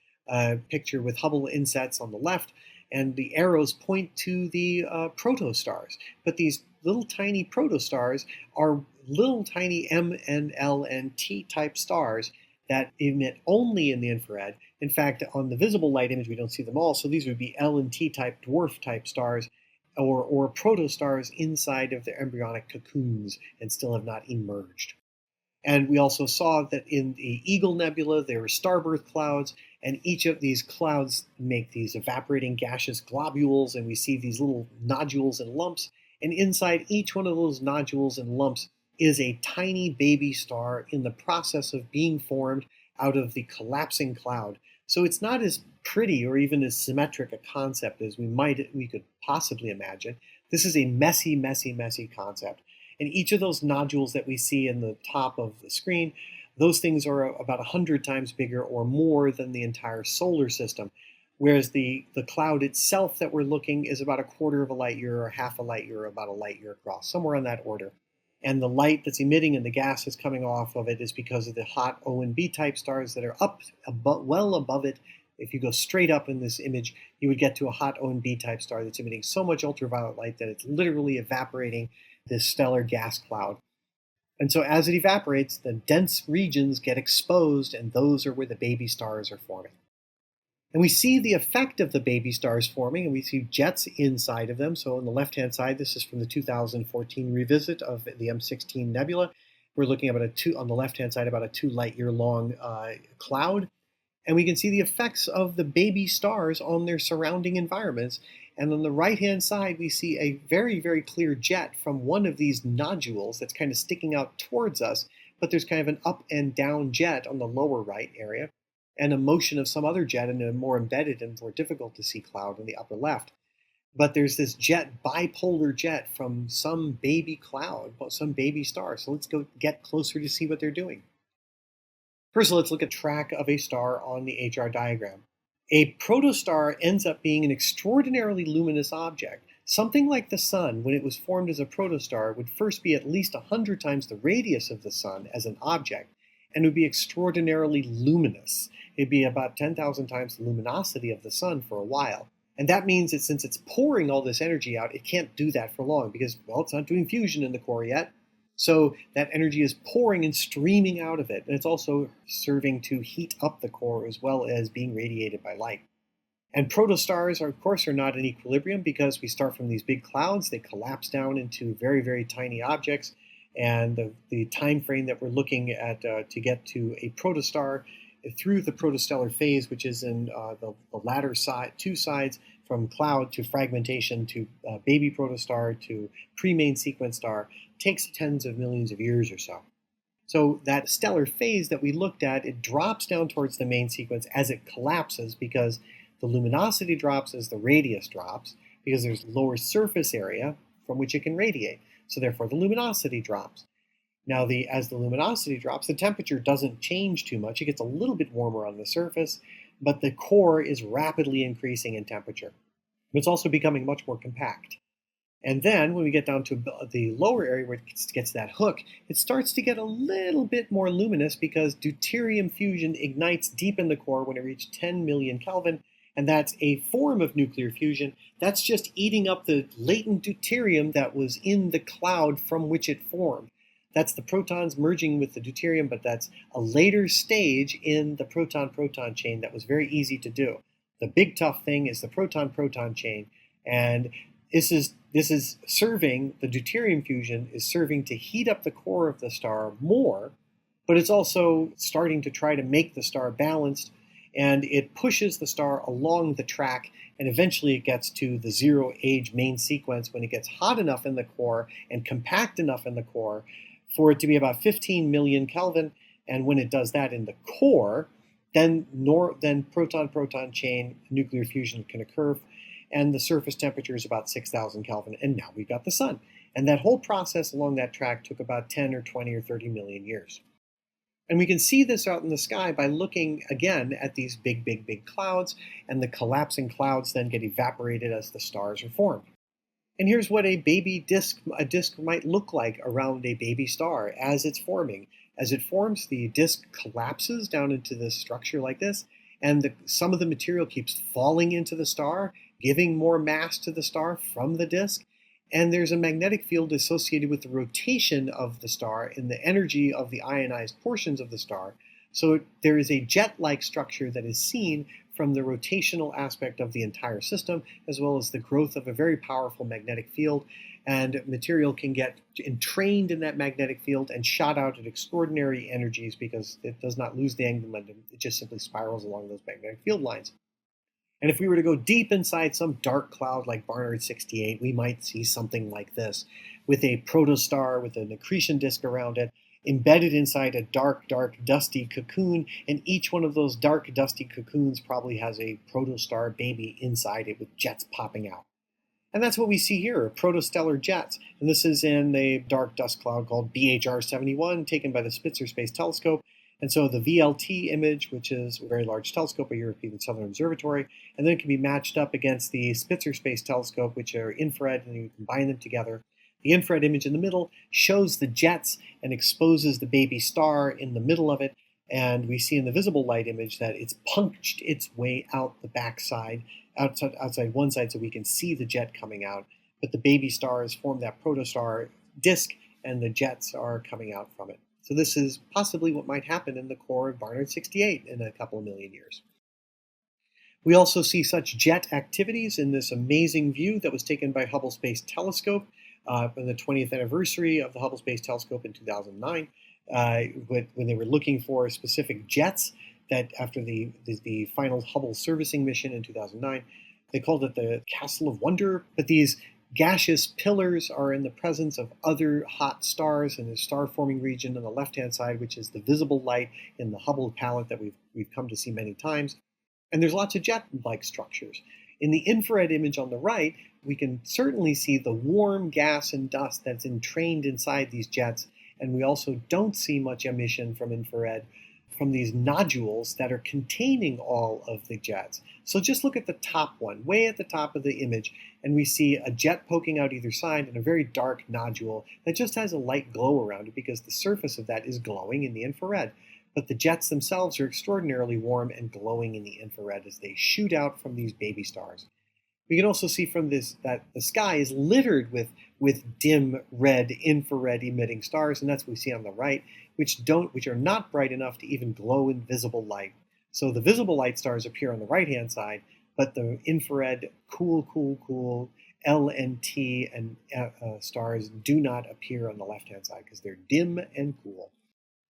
picture with Hubble insets on the left, and the arrows point to the protostars. But these little tiny protostars are little tiny M and L and T type stars that emit only in the infrared. In fact, on the visible light image, we don't see them all, so these would be L and T type dwarf type stars, or protostars inside of their embryonic cocoons and still have not emerged. And we also saw that in the Eagle Nebula, there were starbirth clouds, and each of these clouds make these evaporating gaseous globules, and we see these little nodules and lumps. And inside each one of those nodules and lumps is a tiny baby star in the process of being formed out of the collapsing cloud. So it's not as pretty or even as symmetric a concept as we could possibly imagine. This is a messy, messy, messy concept. And each of those nodules that we see in the top of the screen, those things are about 100 times bigger or more than the entire solar system. Whereas the cloud itself that we're looking is about a quarter of a light year or half a light year or about a light year across, somewhere on that order. And the light that's emitting and the gas that's coming off of it is because of the hot O and B type stars that are well above it. If you go straight up in this image, you would get to a hot O and B type star that's emitting so much ultraviolet light that it's literally evaporating this stellar gas cloud. And so as it evaporates, the dense regions get exposed, and those are where the baby stars are forming. And we see the effect of the baby stars forming, and we see jets inside of them. So on the left-hand side, this is from the 2014 revisit of the M16 Nebula. We're looking at on the left-hand side, about a 2 light-year long cloud. And we can see the effects of the baby stars on their surrounding environments. And on the right-hand side, we see a very, very clear jet from one of these nodules that's kind of sticking out towards us, but there's kind of an up and down jet on the lower right area, and a motion of some other jet in a more embedded and more difficult to see cloud in the upper left. But there's this bipolar jet from some baby cloud, some baby star. So let's go get closer to see what they're doing. First, let's look at track of a star on the HR diagram. A protostar ends up being an extraordinarily luminous object. Something like the Sun, when it was formed as a protostar, would first be at least 100 times the radius of the Sun as an object, and would be extraordinarily luminous. It'd be about 10,000 times the luminosity of the Sun for a while. And that means that since it's pouring all this energy out, it can't do that for long because, well, it's not doing fusion in the core yet. So that energy is pouring and streaming out of it. And it's also serving to heat up the core as well as being radiated by light. And protostars, of course, are not in equilibrium because we start from these big clouds. They collapse down into very, very tiny objects. And the time frame that we're looking at to get to a protostar through the protostellar phase, which is in the latter two sides, from cloud to fragmentation to baby protostar to pre-main sequence star, takes tens of millions of years or so. So that stellar phase that we looked at, it drops down towards the main sequence as it collapses because the luminosity drops as the radius drops, because there's lower surface area from which it can radiate. So therefore the luminosity drops. Now as the luminosity drops, the temperature doesn't change too much. It gets a little bit warmer on the surface, but the core is rapidly increasing in temperature. It's also becoming much more compact. And then when we get down to the lower area where it gets that hook, it starts to get a little bit more luminous because deuterium fusion ignites deep in the core when it reaches 10 million Kelvin. And that's a form of nuclear fusion. That's just eating up the latent deuterium that was in the cloud from which it formed. That's the protons merging with the deuterium, but that's a later stage in the proton-proton chain that was very easy to do. The big tough thing is the proton-proton chain, and this is serving, the deuterium fusion is serving to heat up the core of the star more, but it's also starting to try to make the star balanced, and it pushes the star along the track, and eventually it gets to the zero-age main sequence when it gets hot enough in the core and compact enough in the core for it to be about 15 million Kelvin, and when it does that in the core, then proton-proton chain nuclear fusion can occur, and the surface temperature is about 6,000 Kelvin, and now we've got the Sun. And that whole process along that track took about 10 or 20 or 30 million years. And we can see this out in the sky by looking again at these big, big, big clouds, and the collapsing clouds then get evaporated as the stars are formed. And here's what a disk might look like around a baby star as it's forming. As it forms, the disk collapses down into this structure like this, and some of the material keeps falling into the star, giving more mass to the star from the disk. And there's a magnetic field associated with the rotation of the star and the energy of the ionized portions of the star. So there is a jet-like structure that is seen from the rotational aspect of the entire system, as well as the growth of a very powerful magnetic field. And material can get entrained in that magnetic field and shot out at extraordinary energies because it does not lose the angular momentum. It just simply spirals along those magnetic field lines. And if we were to go deep inside some dark cloud like Barnard 68, we might see something like this, with a protostar with an accretion disk around it, embedded inside a dark, dusty cocoon, and each one of those dark, dusty cocoons probably has a protostar baby inside it with jets popping out. And that's what we see here, protostellar jets. And this is in a dark dust cloud called BHR 71, taken by the Spitzer Space Telescope. And so the VLT image, which is a very large telescope at European Southern Observatory, and then it can be matched up against the Spitzer Space Telescope, which are infrared, and you combine them together. The infrared image in the middle shows the jets and exposes the baby star in the middle of it. And we see in the visible light image that it's punched its way out the backside, outside one side, so we can see the jet coming out. But the baby stars form that protostar disk, and the jets are coming out from it. So this is possibly what might happen in the core of Barnard 68 in a couple of million years. We also see such jet activities in this amazing view that was taken by Hubble Space Telescope on the 20th anniversary of the Hubble Space Telescope in 2009, when they were looking for specific jets that after the final Hubble servicing mission in 2009, they called it the Castle of Wonder. But these gaseous pillars are in the presence of other hot stars in the star-forming region on the left-hand side, which is the visible light in the Hubble palette that we've come to see many times. And there's lots of jet-like structures. In the infrared image on the right, we can certainly see the warm gas and dust that's entrained inside these jets, and we also don't see much emission from infrared from these nodules that are containing all of the jets. So just look at the top one, way at the top of the image, and we see a jet poking out either side and a very dark nodule that just has a light glow around it because the surface of that is glowing in the infrared. But the jets themselves are extraordinarily warm and glowing in the infrared as they shoot out from these baby stars. We can also see from this that the sky is littered with dim red infrared emitting stars, and that's what we see on the right, which are not bright enough to even glow in visible light. So the visible light stars appear on the right-hand side, but the infrared cool L and T and stars do not appear on the left-hand side because they're dim and cool.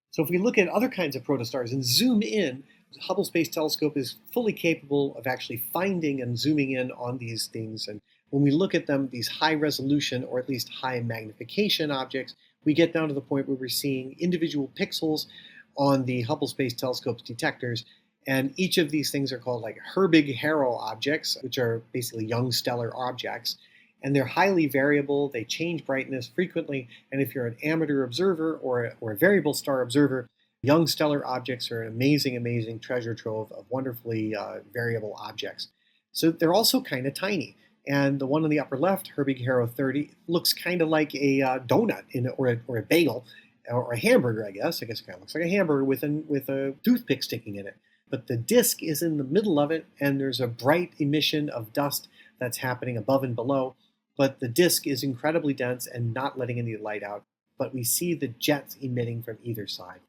So if we look at other kinds of protostars and zoom in, the Hubble Space Telescope is fully capable of actually finding and zooming in on these things. And when we look at them, these high resolution or at least high magnification objects, we get down to the point where we're seeing individual pixels on the Hubble Space Telescope's detectors. And each of these things are called like Herbig-Haro objects, which are basically young stellar objects. And they're highly variable, they change brightness frequently, and if you're an amateur observer or a variable star observer, young stellar objects are an amazing treasure trove of wonderfully variable objects. So they're also kind of tiny. And the one on the upper left, Herbig-Haro 30, looks kind of like a donut or a bagel, or a hamburger, I guess. It kind of looks like a hamburger with a toothpick sticking in it. But the disk is in the middle of it, and there's a bright emission of dust that's happening above and below. But the disk is incredibly dense and not letting any light out. But we see the jets emitting from either side.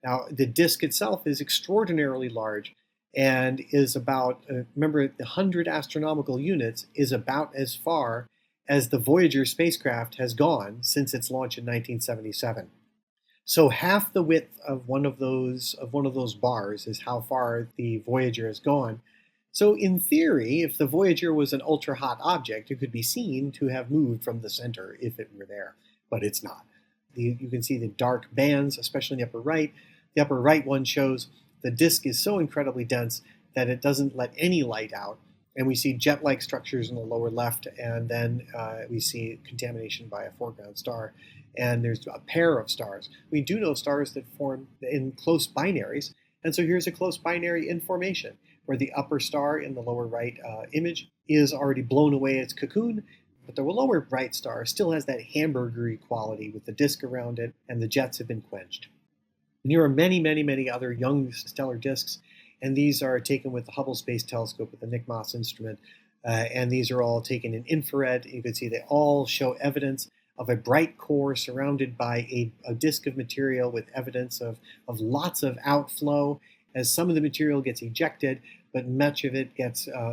Now, the disk itself is extraordinarily large and is about, remember, the 100 astronomical units is about as far as the Voyager spacecraft has gone since its launch in 1977. So half the width of one of those bars is how far the Voyager has gone. So in theory, if the Voyager was an ultra-hot object, it could be seen to have moved from the center if it were there, but it's not. You can see the dark bands, especially in the upper right. The upper right one shows the disk is so incredibly dense that it doesn't let any light out. And we see jet-like structures in the lower left, and then we see contamination by a foreground star. And there's a pair of stars. We do know stars that form in close binaries, and so here's a close binary in formation, where the upper star in the lower right image is already blown away its cocoon, but the lower right star still has that hamburgery quality with the disk around it, and the jets have been quenched. And here are many other young stellar disks, And these are taken with the Hubble Space Telescope with the NICMOS instrument. And these are all taken in infrared. You can see they all show evidence of a bright core surrounded by a disk of material with evidence of lots of outflow as some of the material gets ejected, but much of it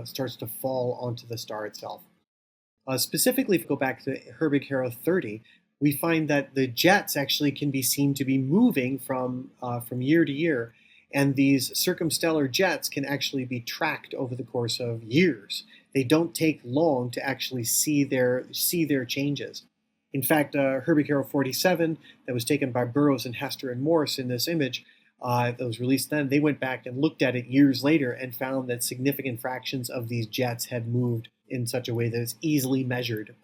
starts to fall onto the star itself. Specifically, if we go back to Herbig-Haro 30, we find that the jets actually can be seen to be moving from year to year, and these circumstellar jets can actually be tracked over the course of years. They don't take long to actually see their changes. In fact, Herbig-Haro 47, that was taken by Burroughs and Hester and Morse in this image, that was released then, they went back and looked at it years later and found that significant fractions of these jets had moved in such a way that it's easily measured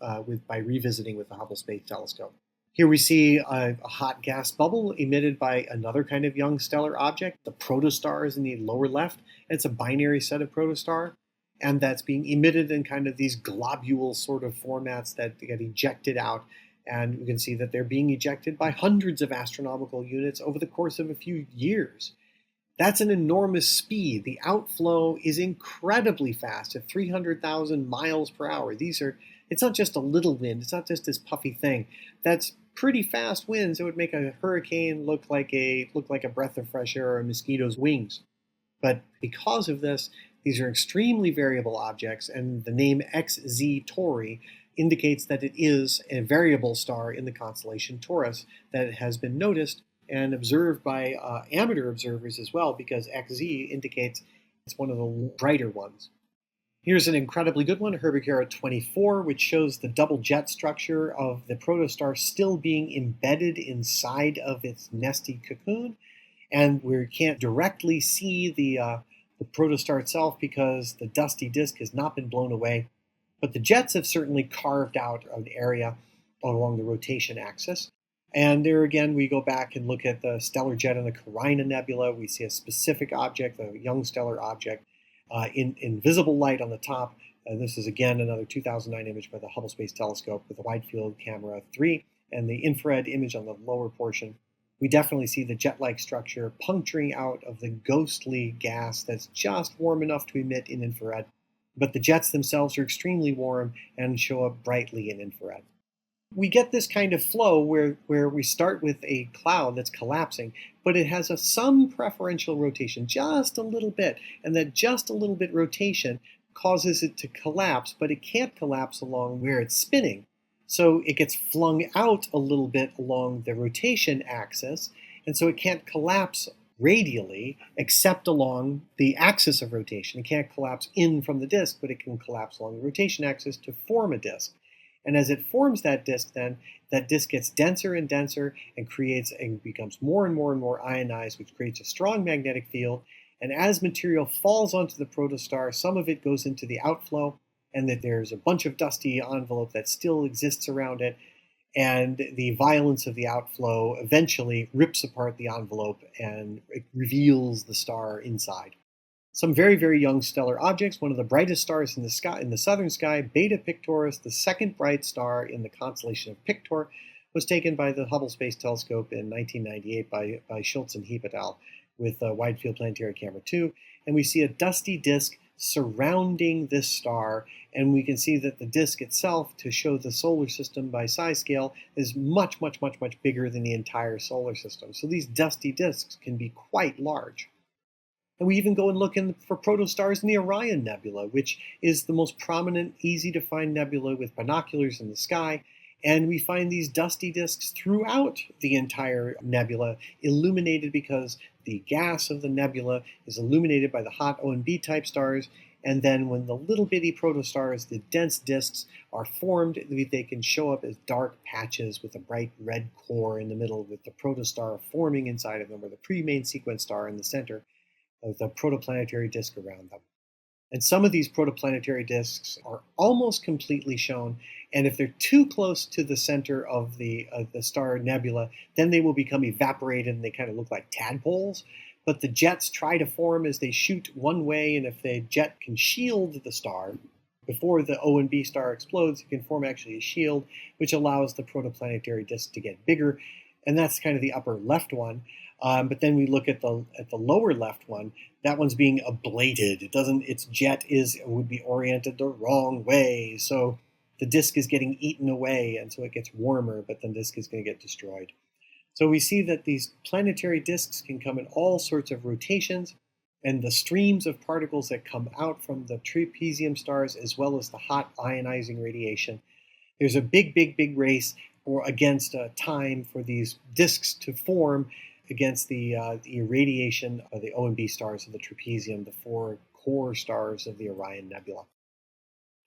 by revisiting with the Hubble Space Telescope. Here we see a hot gas bubble emitted by another kind of young stellar object, the protostars in the lower left. It's a binary set of protostar, and that's being emitted in kind of these globule sort of formats that get ejected out. And you can see that they're being ejected by hundreds of astronomical units over the course of a few years. That's an enormous speed. The outflow is incredibly fast at 300,000 miles per hour. It's not just a little wind. It's not just this puffy thing. That's pretty fast winds. It would make a hurricane look like a breath of fresh air or a mosquito's wings. But because of this, these are extremely variable objects, and the name XZ Tauri indicates that it is a variable star in the constellation Taurus that has been noticed and observed by amateur observers as well, because XZ indicates it's one of the brighter ones. Here's an incredibly good one, Herbig-Haro 24, which shows the double jet structure of the protostar still being embedded inside of its nesty cocoon. And we can't directly see the protostar itself because the dusty disk has not been blown away. But the jets have certainly carved out an area along the rotation axis. And there again, we go back and look at the stellar jet in the Orion Nebula. We see a specific object, a young stellar object, in visible light on the top. This is again another 2009 image by the Hubble Space Telescope with a wide field camera 3 and the infrared image on the lower portion. We definitely see the jet-like structure puncturing out of the ghostly gas that's just warm enough to emit in infrared. But the jets themselves are extremely warm and show up brightly in infrared. We get this kind of flow where we start with a cloud that's collapsing, but it has some preferential rotation, just a little bit, and that just a little bit rotation causes it to collapse, but it can't collapse along where it's spinning. So it gets flung out a little bit along the rotation axis, and so it can't collapse radially except along the axis of rotation. It can't collapse in from the disk, but it can collapse along the rotation axis to form a disk. And as it forms that disk, then that disk gets denser and denser and becomes more and more and more ionized, which creates a strong magnetic field. And as material falls onto the protostar, some of it goes into the outflow, and that there's a bunch of dusty envelope that still exists around it. And the violence of the outflow eventually rips apart the envelope and it reveals the star inside. Some very, very young stellar objects. One of the brightest stars in the sky, in the southern sky, Beta Pictoris, the second bright star in the constellation of Pictor, was taken by the Hubble Space Telescope in 1998 by Schultz and Heap et al. With Wide Field Planetary Camera 2. And we see a dusty disk surrounding this star, and we can see that the disk itself, to show the solar system by size scale, is much, much, much, much bigger than the entire solar system. So these dusty disks can be quite large. And we even go and look for protostars in the Orion Nebula, which is the most prominent, easy-to-find nebula with binoculars in the sky. And we find these dusty disks throughout the entire nebula, illuminated because the gas of the nebula is illuminated by the hot ONB type stars. And then when the little bitty protostars, the dense disks, are formed, they can show up as dark patches with a bright red core in the middle, with the protostar forming inside of them, or the pre-main sequence star in the center, with a protoplanetary disk around them. And some of these protoplanetary disks are almost completely shown, and if they're too close to the center of the star nebula, then they will become evaporated and they kind of look like tadpoles. But the jets try to form as they shoot one way, and if the jet can shield the star before the O and B star explodes, it can form actually a shield, which allows the protoplanetary disk to get bigger. and that's kind of the upper left one. But then we look at the lower left one. That one's being ablated. Its jet would be oriented the wrong way, so the disk is getting eaten away, and so it gets warmer, but the disk is going to get destroyed. So we see that these planetary disks can come in all sorts of rotations, and the streams of particles that come out from the trapezium stars, as well as the hot ionizing radiation. There's a big race against time for these disks to form against the irradiation of the O and B stars of the trapezium, the four core stars of the Orion Nebula.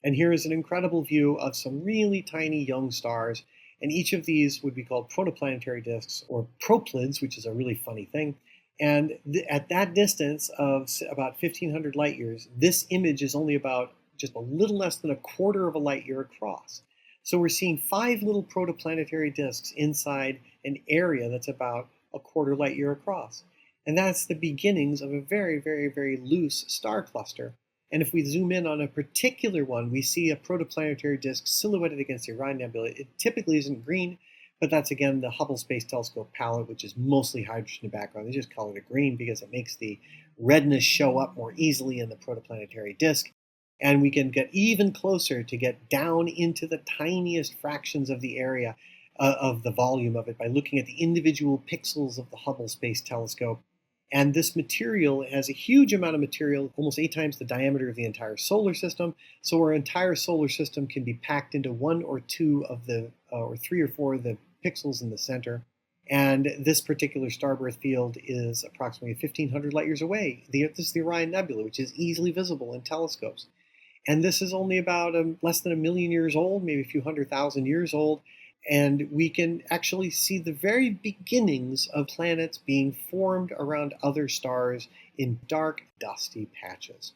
And here is an incredible view of some really tiny young stars, and each of these would be called protoplanetary disks, or proplyds, which is a really funny thing. And at that distance of about 1,500 light years, this image is only about just a little less than a quarter of a light year across. So we're seeing 5 little protoplanetary disks inside an area that's about a quarter light year across. And that's the beginnings of a very loose star cluster. And if we zoom in on a particular one, we see a protoplanetary disk silhouetted against the Orion Nebula. It typically isn't green, but that's, again, the Hubble Space Telescope palette, which is mostly hydrogen in the background. They just call it a green because it makes the redness show up more easily in the protoplanetary disk. And we can get even closer to get down into the tiniest fractions of the area of the volume of it by looking at the individual pixels of the Hubble Space Telescope. And this material has a huge amount of material, almost 8 times the diameter of the entire solar system. So our entire solar system can be packed into 1 or 2 of the, or 3 or 4 of the pixels in the center. And this particular starbirth field is approximately 1,500 light years away. This is the Orion Nebula, which is easily visible in telescopes. And this is only about less than 1 million years old, maybe a few 100,000 years old. And we can actually see the very beginnings of planets being formed around other stars in dark, dusty patches.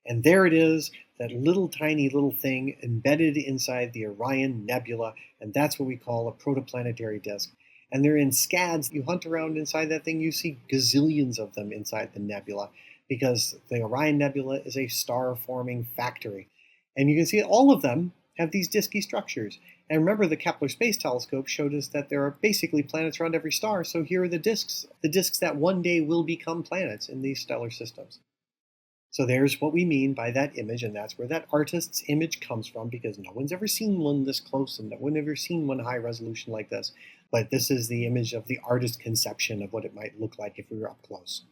And there it is, that tiny little thing embedded inside the Orion Nebula, and that's what we call a protoplanetary disk. And they're in scads. You hunt around inside that thing, you see gazillions of them inside the nebula, because the Orion Nebula is a star-forming factory. And you can see all of them have these disky structures. And remember, the Kepler Space Telescope showed us that there are basically planets around every star, so here are the disks that one day will become planets in these stellar systems. So there's what we mean by that image, and that's where that artist's image comes from, because no one's ever seen one this close, and no one's ever seen one high resolution like this. But this is the image of the artist's conception of what it might look like if we were up close.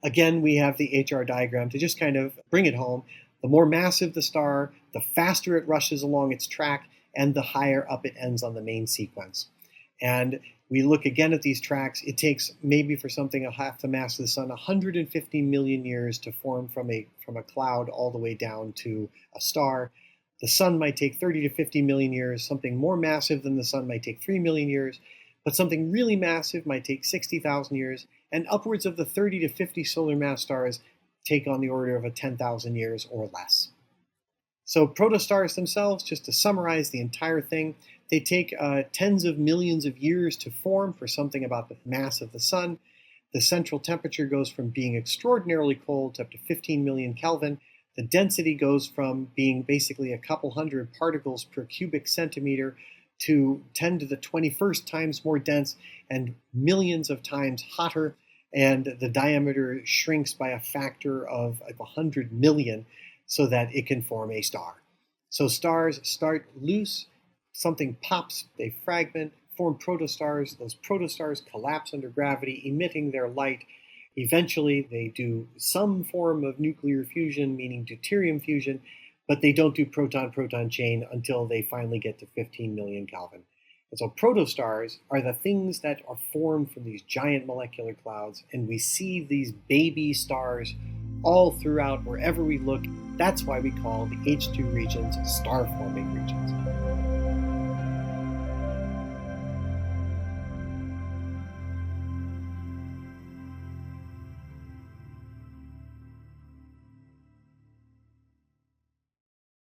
Again, we have the HR diagram to just kind of bring it home. The more massive the star, the faster it rushes along its track, and the higher up it ends on the main sequence. And we look again at these tracks. It takes, maybe for something half the mass of the sun, 150 million years to form from a cloud all the way down to a star. The sun might take 30 to 50 million years. Something more massive than the sun might take 3 million years. But something really massive might take 60,000 years. And upwards of the 30 to 50 solar mass stars take on the order of 10,000 years or less. So protostars themselves, just to summarize the entire thing, they take tens of millions of years to form for something about the mass of the sun. The central temperature goes from being extraordinarily cold to up to 15 million Kelvin. The density goes from being basically a couple hundred particles per cubic centimeter to 10 to the 21st times more dense and millions of times hotter. And the diameter shrinks by a factor of 100 million so that it can form a star. So stars start loose, something pops, they fragment, form protostars. Those protostars collapse under gravity, emitting their light. Eventually, they do some form of nuclear fusion, meaning deuterium fusion, but they don't do proton-proton chain until they finally get to 15 million Kelvin. And so protostars are the things that are formed from these giant molecular clouds, and we see these baby stars all throughout wherever we look. That's why we call the H2 regions star-forming regions.